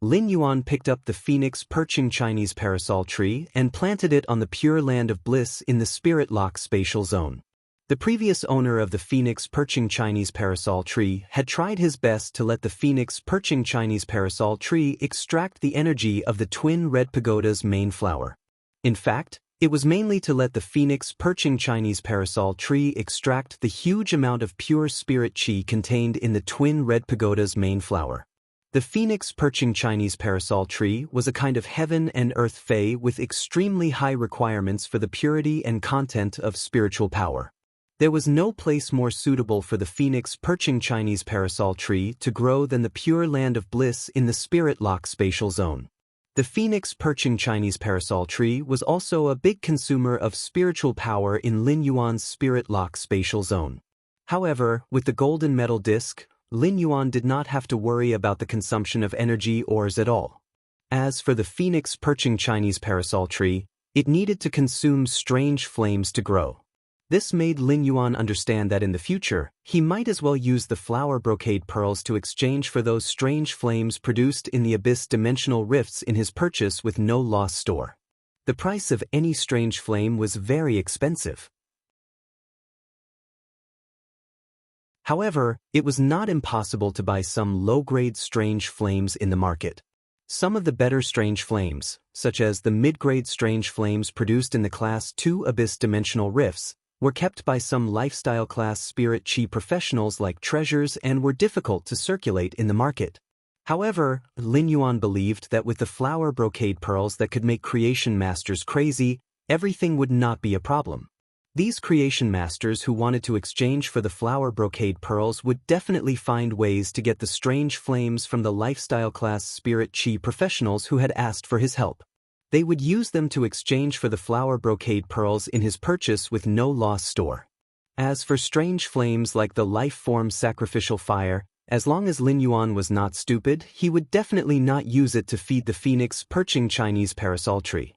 Lin Yuan picked up the phoenix perching Chinese parasol tree and planted it on the pure land of bliss in the spirit-lock spatial zone. The previous owner of the phoenix perching Chinese parasol tree had tried his best to let the phoenix perching Chinese parasol tree extract the energy of the twin red pagoda's main flower. In fact, it was mainly to let the phoenix perching Chinese parasol tree extract the huge amount of pure spirit qi contained in the twin red pagoda's main flower. The phoenix perching Chinese parasol tree was a kind of heaven and earth fae with extremely high requirements for the purity and content of spiritual power. There was no place more suitable for the phoenix perching Chinese parasol tree to grow than the pure land of bliss in the spirit-lock spatial zone. The phoenix perching Chinese parasol tree was also a big consumer of spiritual power in Lin Yuan's spirit-lock spatial zone. However, with the golden metal disc, Lin Yuan did not have to worry about the consumption of energy ores at all. As for the phoenix perching Chinese parasol tree, it needed to consume strange flames to grow. This made Lin Yuan understand that in the future, he might as well use the flower brocade pearls to exchange for those strange flames produced in the abyss dimensional rifts in his purchase with no loss store. The price of any strange flame was very expensive. However, it was not impossible to buy some low-grade strange flames in the market. Some of the better strange flames, such as the mid-grade strange flames produced in the Class 2 Abyss Dimensional Rifts, were kept by some lifestyle class spirit qi professionals like treasures and were difficult to circulate in the market. However, Lin Yuan believed that with the flower brocade pearls that could make creation masters crazy, everything would not be a problem. These creation masters who wanted to exchange for the flower brocade pearls would definitely find ways to get the strange flames from the lifestyle class spirit qi professionals who had asked for his help. They would use them to exchange for the flower brocade pearls in his purchase with no loss store. As for strange flames like the life form sacrificial fire, as long as Lin Yuan was not stupid, he would definitely not use it to feed the phoenix perching Chinese parasol tree.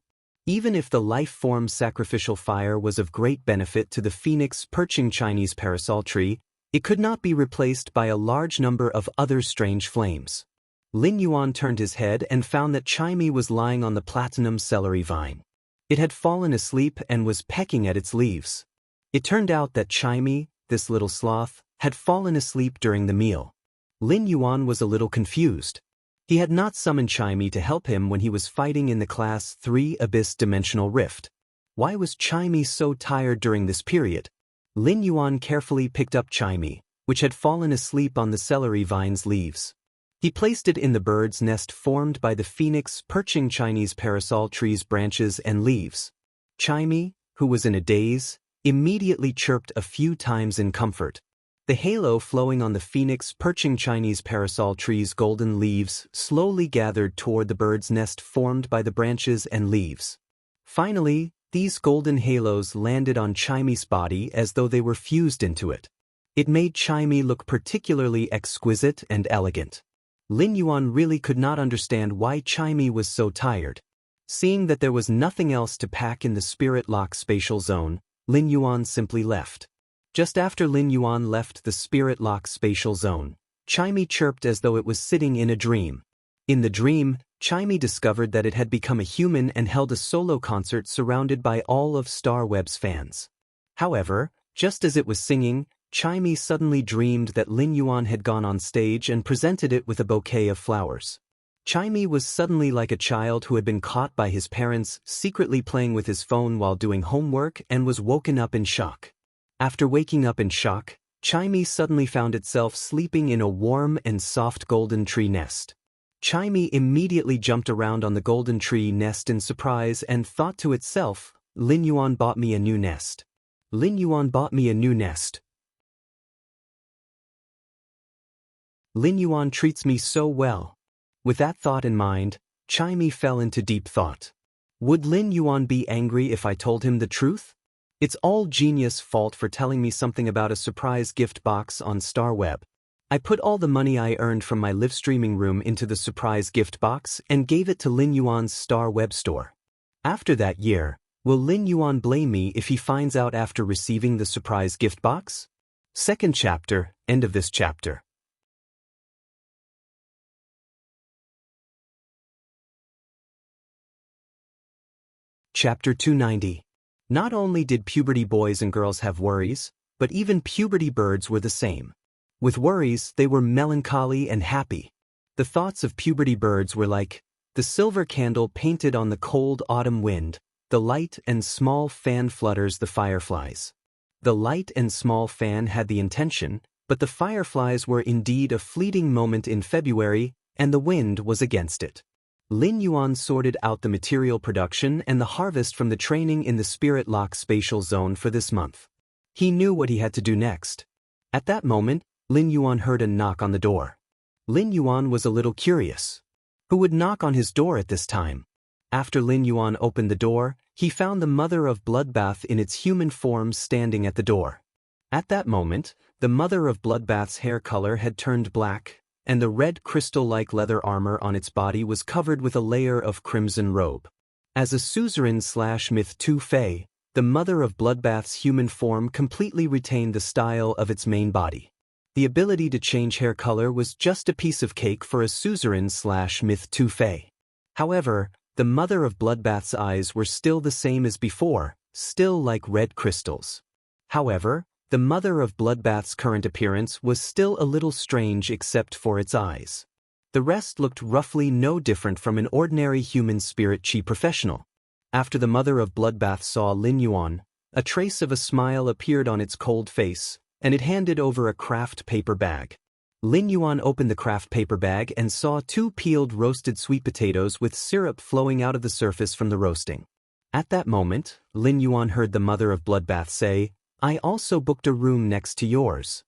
Even if the life form sacrificial fire was of great benefit to the phoenix perching Chinese parasol tree, it could not be replaced by a large number of other strange flames. Lin Yuan turned his head and found that Chimey was lying on the platinum celery vine. It had fallen asleep and was pecking at its leaves. It turned out that Chimey, this little sloth, had fallen asleep during the meal. Lin Yuan was a little confused. He had not summoned Chimey to help him when he was fighting in the Class 3 Abyss Dimensional Rift. Why was Chimey so tired during this period? Lin Yuan carefully picked up Chimey, which had fallen asleep on the celery vine's leaves. He placed it in the bird's nest formed by the phoenix perching Chinese parasol tree's branches and leaves. Chimey, who was in a daze, immediately chirped a few times in comfort. The halo flowing on the phoenix perching Chinese parasol tree's golden leaves slowly gathered toward the bird's nest formed by the branches and leaves. Finally, these golden halos landed on Chimey's body as though they were fused into it. It made Chimey look particularly exquisite and elegant. Lin Yuan really could not understand why Chimey was so tired. Seeing that there was nothing else to pack in the spirit-lock spatial zone, Lin Yuan simply left. Just after Lin Yuan left the spirit-lock spatial zone, Chimey chirped as though it was sitting in a dream. In the dream, Chimey discovered that it had become a human and held a solo concert surrounded by all of Starweb's fans. However, just as it was singing, Chimey suddenly dreamed that Lin Yuan had gone on stage and presented it with a bouquet of flowers. Chimey was suddenly like a child who had been caught by his parents secretly playing with his phone while doing homework and was woken up in shock. After waking up in shock, Chimey suddenly found itself sleeping in a warm and soft golden tree nest. Chimey immediately jumped around on the golden tree nest in surprise and thought to itself, Lin Yuan bought me a new nest. Lin Yuan bought me a new nest. Lin Yuan treats me so well. With that thought in mind, Chimey fell into deep thought. Would Lin Yuan be angry if I told him the truth? It's all Genius' fault for telling me something about a surprise gift box on StarWeb. I put all the money I earned from my live streaming room into the surprise gift box and gave it to Lin Yuan's StarWeb store. After that year, will Lin Yuan blame me if he finds out after receiving the surprise gift box? Second chapter, end of this chapter. Chapter 290. Not only did puberty boys and girls have worries, but even puberty birds were the same. With worries, they were melancholy and happy. The thoughts of puberty birds were like the silver candle painted on the cold autumn wind, the light and small fan flutters the fireflies. The light and small fan had the intention, but the fireflies were indeed a fleeting moment in February, and the wind was against it. Lin Yuan sorted out the material production and the harvest from the training in the Spirit Lock spatial zone for this month. He knew what he had to do next. At that moment, Lin Yuan heard a knock on the door. Lin Yuan was a little curious. Who would knock on his door at this time? After Lin Yuan opened the door, he found the mother of Bloodbath in its human form standing at the door. At that moment, the mother of Bloodbath's hair color had turned black, and the red crystal-like leather armor on its body was covered with a layer of crimson robe. As a suzerain/myth 2 Fae, the mother of Bloodbath's human form completely retained the style of its main body. The ability to change hair color was just a piece of cake for a suzerain/myth 2 Fae. However, the mother of Bloodbath's eyes were still the same as before, still like red crystals. However, the mother of Bloodbath's current appearance was still a little strange except for its eyes. The rest looked roughly no different from an ordinary human spirit chi professional. After the mother of Bloodbath saw Lin Yuan, a trace of a smile appeared on its cold face, and it handed over a craft paper bag. Lin Yuan opened the craft paper bag and saw 2 peeled roasted sweet potatoes with syrup flowing out of the surface from the roasting. At that moment, Lin Yuan heard the mother of Bloodbath say, I also booked a room next to yours.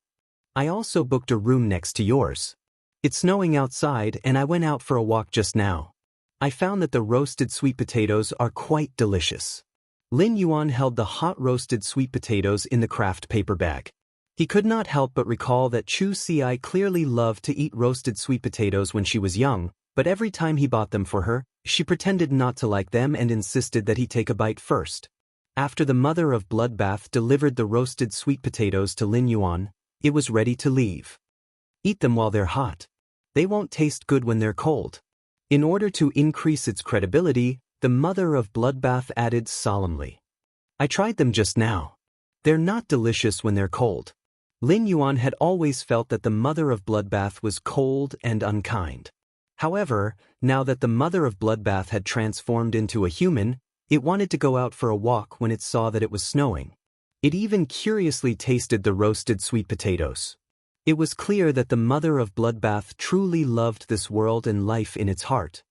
I also booked a room next to yours. It's snowing outside and I went out for a walk just now. I found that the roasted sweet potatoes are quite delicious. Lin Yuan held the hot roasted sweet potatoes in the craft paper bag. He could not help but recall that Chu Ci clearly loved to eat roasted sweet potatoes when she was young, but every time he bought them for her, she pretended not to like them and insisted that he take a bite first. After the mother of Bloodbath delivered the roasted sweet potatoes to Lin Yuan, it was ready to leave. Eat them while they're hot. They won't taste good when they're cold. In order to increase its credibility, the mother of Bloodbath added solemnly, I tried them just now. They're not delicious when they're cold. Lin Yuan had always felt that the mother of Bloodbath was cold and unkind. However, now that the mother of Bloodbath had transformed into a human, it wanted to go out for a walk when it saw that it was snowing. It even curiously tasted the roasted sweet potatoes. It was clear that the mother of Bloodbath truly loved this world and life in its heart.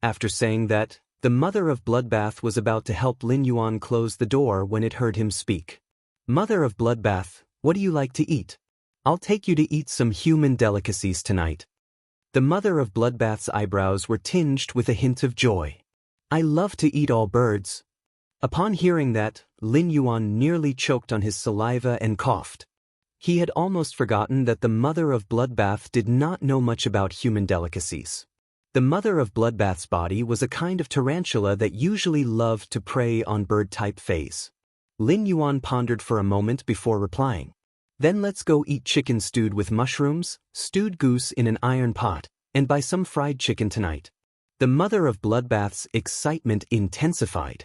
After saying that, the mother of Bloodbath was about to help Lin Yuan close the door when it heard him speak. Mother of Bloodbath, what do you like to eat? I'll take you to eat some human delicacies tonight. The mother of Bloodbath's eyebrows were tinged with a hint of joy. I love to eat all birds. Upon hearing that, Lin Yuan nearly choked on his saliva and coughed. He had almost forgotten that the mother of Bloodbath did not know much about human delicacies. The mother of Bloodbath's body was a kind of tarantula that usually loved to prey on bird-type fays. Lin Yuan pondered for a moment before replying. Then let's go eat chicken stewed with mushrooms, stewed goose in an iron pot, and buy some fried chicken tonight. The mother of Bloodbath's excitement intensified.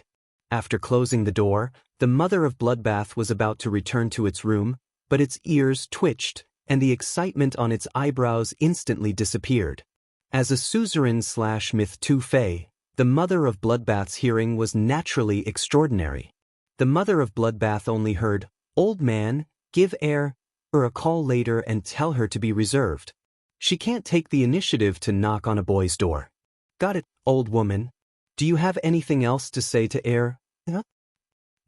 After closing the door, the mother of Bloodbath was about to return to its room, but its ears twitched, and the excitement on its eyebrows instantly disappeared. As a suzerain/myth Tu-Fei, the mother of Bloodbath's hearing was naturally extraordinary. The mother of Bloodbath only heard, "Old man, give air," or a call later and tell her to be reserved. She can't take the initiative to knock on a boy's door. "Got it, old woman. Do you have anything else to say to air?" "Huh?"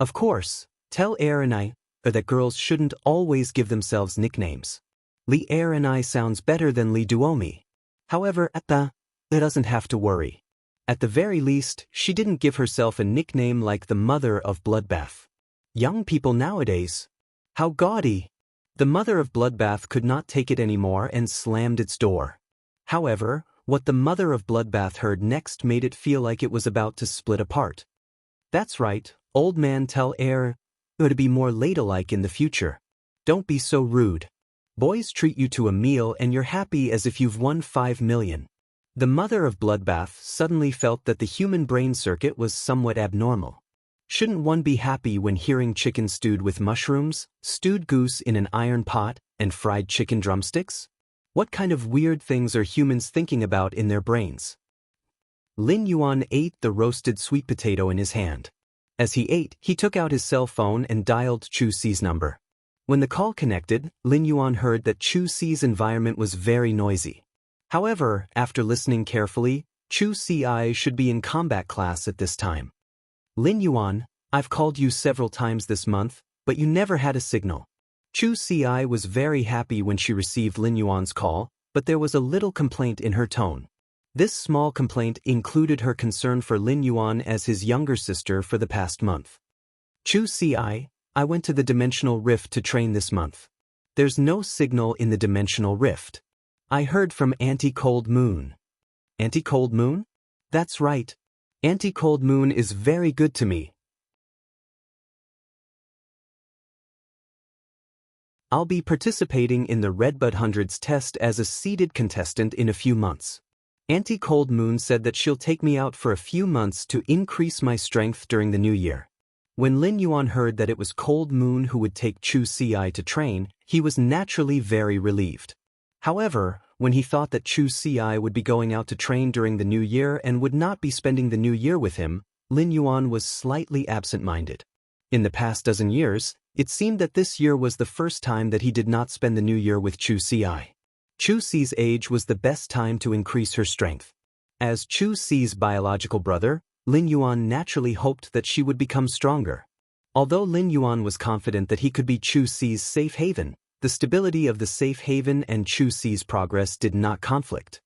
"Of course, tell air and I that girls shouldn't always give themselves nicknames. Li air and I sounds better than Li Duomi. However, it doesn't have to worry. At the very least, she didn't give herself a nickname like the mother of Bloodbath. Young people nowadays. How gaudy." The mother of Bloodbath could not take it anymore and slammed its door. However, what the mother of Bloodbath heard next made it feel like it was about to split apart. "That's right, old man, tell air to be more ladylike in the future. Don't be so rude. Boys treat you to a meal and you're happy as if you've won 5 million. The mother of Bloodbath suddenly felt that the human brain circuit was somewhat abnormal. Shouldn't one be happy when hearing chicken stewed with mushrooms, stewed goose in an iron pot, and fried chicken drumsticks? What kind of weird things are humans thinking about in their brains? Lin Yuan ate the roasted sweet potato in his hand. As he ate, he took out his cell phone and dialed Chu Si's number. When the call connected, Lin Yuan heard that Chu Si's environment was very noisy. However, after listening carefully, Chu Si should be in combat class at this time. "Lin Yuan, I've called you several times this month, but you never had a signal." Chu Si was very happy when she received Lin Yuan's call, but there was a little complaint in her tone. This small complaint included her concern for Lin Yuan as his younger sister for the past month. "Chu Si, I went to the dimensional rift to train this month. There's no signal in the dimensional rift. I heard from Auntie Cold Moon." "Auntie Cold Moon?" "That's right. Auntie Cold Moon is very good to me. I'll be participating in the Redbud Hundreds test as a seeded contestant in a few months. Auntie Cold Moon said that she'll take me out for a few months to increase my strength during the new year." When Lin Yuan heard that it was Cold Moon who would take Chu Si to train, he was naturally very relieved. However, when he thought that Chu Si would be going out to train during the new year and would not be spending the new year with him, Lin Yuan was slightly absent-minded. In the past dozen years, it seemed that this year was the first time that he did not spend the new year with Chu Si. Chu Si's age was the best time to increase her strength. As Chu Si's biological brother, Lin Yuan naturally hoped that she would become stronger. Although Lin Yuan was confident that he could be Chu Si's safe haven, the stability of the safe haven and Chu Si's progress did not conflict.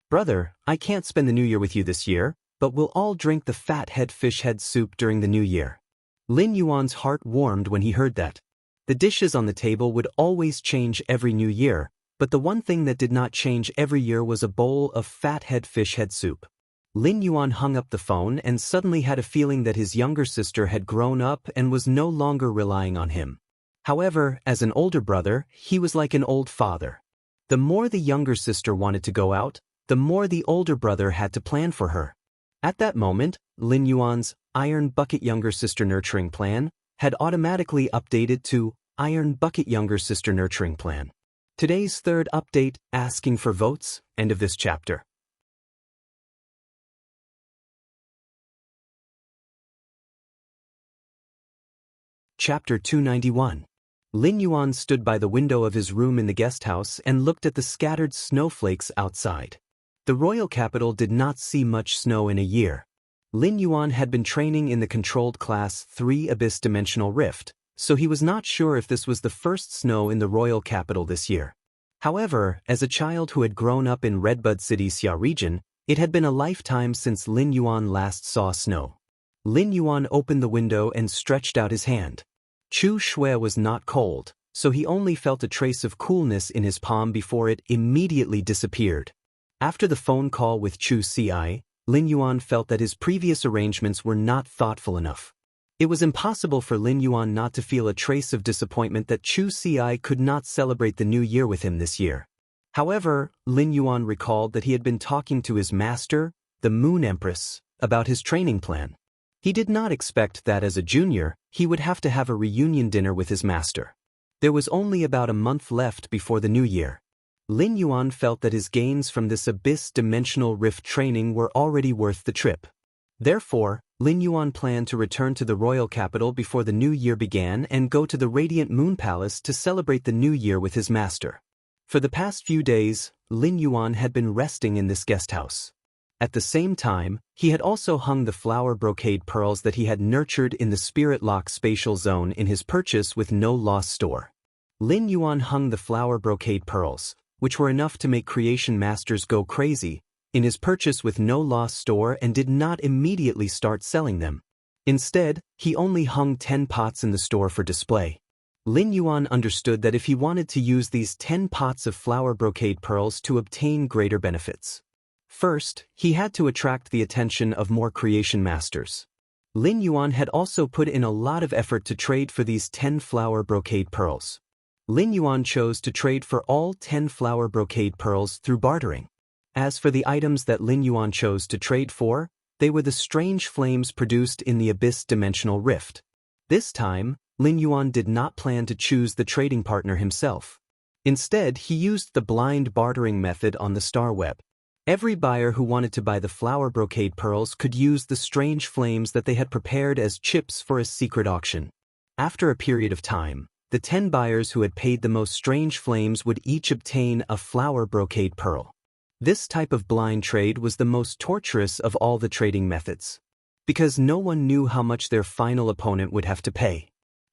"Brother, I can't spend the new year with you this year, but we'll all drink the fathead fish head soup during the new year." Lin Yuan's heart warmed when he heard that. The dishes on the table would always change every new year, but the one thing that did not change every year was a bowl of fathead fish head soup. Lin Yuan hung up the phone and suddenly had a feeling that his younger sister had grown up and was no longer relying on him. However, as an older brother, he was like an old father. The more the younger sister wanted to go out, the more the older brother had to plan for her. At that moment, Lin Yuan's Iron Bucket Younger Sister Nurturing Plan had automatically updated to Iron Bucket Younger Sister Nurturing Plan. Today's third update, asking for votes, end of this chapter. Chapter 291. Lin Yuan stood by the window of his room in the guest house and looked at the scattered snowflakes outside. The royal capital did not see much snow in a year. Lin Yuan had been training in the controlled Class 3 Abyss Dimensional Rift, so he was not sure if this was the first snow in the royal capital this year. However, as a child who had grown up in Redbud City's Xia region, it had been a lifetime since Lin Yuan last saw snow. Lin Yuan opened the window and stretched out his hand. Chu Shui was not cold, so he only felt a trace of coolness in his palm before it immediately disappeared. After the phone call with Chu Si, Lin Yuan felt that his previous arrangements were not thoughtful enough. It was impossible for Lin Yuan not to feel a trace of disappointment that Chu Si could not celebrate the new year with him this year. However, Lin Yuan recalled that he had been talking to his master, the Moon Empress, about his training plan. He did not expect that as a junior, he would have to have a reunion dinner with his master. There was only about a month left before the new year. Lin Yuan felt that his gains from this abyss-dimensional rift training were already worth the trip. Therefore, Lin Yuan planned to return to the royal capital before the new year began and go to the Radiant Moon Palace to celebrate the new year with his master. For the past few days, Lin Yuan had been resting in this guest house. At the same time, he had also hung the flower brocade pearls that he had nurtured in the Spirit Lock spatial zone in his purchase with no loss store. Lin Yuan hung the flower brocade pearls, which were enough to make creation masters go crazy, in his purchase with no loss store and did not immediately start selling them. Instead, he only hung 10 pots in the store for display. Lin Yuan understood that if he wanted to use these 10 pots of flower brocade pearls to obtain greater benefits. First, he had to attract the attention of more creation masters. Lin Yuan had also put in a lot of effort to trade for these 10 flower brocade pearls. Lin Yuan chose to trade for all 10 flower brocade pearls through bartering. As for the items that Lin Yuan chose to trade for, they were the strange flames produced in the Abyss Dimensional Rift. This time, Lin Yuan did not plan to choose the trading partner himself. Instead, he used the blind bartering method on the star web. Every buyer who wanted to buy the flower brocade pearls could use the strange flames that they had prepared as chips for a secret auction. After a period of time, the 10 buyers who had paid the most strange flames would each obtain a flower brocade pearl. This type of blind trade was the most torturous of all the trading methods, because no one knew how much their final opponent would have to pay.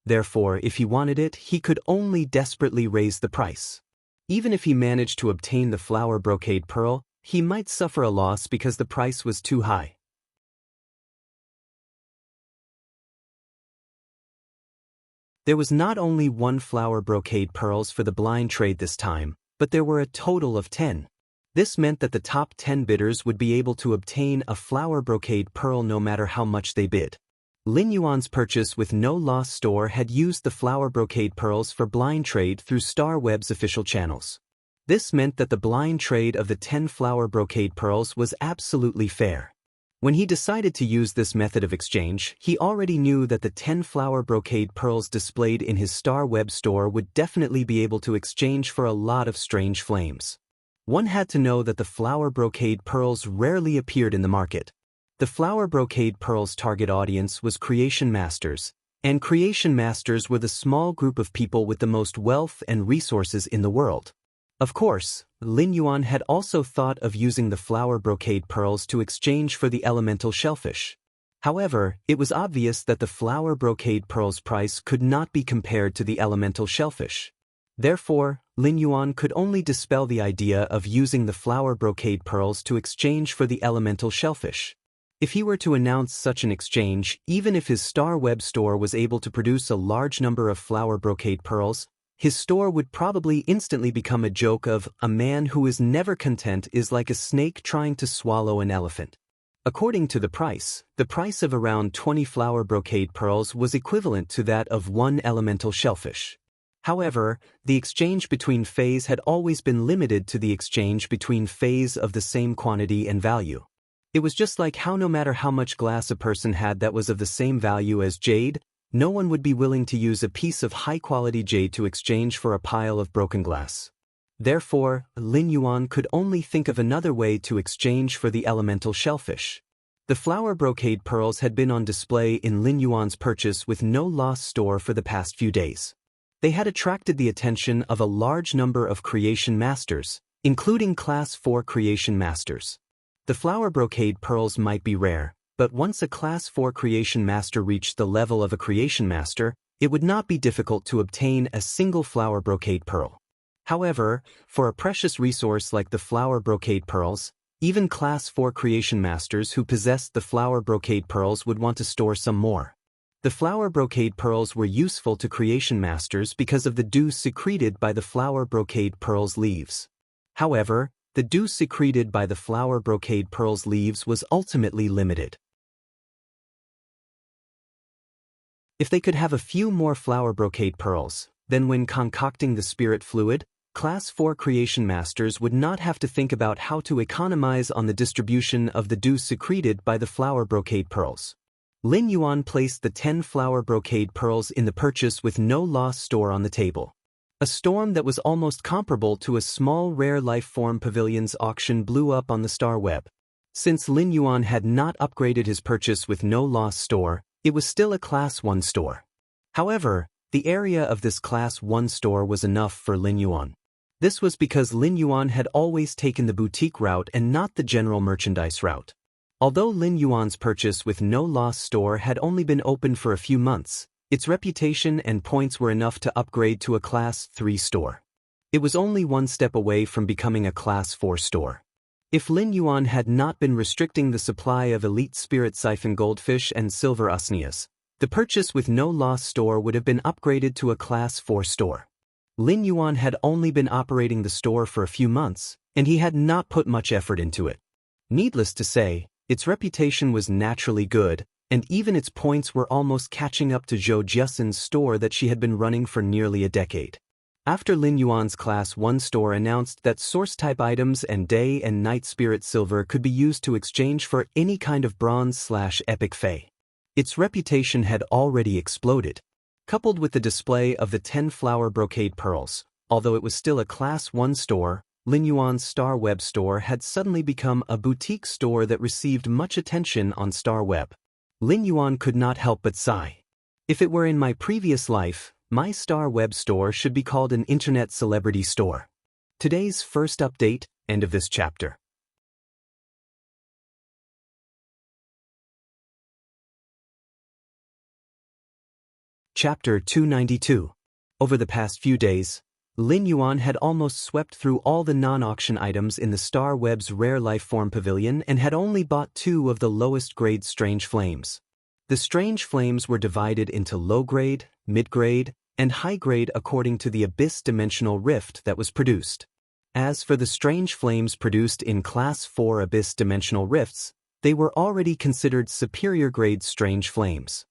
Therefore, if he wanted it, he could only desperately raise the price. Even if he managed to obtain the flower brocade pearl, he might suffer a loss because the price was too high. There was not only one flower brocade pearls for the blind trade this time, but there were a total of 10. This meant that the top 10 bidders would be able to obtain a flower brocade pearl no matter how much they bid. Lin Yuan's purchase with no loss store had used the flower brocade pearls for blind trade through Star Web's official channels. This meant that the blind trade of the 10 flower brocade pearls was absolutely fair. When he decided to use this method of exchange, he already knew that the 10 flower brocade pearls displayed in his Star Web store would definitely be able to exchange for a lot of strange flames. One had to know that the flower brocade pearls rarely appeared in the market. The flower brocade pearls' target audience was creation masters, and creation masters were the small group of people with the most wealth and resources in the world. Of course, Lin Yuan had also thought of using the flower brocade pearls to exchange for the elemental shellfish. However, it was obvious that the flower brocade pearls' price could not be compared to the elemental shellfish. Therefore, Lin Yuan could only dispel the idea of using the flower brocade pearls to exchange for the elemental shellfish. If he were to announce such an exchange, even if his Star Web store was able to produce a large number of flower brocade pearls, his store would probably instantly become a joke of, "A man who is never content is like a snake trying to swallow an elephant." According to the price of around 20 flower brocade pearls was equivalent to that of one elemental shellfish. However, the exchange between phase had always been limited to the exchange between phase of the same quantity and value. It was just like how no matter how much glass a person had that was of the same value as jade, no one would be willing to use a piece of high-quality jade to exchange for a pile of broken glass. Therefore, Lin Yuan could only think of another way to exchange for the elemental shellfish. The flower brocade pearls had been on display in Lin Yuan's purchase with no loss store for the past few days. They had attracted the attention of a large number of creation masters, including Class 4 creation masters. The flower brocade pearls might be rare, but once a Class 4 creation master reached the level of a creation master, it would not be difficult to obtain a single flower brocade pearl. However, for a precious resource like the flower brocade pearls, even Class 4 creation masters who possessed the flower brocade pearls would want to store some more. The flower brocade pearls were useful to creation masters because of the dew secreted by the flower brocade pearls' leaves. However, the dew secreted by the flower brocade pearls' leaves was ultimately limited. If they could have a few more flower brocade pearls, then when concocting the spirit fluid, Class 4 creation masters would not have to think about how to economize on the distribution of the dew secreted by the flower brocade pearls. Lin Yuan placed the 10 flower brocade pearls in the purchase with no loss store on the table. A storm that was almost comparable to a small rare life form pavilion's auction blew up on the star web. Since Lin Yuan had not upgraded his purchase with no loss store, it was still a Class 1 store. However, the area of this Class 1 store was enough for Lin Yuan. This was because Lin Yuan had always taken the boutique route and not the general merchandise route. Although Lin Yuan's purchase with no loss store had only been open for a few months, its reputation and points were enough to upgrade to a Class 3 store. It was only one step away from becoming a Class 4 store. If Lin Yuan had not been restricting the supply of elite spirit siphon goldfish and silver usnias, the purchase with no loss store would have been upgraded to a Class 4 store. Lin Yuan had only been operating the store for a few months, and he had not put much effort into it. Needless to say, its reputation was naturally good, and even its points were almost catching up to Zhou Jiasen's store that she had been running for nearly a decade. After Lin Yuan's Class 1 store announced that source-type items and day and night spirit silver could be used to exchange for any kind of bronze/epic fey, its reputation had already exploded. Coupled with the display of the 10 flower brocade pearls, although it was still a Class 1 store, Lin Yuan's Star Web store had suddenly become a boutique store that received much attention on Star Web. Lin Yuan could not help but sigh. If it were in my previous life, my Star Web store should be called an internet celebrity store. Today's first update, end of this chapter. Chapter 292. Over the past few days, Lin Yuan had almost swept through all the non-auction items in the Star Web's Rare Life Form Pavilion and had only bought 2 of the lowest grade Strange Flames. The Strange Flames were divided into low grade, mid grade, and high grade according to the Abyss Dimensional Rift that was produced. As for the Strange Flames produced in Class 4 Abyss Dimensional Rifts, they were already considered superior grade Strange Flames.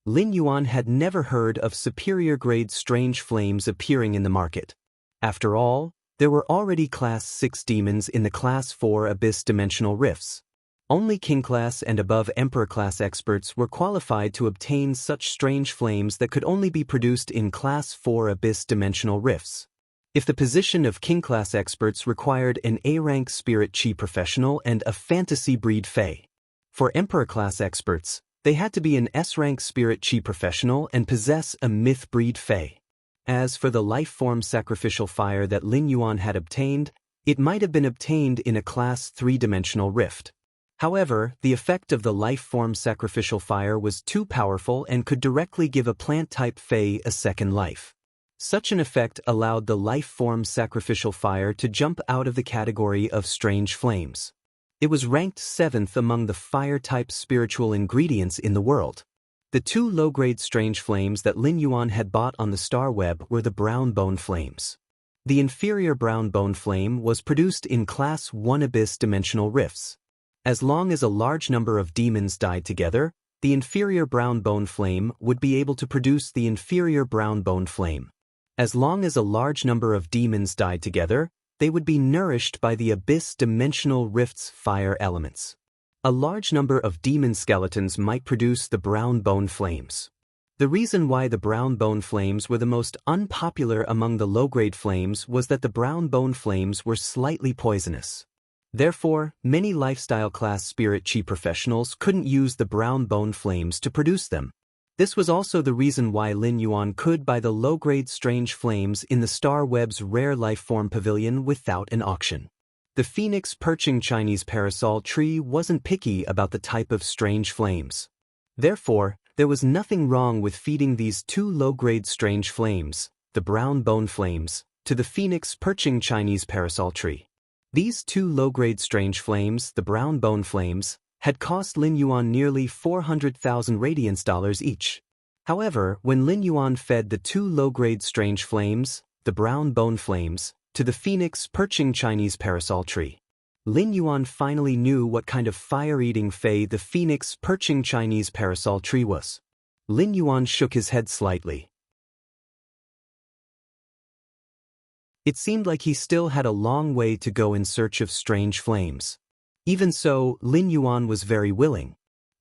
Lin Yuan had never heard of superior grade Strange Flames appearing in the market. After all, there were already Class 6 demons in the Class 4 Abyss Dimensional Rifts. Only King Class and above Emperor Class experts were qualified to obtain such Strange Flames that could only be produced in Class 4 Abyss Dimensional Rifts. If the position of King Class experts required an A-rank Spirit Chi professional and a Fantasy Breed Fey. For Emperor Class experts, they had to be an S-rank Spirit Chi professional and possess a Myth Breed Fey. As for the life form sacrificial fire that Lin Yuan had obtained, it might have been obtained in a Class 3-dimensional rift. However, the effect of the life form sacrificial fire was too powerful and could directly give a plant-type Fey a second life. Such an effect allowed the life form sacrificial fire to jump out of the category of Strange Flames. It was ranked 7th among the fire-type spiritual ingredients in the world. The 2 low-grade Strange Flames that Lin Yuan had bought on the Star Web were the Brown Bone Flames. The inferior Brown Bone Flame was produced in Class 1 Abyss Dimensional Rifts. As long as a large number of demons died together, the inferior Brown Bone Flame would be able to produce the inferior Brown Bone Flame. As long as a large number of demons died together, they would be nourished by the Abyss Dimensional Rift's fire elements. A large number of demon skeletons might produce the Brown Bone Flames. The reason why the Brown Bone Flames were the most unpopular among the low-grade flames was that the Brown Bone Flames were slightly poisonous. Therefore, many lifestyle class Spirit Chi professionals couldn't use the Brown Bone Flames to produce them. This was also the reason why Lin Yuan could buy the low-grade Strange Flames in the Star Web's Rare Life Form Pavilion without an auction. The Phoenix perching Chinese parasol tree wasn't picky about the type of Strange Flames. Therefore, there was nothing wrong with feeding these 2 low-grade Strange Flames, the Brown Bone Flames, to the Phoenix perching Chinese parasol tree. These 2 low-grade Strange Flames, the Brown Bone Flames, had cost Lin Yuan nearly 400,000 radiance dollars each. However, when Lin Yuan fed the 2 low-grade Strange Flames, the Brown Bone Flames, to the Phoenix perching Chinese parasol tree, Lin Yuan finally knew what kind of fire-eating Fey the Phoenix perching Chinese parasol tree was. Lin Yuan shook his head slightly. It seemed like he still had a long way to go in search of Strange Flames. Even so, Lin Yuan was very willing.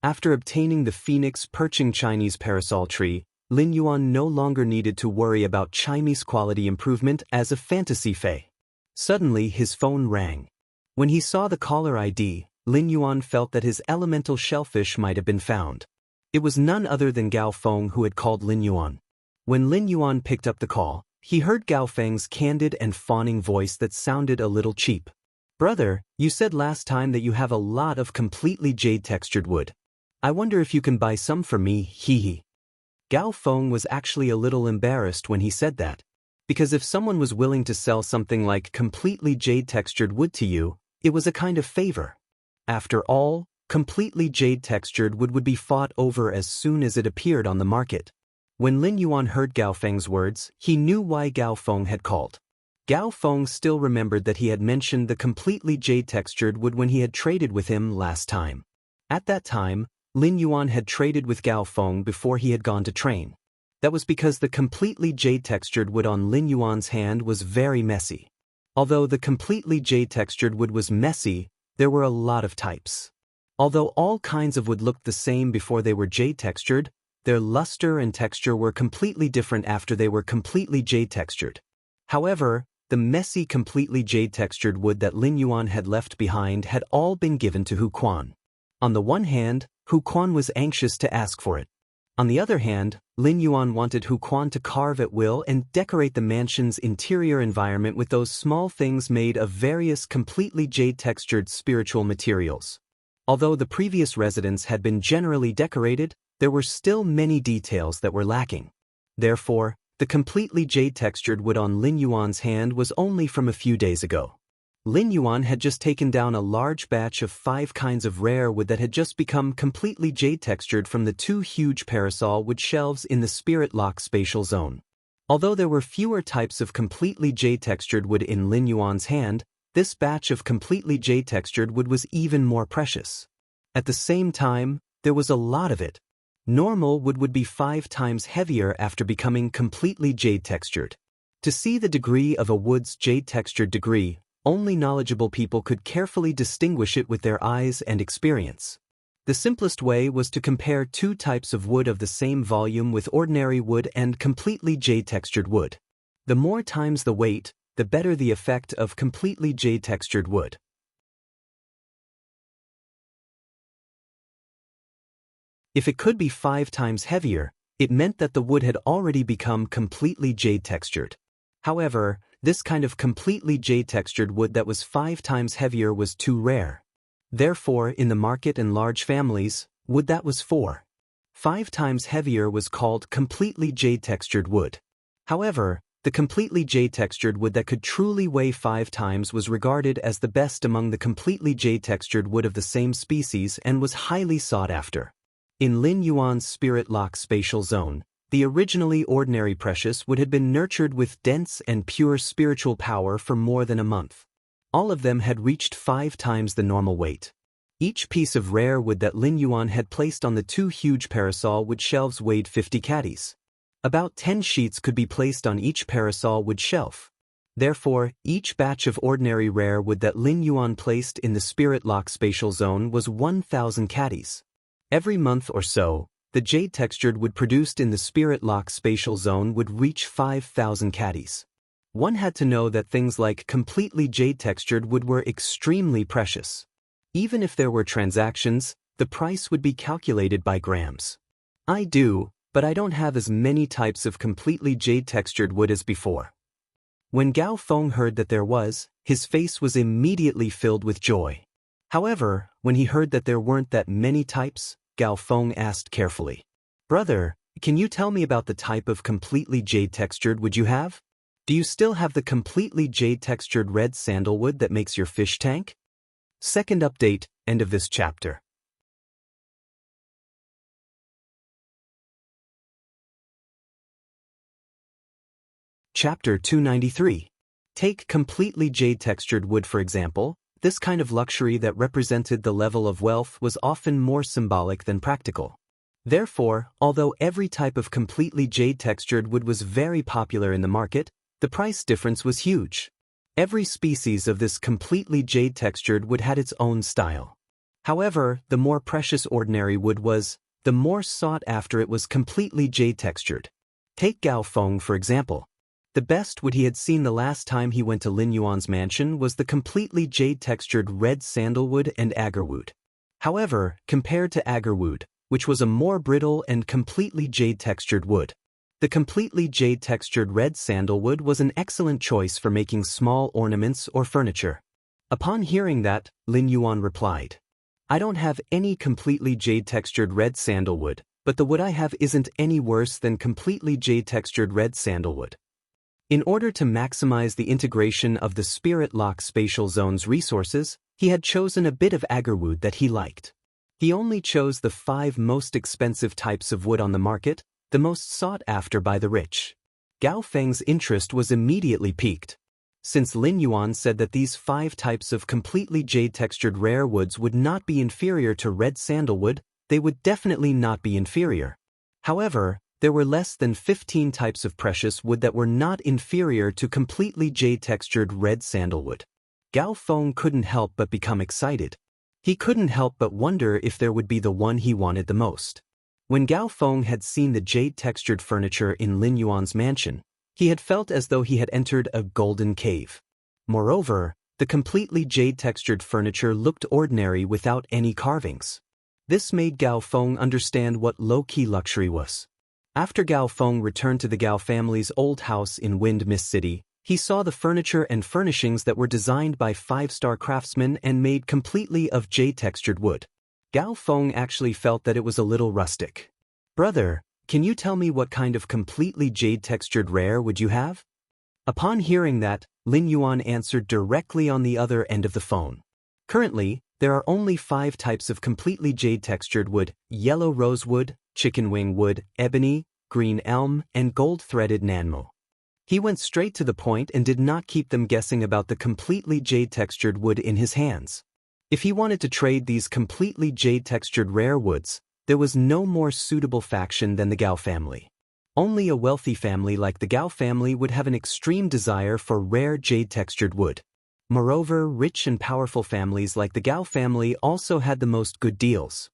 After obtaining the phoenix perching Chinese parasol tree, Lin Yuan no longer needed to worry about Chinese quality improvement as a fantasy fae. Suddenly his phone rang. When he saw the caller ID, Lin Yuan felt that his elemental shellfish might have been found. It was none other than Gao Feng who had called Lin Yuan. When Lin Yuan picked up the call, he heard Gao Feng's candid and fawning voice that sounded a little cheap. "Brother, you said last time that you have a lot of completely jade-textured wood. I wonder if you can buy some for me, hee. Gao Feng was actually a little embarrassed when he said that. Because if someone was willing to sell something like completely jade-textured wood to you, it was a kind of favor. After all, completely jade-textured wood would be fought over as soon as it appeared on the market. When Lin Yuan heard Gao Feng's words, he knew why Gao Feng had called. Gao Feng still remembered that he had mentioned the completely jade-textured wood when he had traded with him last time. At that time, Lin Yuan had traded with Gao Feng before he had gone to train. That was because the completely jade-textured wood on Lin Yuan's hand was very messy. Although the completely jade-textured wood was messy, there were a lot of types. Although all kinds of wood looked the same before they were jade-textured, their luster and texture were completely different after they were completely jade-textured. However, the messy completely jade-textured wood that Lin Yuan had left behind had all been given to Hu Quan. On the one hand, Hu Quan was anxious to ask for it. On the other hand, Lin Yuan wanted Hu Quan to carve at will and decorate the mansion's interior environment with those small things made of various completely jade-textured spiritual materials. Although the previous residence had been generally decorated, there were still many details that were lacking. Therefore, the completely jade-textured wood on Lin Yuan's hand was only from a few days ago. Lin Yuan had just taken down a large batch of 5 kinds of rare wood that had just become completely jade-textured from the 2 huge parasol wood shelves in the Spirit Lock spatial zone. Although there were fewer types of completely jade-textured wood in Lin Yuan's hand, this batch of completely jade-textured wood was even more precious. At the same time, there was a lot of it. Normal wood would be 5 times heavier after becoming completely jade-textured. To see the degree of a wood's jade-textured degree, only knowledgeable people could carefully distinguish it with their eyes and experience. The simplest way was to compare 2 types of wood of the same volume with ordinary wood and completely jade-textured wood. The more times the weight, the better the effect of completely jade-textured wood. If it could be 5 times heavier, it meant that the wood had already become completely jade-textured. However, this kind of completely jade-textured wood that was 5 times heavier was too rare. Therefore, in the market and large families, wood that was 5 times heavier was called completely jade-textured wood. However, the completely jade-textured wood that could truly weigh 5 times was regarded as the best among the completely jade-textured wood of the same species and was highly sought after. In Lin Yuan's Spirit Lock spatial zone, the originally ordinary precious wood had been nurtured with dense and pure spiritual power for more than a month. All of them had reached 5 times the normal weight. Each piece of rare wood that Lin Yuan had placed on the 2 huge parasol wood shelves weighed 50 caddies. About 10 sheets could be placed on each parasol wood shelf. Therefore, each batch of ordinary rare wood that Lin Yuan placed in the Spirit Lock spatial zone was 1,000 caddies. Every month or so, the jade-textured wood produced in the Spirit Lock spatial zone would reach 5,000 caddies. One had to know that things like completely jade-textured wood were extremely precious. Even if there were transactions, the price would be calculated by grams. I do, but I don't have as many types of completely jade-textured wood as before. When Gao Feng heard that there was, his face was immediately filled with joy. However, when he heard that there weren't that many types, Gao Feng asked carefully, "Brother, can you tell me about the type of completely jade-textured wood you have? Do you still have the completely jade-textured red sandalwood that makes your fish tank?" Second update, end of this chapter. Chapter 293. Take completely jade-textured wood for example. This kind of luxury that represented the level of wealth was often more symbolic than practical. Therefore, although every type of completely jade-textured wood was very popular in the market, the price difference was huge. Every species of this completely jade-textured wood had its own style. However, the more precious ordinary wood was, the more sought after it was completely jade-textured. Take Gao Feng for example. The best wood he had seen the last time he went to Lin Yuan's mansion was the completely jade-textured red sandalwood and agarwood. However, compared to agarwood, which was a more brittle and completely jade-textured wood, the completely jade-textured red sandalwood was an excellent choice for making small ornaments or furniture. Upon hearing that, Lin Yuan replied, "I don't have any completely jade-textured red sandalwood, but the wood I have isn't any worse than completely jade-textured red sandalwood." In order to maximize the integration of the Spirit Lock Spatial Zone's resources, he had chosen a bit of agarwood that he liked. He only chose the 5 most expensive types of wood on the market, the most sought after by the rich. Gao Feng's interest was immediately piqued. Since Lin Yuan said that these 5 types of completely jade-textured rare woods would not be inferior to red sandalwood, they would definitely not be inferior. However, there were less than 15 types of precious wood that were not inferior to completely jade-textured red sandalwood. Gao Feng couldn't help but become excited. He couldn't help but wonder if there would be the one he wanted the most. When Gao Feng had seen the jade-textured furniture in Lin Yuan's mansion, he had felt as though he had entered a golden cave. Moreover, the completely jade-textured furniture looked ordinary without any carvings. This made Gao Feng understand what low-key luxury was. After Gao Feng returned to the Gao family's old house in Wind Mist City, he saw the furniture and furnishings that were designed by 5-star craftsmen and made completely of jade-textured wood. Gao Feng actually felt that it was a little rustic. "Brother, can you tell me what kind of completely jade-textured rare would you have?" Upon hearing that, Lin Yuan answered directly on the other end of the phone. Currently, there are only 5 types of completely jade-textured wood: yellow rosewood, chicken wing wood, ebony, green elm, and gold-threaded nanmo. He went straight to the point and did not keep them guessing about the completely jade-textured wood in his hands. If he wanted to trade these completely jade-textured rare woods, there was no more suitable faction than the Gao family. Only a wealthy family like the Gao family would have an extreme desire for rare jade-textured wood. Moreover, rich and powerful families like the Gao family also had the most good deals.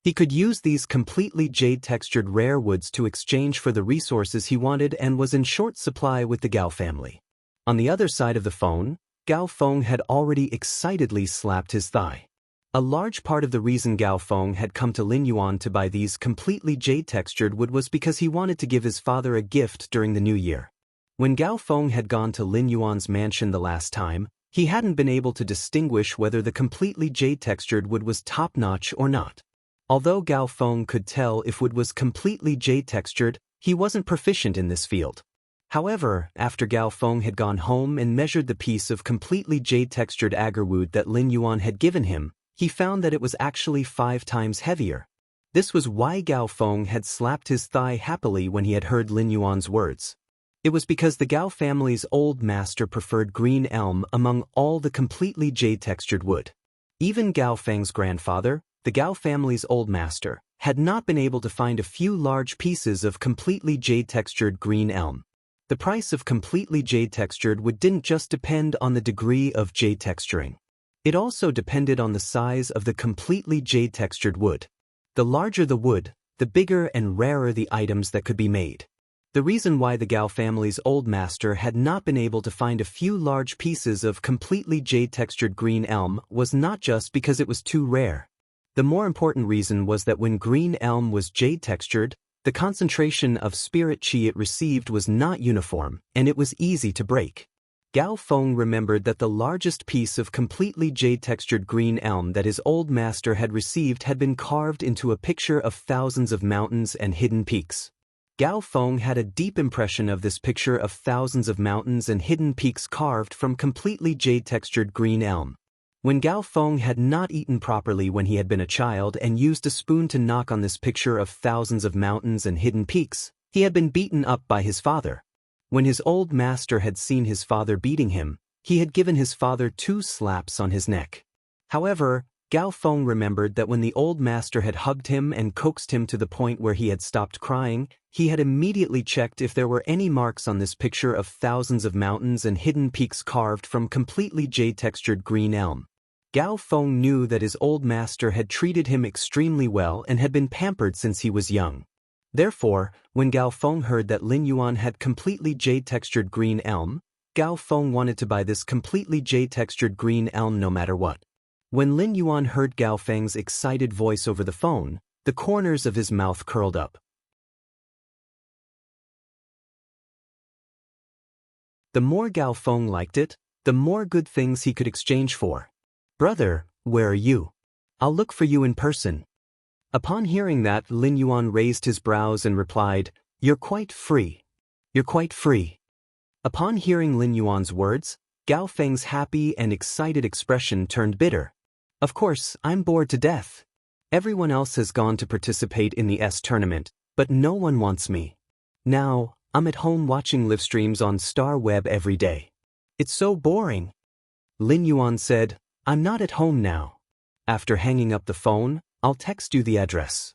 He could use these completely jade-textured rare woods to exchange for the resources he wanted and was in short supply with the Gao family. On the other side of the phone, Gao Feng had already excitedly slapped his thigh. A large part of the reason Gao Feng had come to Lin Yuan to buy these completely jade-textured wood was because he wanted to give his father a gift during the new year. When Gao Feng had gone to Lin Yuan's mansion the last time, he hadn't been able to distinguish whether the completely jade-textured wood was top-notch or not. Although Gao Feng could tell if wood was completely jade-textured, he wasn't proficient in this field. However, after Gao Feng had gone home and measured the piece of completely jade-textured agarwood that Lin Yuan had given him, he found that it was actually 5 times heavier. This was why Gao Feng had slapped his thigh happily when he had heard Lin Yuan's words. It was because the Gao family's old master preferred green elm among all the completely jade-textured wood. Even Gao Feng's grandfather, the Gao family's old master, had not been able to find a few large pieces of completely jade-textured green elm. The price of completely jade-textured wood didn't just depend on the degree of jade texturing. It also depended on the size of the completely jade-textured wood. The larger the wood, the bigger and rarer the items that could be made. The reason why the Gao family's old master had not been able to find a few large pieces of completely jade-textured green elm was not just because it was too rare. The more important reason was that when green elm was jade-textured, the concentration of spirit qi it received was not uniform, and it was easy to break. Gao Feng remembered that the largest piece of completely jade-textured green elm that his old master had received had been carved into a picture of thousands of mountains and hidden peaks. Gao Feng had a deep impression of this picture of thousands of mountains and hidden peaks carved from completely jade-textured green elm. When Gao Feng had not eaten properly when he had been a child and used a spoon to knock on this picture of thousands of mountains and hidden peaks, he had been beaten up by his father. When his old master had seen his father beating him, he had given his father 2 slaps on his neck. However, Gao Feng remembered that when the old master had hugged him and coaxed him to the point where he had stopped crying, he had immediately checked if there were any marks on this picture of thousands of mountains and hidden peaks carved from completely jade-textured green elm. Gao Feng knew that his old master had treated him extremely well and had been pampered since he was young. Therefore, when Gao Feng heard that Lin Yuan had completely jade-textured green elm, Gao Feng wanted to buy this completely jade-textured green elm no matter what. When Lin Yuan heard Gao Feng's excited voice over the phone, the corners of his mouth curled up. The more Gao Feng liked it, the more good things he could exchange for. "Brother, where are you? I'll look for you in person." Upon hearing that, Lin Yuan raised his brows and replied, "You're quite free. You're quite free." Upon hearing Lin Yuan's words, Gao Feng's happy and excited expression turned bitter. "Of course, I'm bored to death. Everyone else has gone to participate in the S tournament, but no one wants me. Now, I'm at home watching live streams on Star Web every day. It's so boring." Lin Yuan said, "I'm not at home now. After hanging up the phone, I'll text you the address."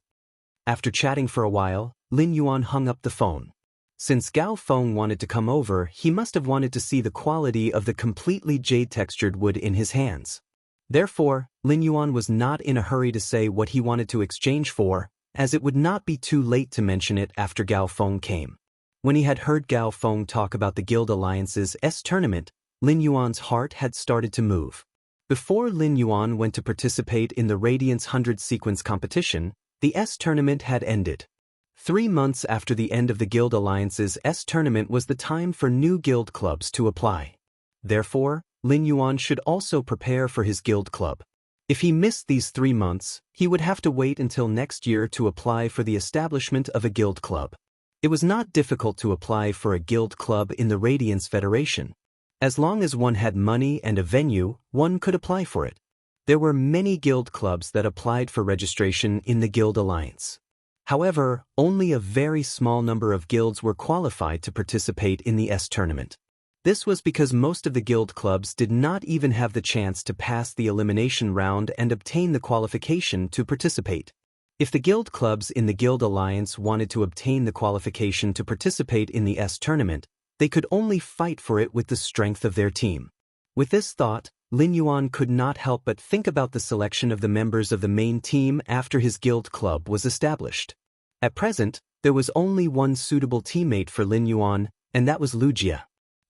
After chatting for a while, Lin Yuan hung up the phone. Since Gao Feng wanted to come over, he must have wanted to see the quality of the completely jade-textured wood in his hands. Therefore, Lin Yuan was not in a hurry to say what he wanted to exchange for, as it would not be too late to mention it after Gao Feng came. When he had heard Gao Feng talk about the Guild Alliance's S tournament, Lin Yuan's heart had started to move. Before Lin Yuan went to participate in the Radiance 100 sequence competition, the S tournament had ended. 3 months after the end of the Guild Alliance's S tournament was the time for new guild clubs to apply. Therefore, Lin Yuan should also prepare for his guild club. If he missed these 3 months, he would have to wait until next year to apply for the establishment of a guild club. It was not difficult to apply for a guild club in the Radiance Federation. As long as one had money and a venue, one could apply for it. There were many guild clubs that applied for registration in the Guild Alliance. However, only a very small number of guilds were qualified to participate in the S tournament. This was because most of the guild clubs did not even have the chance to pass the elimination round and obtain the qualification to participate. If the guild clubs in the Guild Alliance wanted to obtain the qualification to participate in the S tournament, they could only fight for it with the strength of their team. With this thought, Lin Yuan could not help but think about the selection of the members of the main team after his guild club was established. At present, there was only one suitable teammate for Lin Yuan, and that was Wuxia.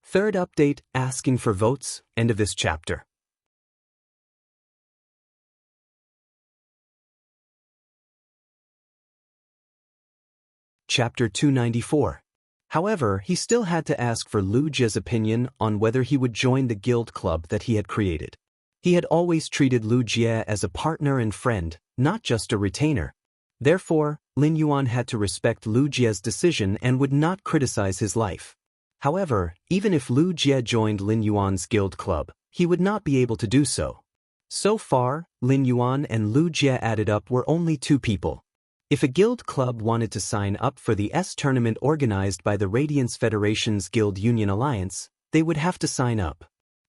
Third update, asking for votes, end of this chapter. Chapter 294. However, he still had to ask for Wuxia's opinion on whether he would join the guild club that he had created. He had always treated Wuxia as a partner and friend, not just a retainer. Therefore, Lin Yuan had to respect Wuxia's decision and would not criticize his life. However, even if Wuxia joined Lin Yuan's guild club, he would not be able to do so. So far, Lin Yuan and Wuxia added up were only 2 people. If a guild club wanted to sign up for the S tournament organized by the Radiance Federation's Guild Union Alliance, they would have to sign up.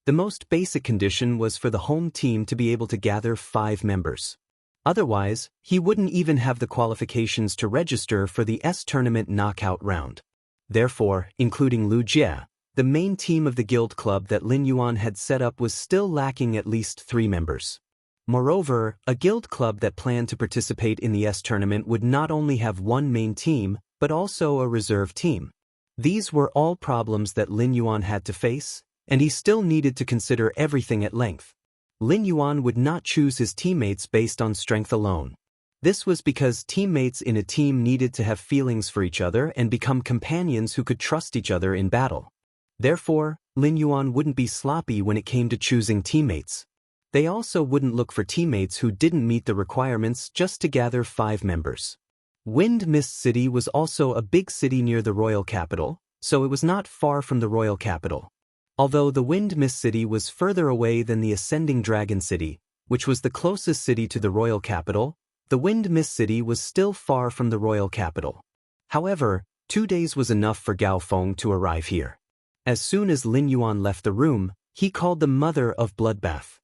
The most basic condition was for the home team to be able to gather 5 members. Otherwise, he wouldn't even have the qualifications to register for the S tournament knockout round. Therefore, including Wuxia, the main team of the guild club that Lin Yuan had set up was still lacking at least 3 members. Moreover, a guild club that planned to participate in the S tournament would not only have one main team, but also a reserve team. These were all problems that Lin Yuan had to face, and he still needed to consider everything at length. Lin Yuan would not choose his teammates based on strength alone. This was because teammates in a team needed to have feelings for each other and become companions who could trust each other in battle. Therefore, Lin Yuan wouldn't be sloppy when it came to choosing teammates. They also wouldn't look for teammates who didn't meet the requirements just to gather 5 members. Wind Mist City was also a big city near the royal capital, so it was not far from the royal capital. Although the Wind Mist City was further away than the Ascending Dragon City, which was the closest city to the royal capital, the Wind Mist City was still far from the royal capital. However, 2 days was enough for Gao Feng to arrive here. As soon as Lin Yuan left the room, he called the mother of Bloodbath.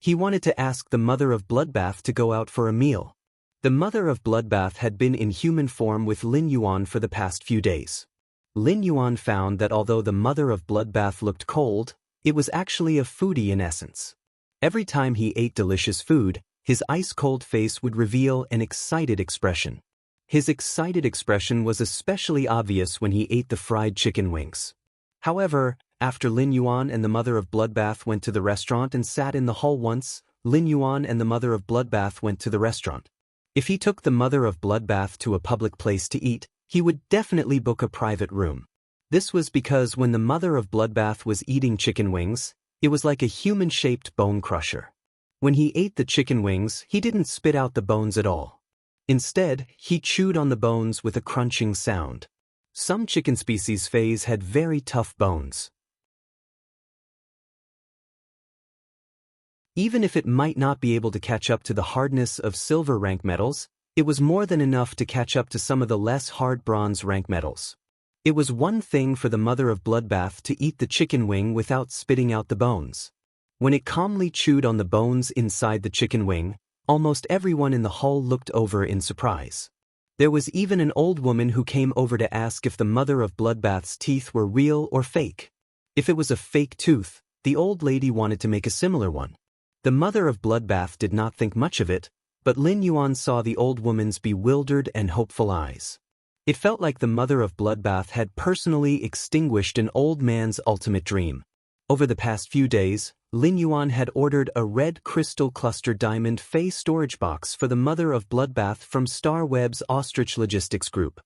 He wanted to ask the mother of Bloodbath to go out for a meal. The mother of Bloodbath had been in human form with Lin Yuan for the past few days. Lin Yuan found that although the mother of Bloodbath looked cold, it was actually a foodie in essence. Every time he ate delicious food, his ice-cold face would reveal an excited expression. His excited expression was especially obvious when he ate the fried chicken wings. However, after Lin Yuan and the mother of Bloodbath went to the restaurant and sat in the hall once, Lin Yuan and the mother of Bloodbath went to the restaurant. If he took the mother of Bloodbath to a public place to eat, he would definitely book a private room. This was because when the mother of Bloodbath was eating chicken wings, it was like a human-shaped bone crusher. When he ate the chicken wings, he didn't spit out the bones at all. Instead, he chewed on the bones with a crunching sound. Some chicken species phase had very tough bones. Even if it might not be able to catch up to the hardness of silver rank metals, it was more than enough to catch up to some of the less hard bronze rank metals. It was one thing for the mother of Bloodbath to eat the chicken wing without spitting out the bones. When it calmly chewed on the bones inside the chicken wing, almost everyone in the hall looked over in surprise. There was even an old woman who came over to ask if the mother of Bloodbath's teeth were real or fake. If it was a fake tooth, the old lady wanted to make a similar one. The mother of Bloodbath did not think much of it, but Lin Yuan saw the old woman's bewildered and hopeful eyes. It felt like the mother of Bloodbath had personally extinguished an old man's ultimate dream. Over the past few days, Lin Yuan had ordered a red crystal cluster diamond Fey storage box for the mother of Bloodbath from StarWeb's Ostrich Logistics Group.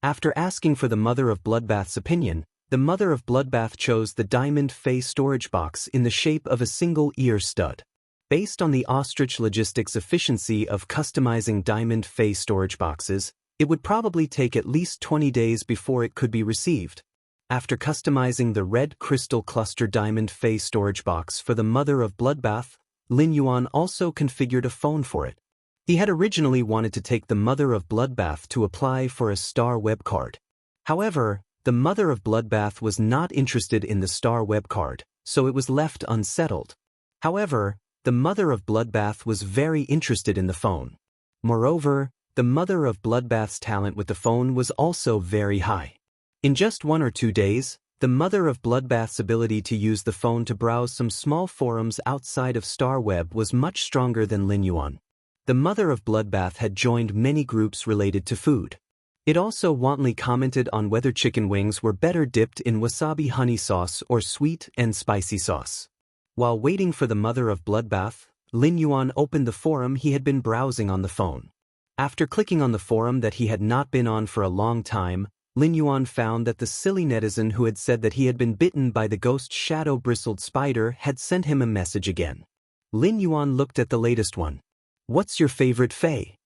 After asking for the mother of Bloodbath's opinion, the mother of Bloodbath chose the diamond Fey storage box in the shape of a single ear stud. Based on the Ostrich Logistics efficiency of customizing diamond Fey storage boxes, it would probably take at least 20 days before it could be received. After customizing the red crystal cluster diamond Fey storage box for the mother of Bloodbath, Lin Yuan also configured a phone for it. He had originally wanted to take the mother of Bloodbath to apply for a Star Web card. However, the mother of Bloodbath was not interested in the Star Web card, so it was left unsettled. However, the mother of Bloodbath was very interested in the phone. Moreover, the mother of Bloodbath's talent with the phone was also very high. In just 1 or 2 days, the mother of Bloodbath's ability to use the phone to browse some small forums outside of StarWeb was much stronger than Lin Yuan. The mother of Bloodbath had joined many groups related to food. It also wantonly commented on whether chicken wings were better dipped in wasabi honey sauce or sweet and spicy sauce. While waiting for the mother of Bloodbath, Lin Yuan opened the forum he had been browsing on the phone. After clicking on the forum that he had not been on for a long time, Lin Yuan found that the silly netizen who had said that he had been bitten by the ghost shadow-bristled spider had sent him a message again. Lin Yuan looked at the latest one. "What's your favorite Fae?"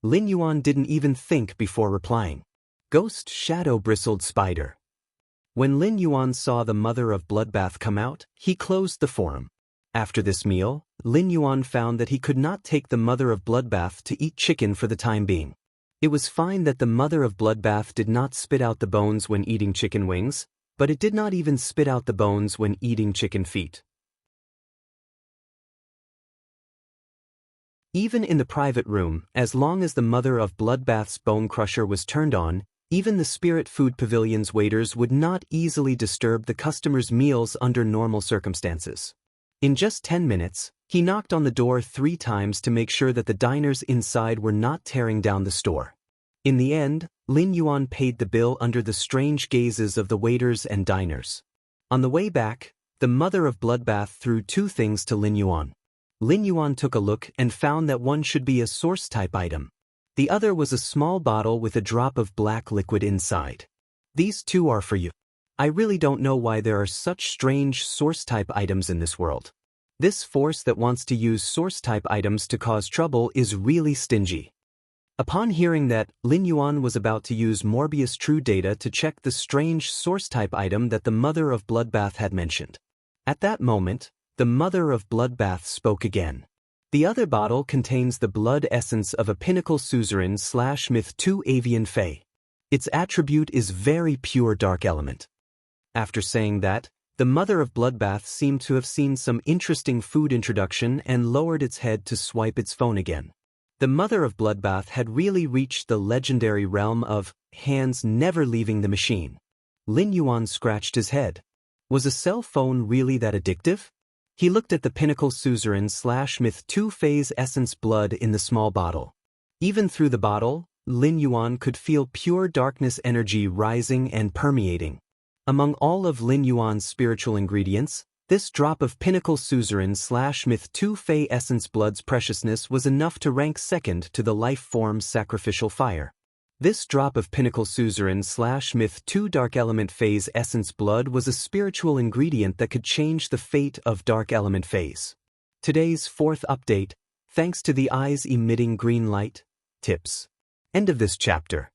Lin Yuan didn't even think before replying. "Ghost shadow-bristled spider." When Lin Yuan saw the mother of Bloodbath come out, he closed the forum. After this meal, Lin Yuan found that he could not take the mother of Bloodbath to eat chicken for the time being. It was fine that the mother of Bloodbath did not spit out the bones when eating chicken wings, but it did not even spit out the bones when eating chicken feet. Even in the private room, as long as the mother of Bloodbath's bone crusher was turned on, even the Spirit Food Pavilion's waiters would not easily disturb the customers' meals under normal circumstances. In just 10 minutes, he knocked on the door 3 times to make sure that the diners inside were not tearing down the store. In the end, Lin Yuan paid the bill under the strange gazes of the waiters and diners. On the way back, the mother of Bloodbath threw 2 things to Lin Yuan. Lin Yuan took a look and found that one should be a source-type item. The other was a small bottle with a drop of black liquid inside. "These 2 are for you. I really don't know why there are such strange source-type items in this world. This force that wants to use source-type items to cause trouble is really stingy." Upon hearing that, Lin Yuan was about to use Morbius True Data to check the strange source-type item that the mother of Bloodbath had mentioned. At that moment, the mother of Bloodbath spoke again. "The other bottle contains the blood essence of a pinnacle suzerain/myth 2 avian fae. Its attribute is very pure dark element." After saying that, The mother of bloodbath seemed to have seen some interesting food introduction and lowered its head to swipe its phone again. The mother of bloodbath had really reached the legendary realm of hands never leaving the machine. Lin Yuan scratched his head. Was a cell phone really that addictive? He looked at the pinnacle suzerain/myth 2-phase essence blood in the small bottle. Even through the bottle, Lin Yuan could feel pure darkness energy rising and permeating. Among all of Lin Yuan's spiritual ingredients, this drop of pinnacle suzerain/myth 2-phase essence blood's preciousness was enough to rank second to the life form's sacrificial fire. This drop of pinnacle suzerain/myth 2 dark element phase essence blood was a spiritual ingredient that could change the fate of dark element phase. Today's fourth update, thanks to the eyes emitting green light, tips. End of this chapter.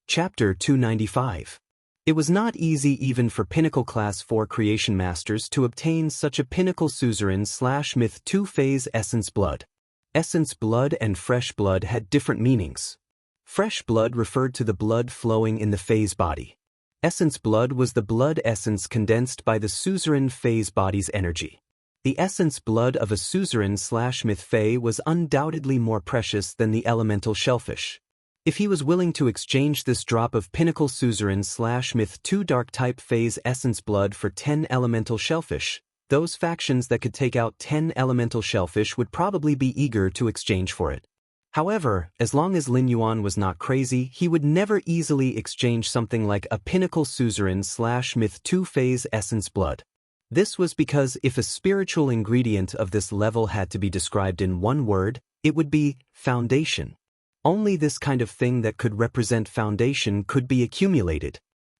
Chapter 295. It was not easy even for Pinnacle Class 4 Creation Masters to obtain such a Pinnacle Suzerain/myth 2-phase essence blood. Essence blood and fresh blood had different meanings. Fresh blood referred to the blood flowing in the phase body. Essence blood was the blood essence condensed by the suzerain phase body's energy. The essence blood of a suzerain/myth phase was undoubtedly more precious than the elemental shellfish. If he was willing to exchange this drop of pinnacle suzerain/myth 2 dark type phase essence blood for 10 elemental shellfish, those factions that could take out 10 elemental shellfish would probably be eager to exchange for it. However, as long as Lin Yuan was not crazy, he would never easily exchange something like a pinnacle suzerain/myth 2 phase essence blood. This was because if a spiritual ingredient of this level had to be described in one word, it would be foundation. Only this kind of thing that could represent foundation could be accumulated.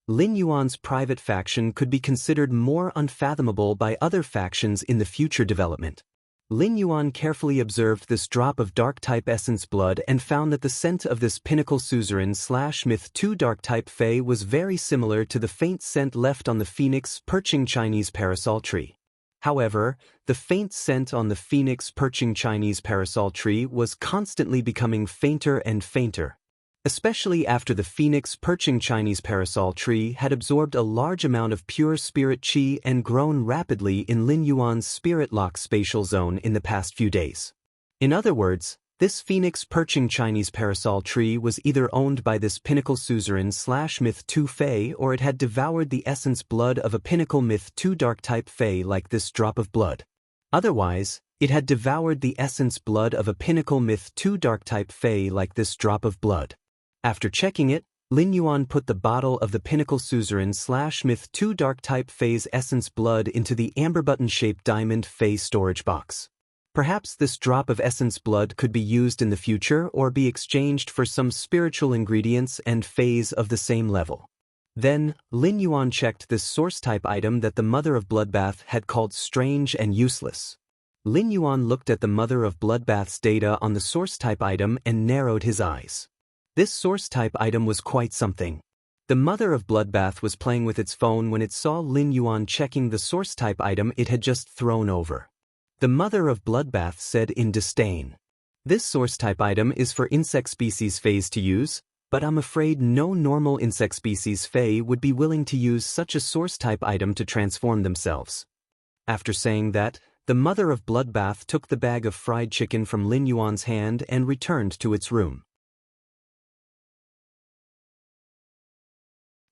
Lin Yuan's private faction could be considered more unfathomable by other factions in the future development. Lin Yuan carefully observed this drop of dark-type essence blood and found that the scent of this pinnacle suzerain/myth 2 dark-type fey was very similar to the faint scent left on the phoenix perching Chinese parasol tree. However, the faint scent on the phoenix perching Chinese parasol tree was constantly becoming fainter and fainter, especially after the phoenix perching Chinese parasol tree had absorbed a large amount of pure spirit qi and grown rapidly in Lin Yuan's spirit lock spatial zone in the past few days. In other words, this phoenix perching Chinese parasol tree was either owned by this pinnacle suzerain/myth 2 fey or it had devoured the essence blood of a pinnacle myth 2 dark type fey like this drop of blood. Otherwise, it had devoured the essence blood of a pinnacle myth 2 dark type fey like this drop of blood. After checking it, Lin Yuan put the bottle of the pinnacle suzerain/myth 2 dark type phase essence blood into the amber button-shaped diamond phase storage box. Perhaps this drop of essence blood could be used in the future or be exchanged for some spiritual ingredients and phase of the same level. Then, Lin Yuan checked this source-type item that the Mother of Bloodbath had called strange and useless. Lin Yuan looked at the Mother of Bloodbath's data on the source-type item and narrowed his eyes. This source-type item was quite something. The Mother of Bloodbath was playing with its phone when it saw Lin Yuan checking the source-type item it had just thrown over. The Mother of Bloodbath said in disdain, "This source-type item is for insect species phase to use, but I'm afraid no normal insect species fey would be willing to use such a source-type item to transform themselves." After saying that, the Mother of Bloodbath took the bag of fried chicken from Lin Yuan's hand and returned to its room.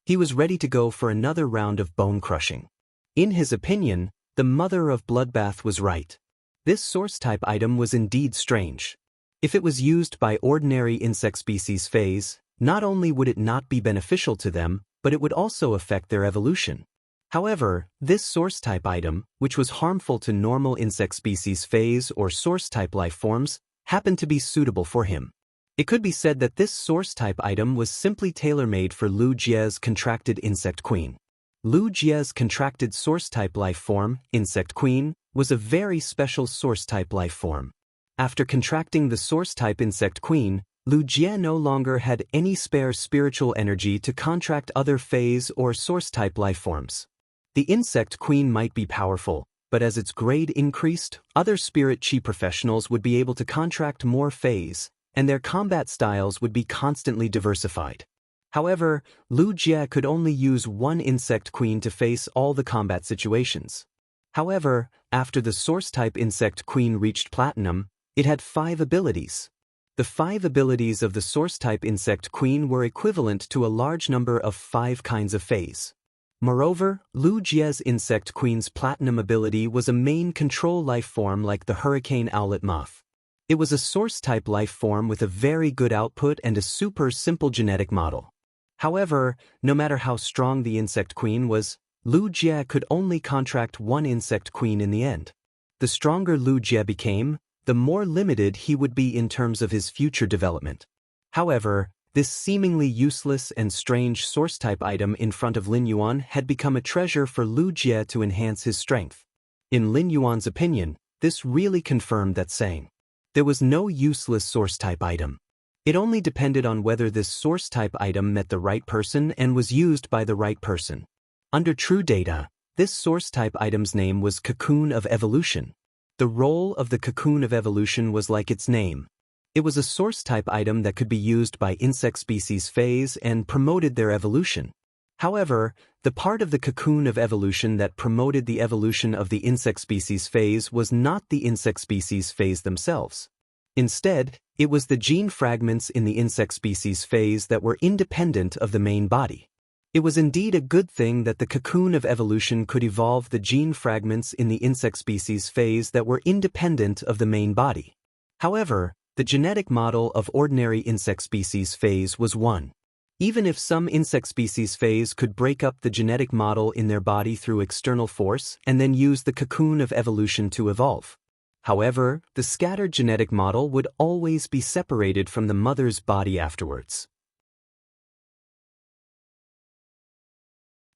He was ready to go for another round of bone crushing. In his opinion, the Mother of Bloodbath was right. This source-type item was indeed strange. If it was used by ordinary insect species phase, not only would it not be beneficial to them, but it would also affect their evolution. However, this source-type item, which was harmful to normal insect species phase or source-type life forms, happened to be suitable for him. It could be said that this source-type item was simply tailor-made for Lu Jie's contracted insect queen. Lu Jie's contracted source-type life form, Insect Queen, was a very special source-type life form. After contracting the source-type Insect Queen, Lu Jie no longer had any spare spiritual energy to contract other phase or source-type life forms. The Insect Queen might be powerful, but as its grade increased, other spirit chi professionals would be able to contract more phase, and their combat styles would be constantly diversified. However, Lu Jie could only use one insect queen to face all the combat situations. However, after the source-type insect queen reached platinum, it had 5 abilities. The 5 abilities of the source-type insect queen were equivalent to a large number of 5 kinds of phase. Moreover, Lu Jie's insect queen's platinum ability was a main control life form like the hurricane owlet moth. It was a source-type life form with a very good output and a super simple genetic model. However, no matter how strong the insect queen was, Lu Jie could only contract one insect queen in the end. The stronger Lu Jie became, the more limited he would be in terms of his future development. However, this seemingly useless and strange source-type item in front of Lin Yuan had become a treasure for Lu Jie to enhance his strength. In Lin Yuan's opinion, this really confirmed that saying. There was no useless source-type item. It only depended on whether this source-type item met the right person and was used by the right person. Under true data, this source-type item's name was Cocoon of Evolution. The role of the Cocoon of Evolution was like its name. It was a source-type item that could be used by insect species phase and promoted their evolution. However, the part of the Cocoon of Evolution that promoted the evolution of the insect species phase was not the insect species phase themselves. Instead, it was the gene fragments in the insect species phase that were independent of the main body. It was indeed a good thing that the Cocoon of Evolution could evolve the gene fragments in the insect species phase that were independent of the main body. However, the genetic model of ordinary insect species phase was 1. Even if some insect species phase could break up the genetic model in their body through external force and then use the Cocoon of Evolution to evolve. However, the scattered genetic model would always be separated from the mother's body afterwards.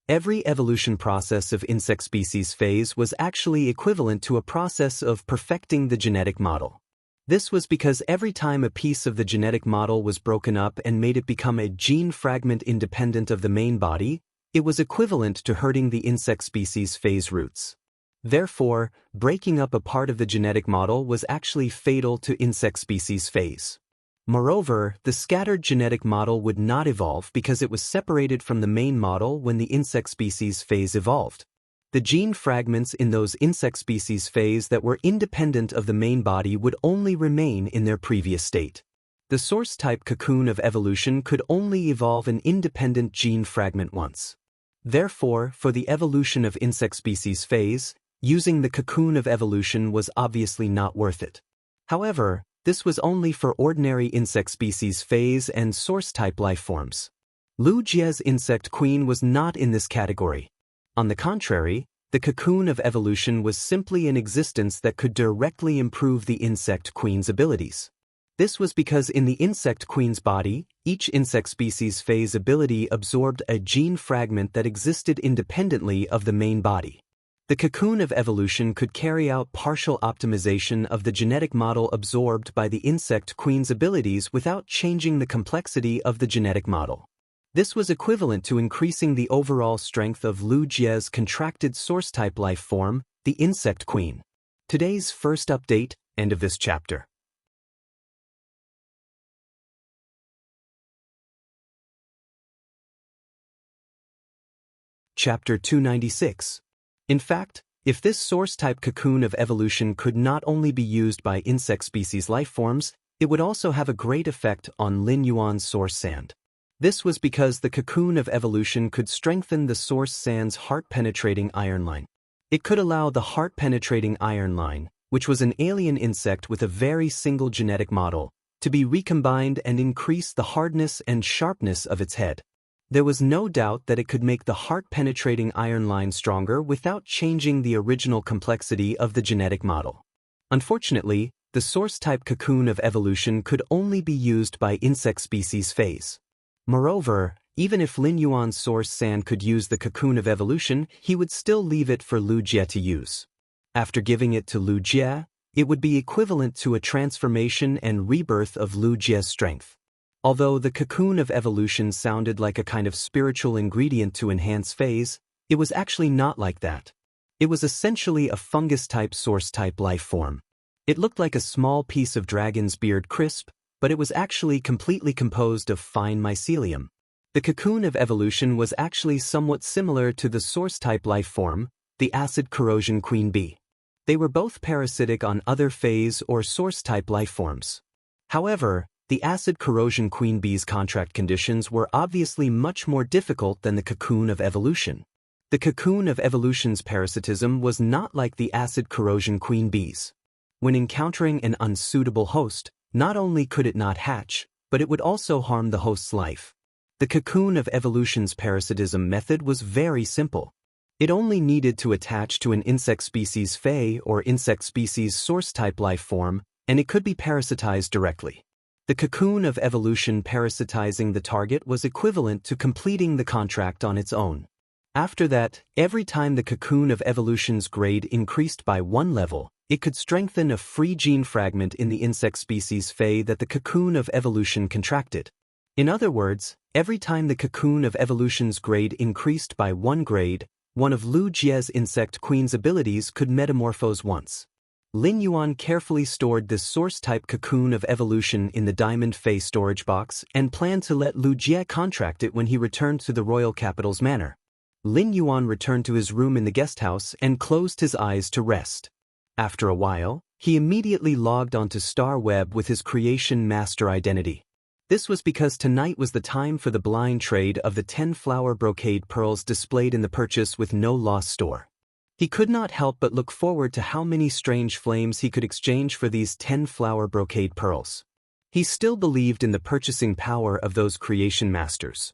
Every evolution process of insect species phase was actually equivalent to a process of perfecting the genetic model. This was because every time a piece of the genetic model was broken up and made it become a gene fragment independent of the main body, it was equivalent to hurting the insect species phase roots. Therefore, breaking up a part of the genetic model was actually fatal to insect species phase. Moreover, the scattered genetic model would not evolve because it was separated from the main model when the insect species phase evolved. The gene fragments in those insect species phase that were independent of the main body would only remain in their previous state. The source-type Cocoon of Evolution could only evolve an independent gene fragment once. Therefore, for the evolution of insect species phase, using the Cocoon of Evolution was obviously not worth it. However, this was only for ordinary insect species phase and source-type life forms. Lu Jie's insect queen was not in this category. On the contrary, the Cocoon of Evolution was simply an existence that could directly improve the insect queen's abilities. This was because in the insect queen's body, each insect species phase ability absorbed a gene fragment that existed independently of the main body. The Cocoon of Evolution could carry out partial optimization of the genetic model absorbed by the insect queen's abilities without changing the complexity of the genetic model. This was equivalent to increasing the overall strength of Lu Jie's contracted source-type life form, the insect queen. Today's first update, end of this chapter. Chapter 296. In fact, if this source-type Cocoon of Evolution could not only be used by insect species life forms, it would also have a great effect on Lin Yuan's source sand. This was because the Cocoon of Evolution could strengthen the source sand's heart-penetrating iron line. It could allow the heart-penetrating iron line, which was an alien insect with a very single genetic model, to be recombined and increase the hardness and sharpness of its head. There was no doubt that it could make the heart-penetrating iron line stronger without changing the original complexity of the genetic model. Unfortunately, the source-type Cocoon of Evolution could only be used by insect species phase. Moreover, even if Lin Yuan's source sand could use the Cocoon of Evolution, he would still leave it for Lu Jie to use. After giving it to Lu Jie, it would be equivalent to a transformation and rebirth of Lu Jie's strength. Although the Cocoon of Evolution sounded like a kind of spiritual ingredient to enhance phase, it was actually not like that. It was essentially a fungus-type source-type life form. It looked like a small piece of dragon's beard crisp, but it was actually completely composed of fine mycelium. The cocoon of evolution was actually somewhat similar to the source-type life form, the acid corrosion queen bee. They were both parasitic on other phase or source-type life forms. However, the acid corrosion queen bee's contract conditions were obviously much more difficult than the cocoon of evolution. The cocoon of evolution's parasitism was not like the acid corrosion queen bee's. When encountering an unsuitable host, not only could it not hatch, but it would also harm the host's life. The cocoon of evolution's parasitism method was very simple. It only needed to attach to an insect species Fae or insect species source-type life form, and it could be parasitized directly. The cocoon of evolution parasitizing the target was equivalent to completing the contract on its own. After that, every time the cocoon of evolution's grade increased by one level, it could strengthen a free gene fragment in the insect species Fae that the cocoon of evolution contracted. In other words, every time the cocoon of evolution's grade increased by one grade, one of Lu Jie's insect queen's abilities could metamorphose once. Lin Yuan carefully stored this source-type cocoon of evolution in the Diamond Fae storage box and planned to let Lu Jie contract it when he returned to the royal capital's manor. Lin Yuan returned to his room in the guest house and closed his eyes to rest. After a while, he immediately logged onto Star Web with his creation master identity. This was because tonight was the time for the blind trade of the 10 flower brocade pearls displayed in the purchase with no loss store. He could not help but look forward to how many strange flames he could exchange for these 10 flower brocade pearls. He still believed in the purchasing power of those creation masters.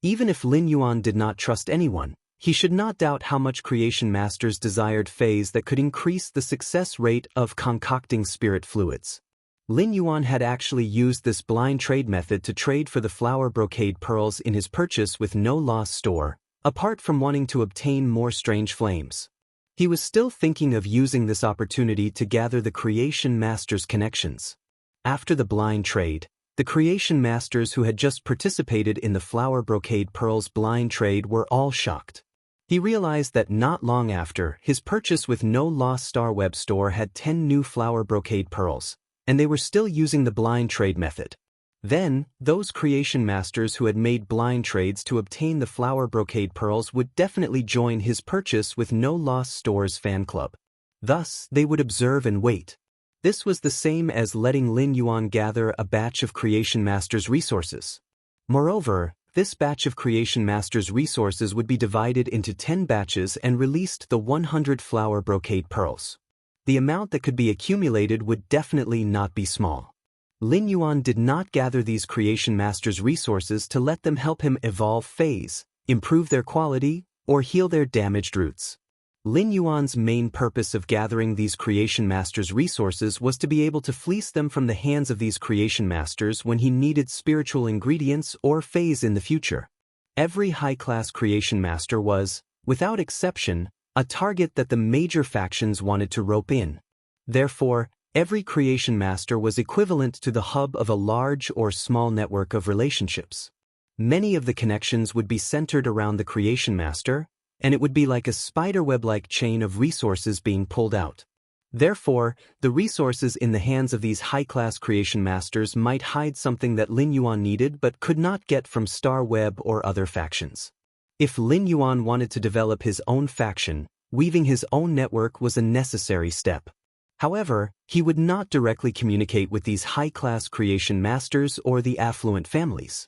Even if Lin Yuan did not trust anyone, he should not doubt how much creation masters desired phase that could increase the success rate of concocting spirit fluids. Lin Yuan had actually used this blind trade method to trade for the flower brocade pearls in his purchase with no loss store, apart from wanting to obtain more strange flames. He was still thinking of using this opportunity to gather the creation masters' connections. After the blind trade, the creation masters who had just participated in the flower brocade pearls blind trade were all shocked. He realized that not long after, his purchase with no loss Star Web store had 10 new flower brocade pearls, and they were still using the blind trade method. Then, those creation masters who had made blind trades to obtain the flower brocade pearls would definitely join his purchase with no loss store's fan club. Thus, they would observe and wait. This was the same as letting Lin Yuan gather a batch of creation masters' resources. Moreover, this batch of creation masters' resources would be divided into 10 batches and released the 100 flower brocade pearls. The amount that could be accumulated would definitely not be small. Lin Yuan did not gather these creation masters' resources to let them help him evolve phase, improve their quality, or heal their damaged roots. Lin Yuan's main purpose of gathering these creation masters' resources was to be able to fleece them from the hands of these creation masters when he needed spiritual ingredients or phase in the future. Every high-class creation master was, without exception, a target that the major factions wanted to rope in. Therefore, every creation master was equivalent to the hub of a large or small network of relationships. Many of the connections would be centered around the creation master, and it would be like a spiderweb-like chain of resources being pulled out. Therefore, the resources in the hands of these high-class creation masters might hide something that Lin Yuan needed but could not get from Star Web or other factions. If Lin Yuan wanted to develop his own faction, weaving his own network was a necessary step. However, he would not directly communicate with these high-class creation masters or the affluent families.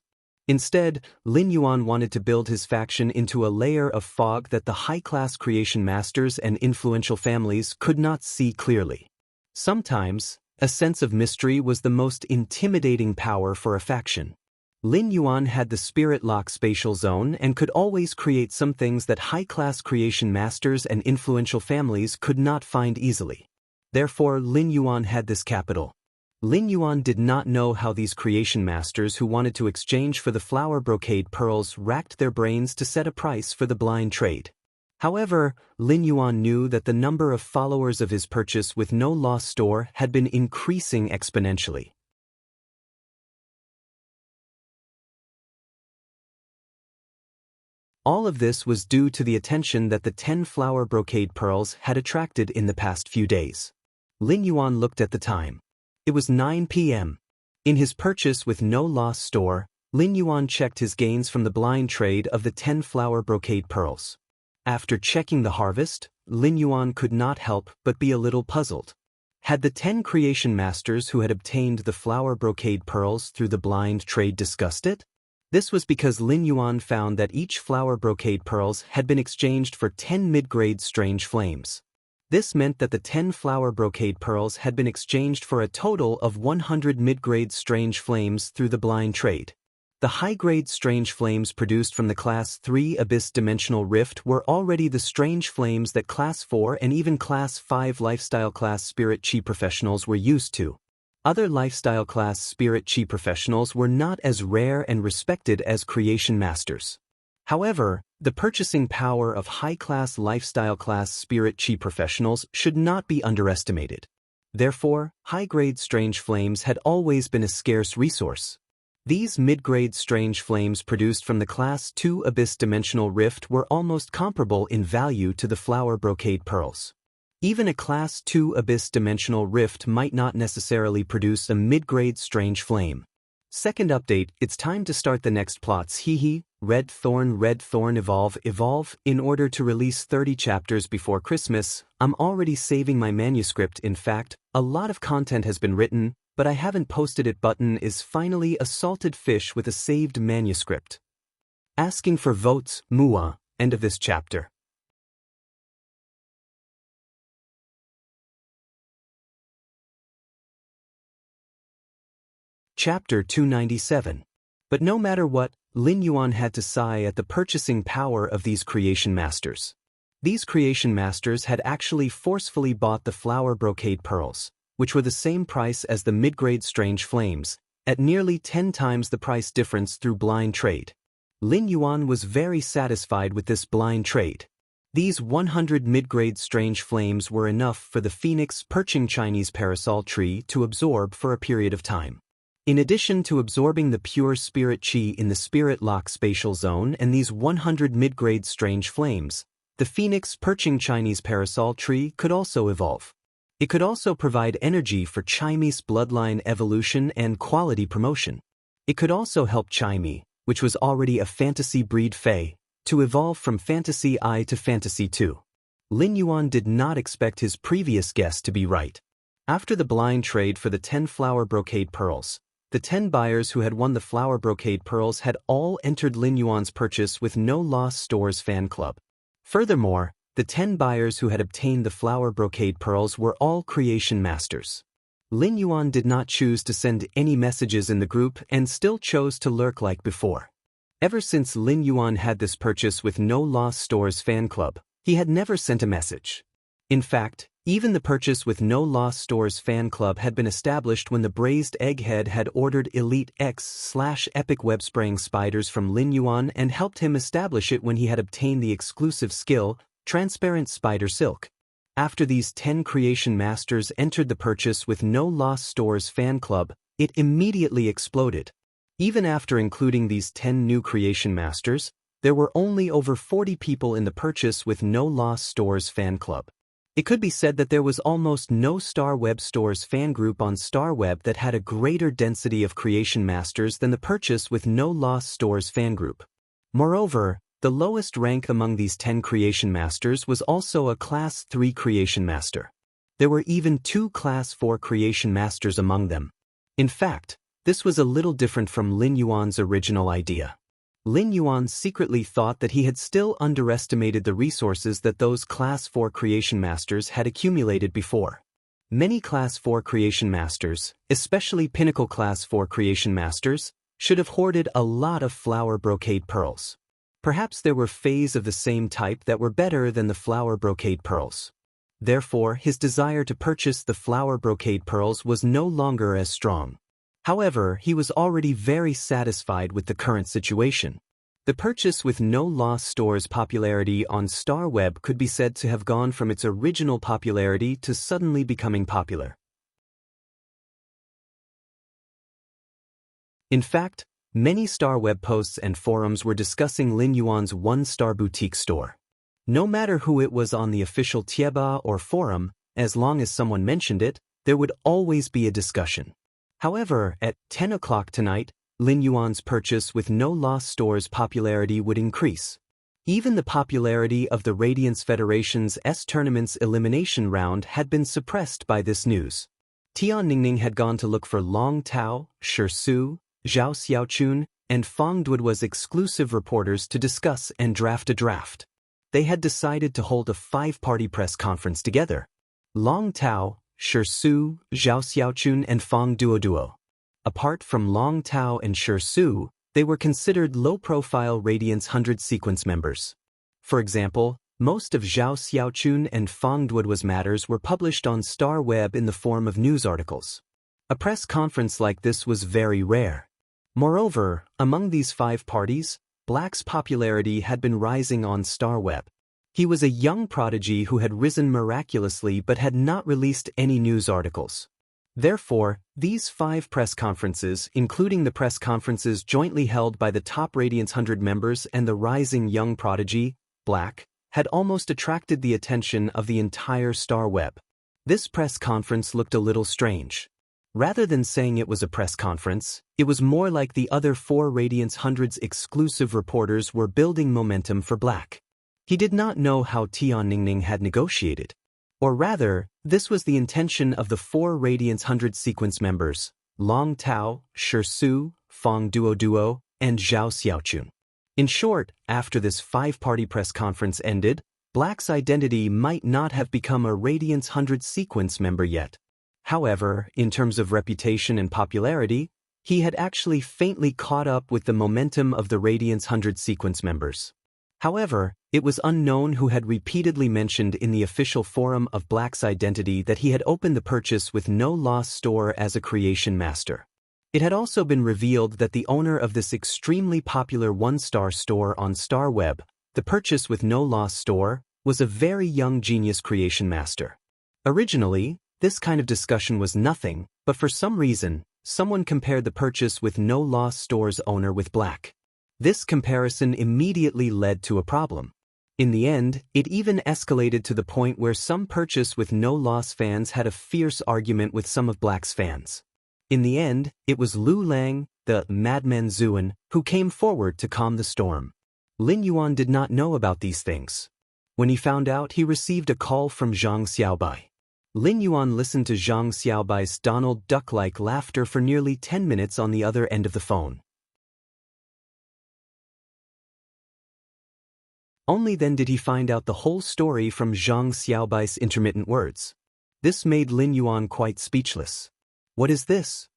Instead, Lin Yuan wanted to build his faction into a layer of fog that the high-class creation masters and influential families could not see clearly. Sometimes, a sense of mystery was the most intimidating power for a faction. Lin Yuan had the spirit lock spatial zone and could always create some things that high-class creation masters and influential families could not find easily. Therefore, Lin Yuan had this capital. Lin Yuan did not know how these creation masters who wanted to exchange for the flower brocade pearls racked their brains to set a price for the blind trade. However, Lin Yuan knew that the number of followers of his purchase with no loss store had been increasing exponentially. All of this was due to the attention that the 10 flower brocade pearls had attracted in the past few days. Lin Yuan looked at the time. It was 9 p.m. In his purchase with no loss store, Lin Yuan checked his gains from the blind trade of the 10 flower brocade pearls. After checking the harvest, Lin Yuan could not help but be a little puzzled. Had the 10 creation masters who had obtained the flower brocade pearls through the blind trade discussed it? This was because Lin Yuan found that each flower brocade pearls had been exchanged for 10 mid-grade strange flames. This meant that the 10 flower brocade pearls had been exchanged for a total of 100 mid-grade strange flames through the blind trade. The high-grade strange flames produced from the Class 3 Abyss Dimensional Rift were already the strange flames that Class 4 and even Class 5 Lifestyle Class Spirit Chi professionals were used to. Other Lifestyle Class Spirit Chi professionals were not as rare and respected as Creation Masters. However, the purchasing power of high-class Lifestyle Class Spirit Chi professionals should not be underestimated. Therefore, high-grade strange flames had always been a scarce resource. These mid-grade strange flames produced from the Class 2 Abyss Dimensional Rift were almost comparable in value to the flower brocade pearls. Even a Class 2 Abyss Dimensional Rift might not necessarily produce a mid-grade strange flame. Second update, it's time to start the next plots. Red Thorn, Evolve. In order to release 30 chapters before Christmas, I'm already saving my manuscript. In fact, a lot of content has been written, but I haven't posted it. Button is finally a salted fish with a saved manuscript. Asking for votes, Mua, end of this chapter. Chapter 297. But no matter what, Lin Yuan had to sigh at the purchasing power of these creation masters. These creation masters had actually forcefully bought the flower brocade pearls, which were the same price as the mid-grade strange flames, at nearly 10 times the price difference through blind trade. Lin Yuan was very satisfied with this blind trade. These 100 mid-grade strange flames were enough for the phoenix perching Chinese parasol tree to absorb for a period of time. In addition to absorbing the pure spirit chi in the spirit lock spatial zone and these 100 mid-grade strange flames, the phoenix perching Chinese parasol tree could also evolve. It could also provide energy for Chinese bloodline evolution and quality promotion. It could also help Chime, which was already a fantasy breed Fei, to evolve from Fantasy I to Fantasy II. Lin Yuan did not expect his previous guess to be right. After the blind trade for the 10 flower brocade pearls, the 10 buyers who had won the flower brocade pearls had all entered Lin Yuan's purchase with no loss stores fan club. Furthermore, the 10 buyers who had obtained the flower brocade pearls were all creation masters. Lin Yuan did not choose to send any messages in the group and still chose to lurk like before. Ever since Lin Yuan had this purchase with no loss stores fan club, he had never sent a message. In fact, even the purchase with no loss stores fan club had been established when the braised egghead had ordered Elite X/Epic web spraying spiders from Lin Yuan and helped him establish it when he had obtained the exclusive skill, Transparent Spider Silk. After these 10 creation masters entered the purchase with no loss stores fan club, it immediately exploded. Even after including these 10 new creation masters, there were only over 40 people in the purchase with no loss stores fan club. It could be said that there was almost no Star Web Stores fan group on Star Web that had a greater density of creation masters than the purchase with no loss stores fan group. Moreover, the lowest rank among these 10 creation masters was also a Class 3 creation master. There were even 2 Class 4 creation masters among them. In fact, this was a little different from Lin Yuan's original idea. Lin Yuan secretly thought that he had still underestimated the resources that those Class 4 creation masters had accumulated before. Many Class 4 creation masters, especially Pinnacle Class 4 creation masters, should have hoarded a lot of flower brocade pearls. Perhaps there were fays of the same type that were better than the flower brocade pearls. Therefore, his desire to purchase the flower brocade pearls was no longer as strong. However, he was already very satisfied with the current situation. The purchase with no loss stores popularity on Star Web could be said to have gone from its original popularity to suddenly becoming popular. In fact, Many star web posts and forums were discussing Lin Yuan's one-star boutique store. No matter who it was on the official Tieba or forum, as long as someone mentioned it, there would always be a discussion. However, at 10 o'clock tonight, Lin Yuan's purchase with no loss store's popularity would increase. Even the popularity of the Radiance Federation's tournament's elimination round had been suppressed by this news. Tian Ningning had gone to look for Long Tao, Shi Su, Zhao Xiaochun, and Fang Duoduo's exclusive reporters to discuss and draft a draft. They had decided to hold a 5-party press conference together. Long Tao, Shi Su, Zhao Xiaochun, and Fang Duoduo. Apart from Long Tao and Shi Su, they were considered low-profile Radiance 100 sequence members. For example, most of Zhao Xiaochun and Fang Duoduo's matters were published on Star Web in the form of news articles. A press conference like this was very rare. Moreover, among these 5 parties, Black's popularity had been rising on Star Web. He was a young prodigy who had risen miraculously but had not released any news articles. Therefore, these 5 press conferences, including the press conferences jointly held by the top Radiance 100 members and the rising young prodigy, Black, had almost attracted the attention of the entire Star Web. This press conference looked a little strange. Rather than saying it was a press conference, it was more like the other 4 Radiance 100's exclusive reporters were building momentum for Black. He did not know how Tian Ningning had negotiated. Or rather, this was the intention of the 4 Radiance 100 sequence members, Long Tao, Shi Su, Fang Duoduo, and Zhao Xiaochun. In short, after this 5-party press conference ended, Black's identity might not have become a Radiance 100 sequence member yet. However, in terms of reputation and popularity, he had actually faintly caught up with the momentum of the Radiance 100 sequence members. However, it was unknown who had repeatedly mentioned in the official forum of Black's identity that he had opened the purchase with no loss store as a creation master. It had also been revealed that the owner of this extremely popular one-star store on Star Web, the purchase with no loss store, was a very young genius creation master. Originally, this kind of discussion was nothing, but for some reason, someone compared the purchase with no loss store's owner with Black. This comparison immediately led to a problem. In the end, it even escalated to the point where some purchase with no loss fans had a fierce argument with some of Black's fans. In the end, it was Lu Lang, the madman Zuan, who came forward to calm the storm. Lin Yuan did not know about these things. When he found out, he received a call from Zhang Xiaobai. Lin Yuan listened to Zhang Xiaobai's Donald Duck-like laughter for nearly 10 minutes on the other end of the phone. Only then did he find out the whole story from Zhang Xiaobai's intermittent words. This made Lin Yuan quite speechless. What is this?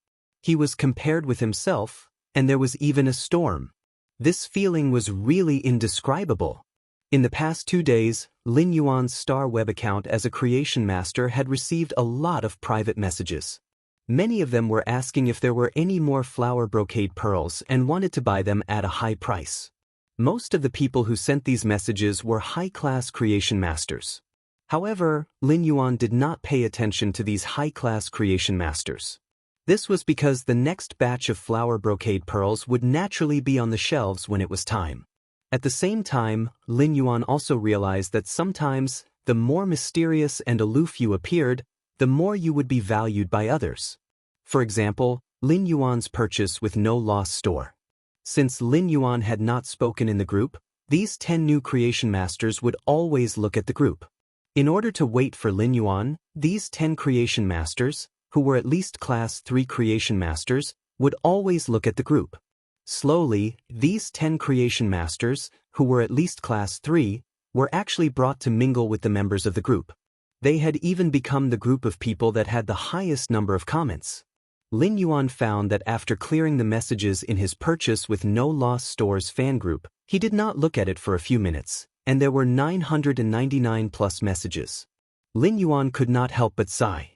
He was compared with himself, and there was even a storm. This feeling was really indescribable. In the past 2 days, Lin Yuan's Star Web account as a creation master had received a lot of private messages. Many of them were asking if there were any more flower brocade pearls and wanted to buy them at a high price. Most of the people who sent these messages were high-class creation masters. However, Lin Yuan did not pay attention to these high-class creation masters. This was because the next batch of flower brocade pearls would naturally be on the shelves when it was time. At the same time, Lin Yuan also realized that sometimes, the more mysterious and aloof you appeared, the more you would be valued by others. For example, Lin Yuan's purchase with no loss store. Since Lin Yuan had not spoken in the group, these 10 new creation masters would always look at the group. In order to wait for Lin Yuan, these 10 creation masters, who were at least class 3 creation masters, would always look at the group. Slowly, these 10 creation masters, who were at least class 3, were actually brought to mingle with the members of the group. They had even become the group of people that had the highest number of comments. Lin Yuan found that after clearing the messages in his purchase with no loss store's fan group, he did not look at it for a few minutes, and there were 999 plus messages. Lin Yuan could not help but sigh.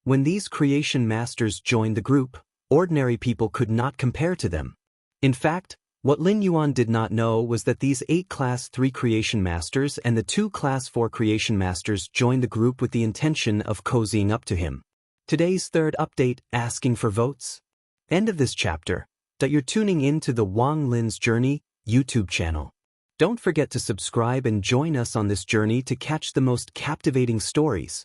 When these creation masters joined the group, ordinary people could not compare to them. In fact, what Lin Yuan did not know was that these 8 Class 3 creation masters and the 2 Class 4 creation masters joined the group with the intention of cozying up to him. Today's third update, asking for votes. End of this chapter. that you're tuning in to the Wang Lin's Journey YouTube channel. Don't forget to subscribe and join us on this journey to catch the most captivating stories.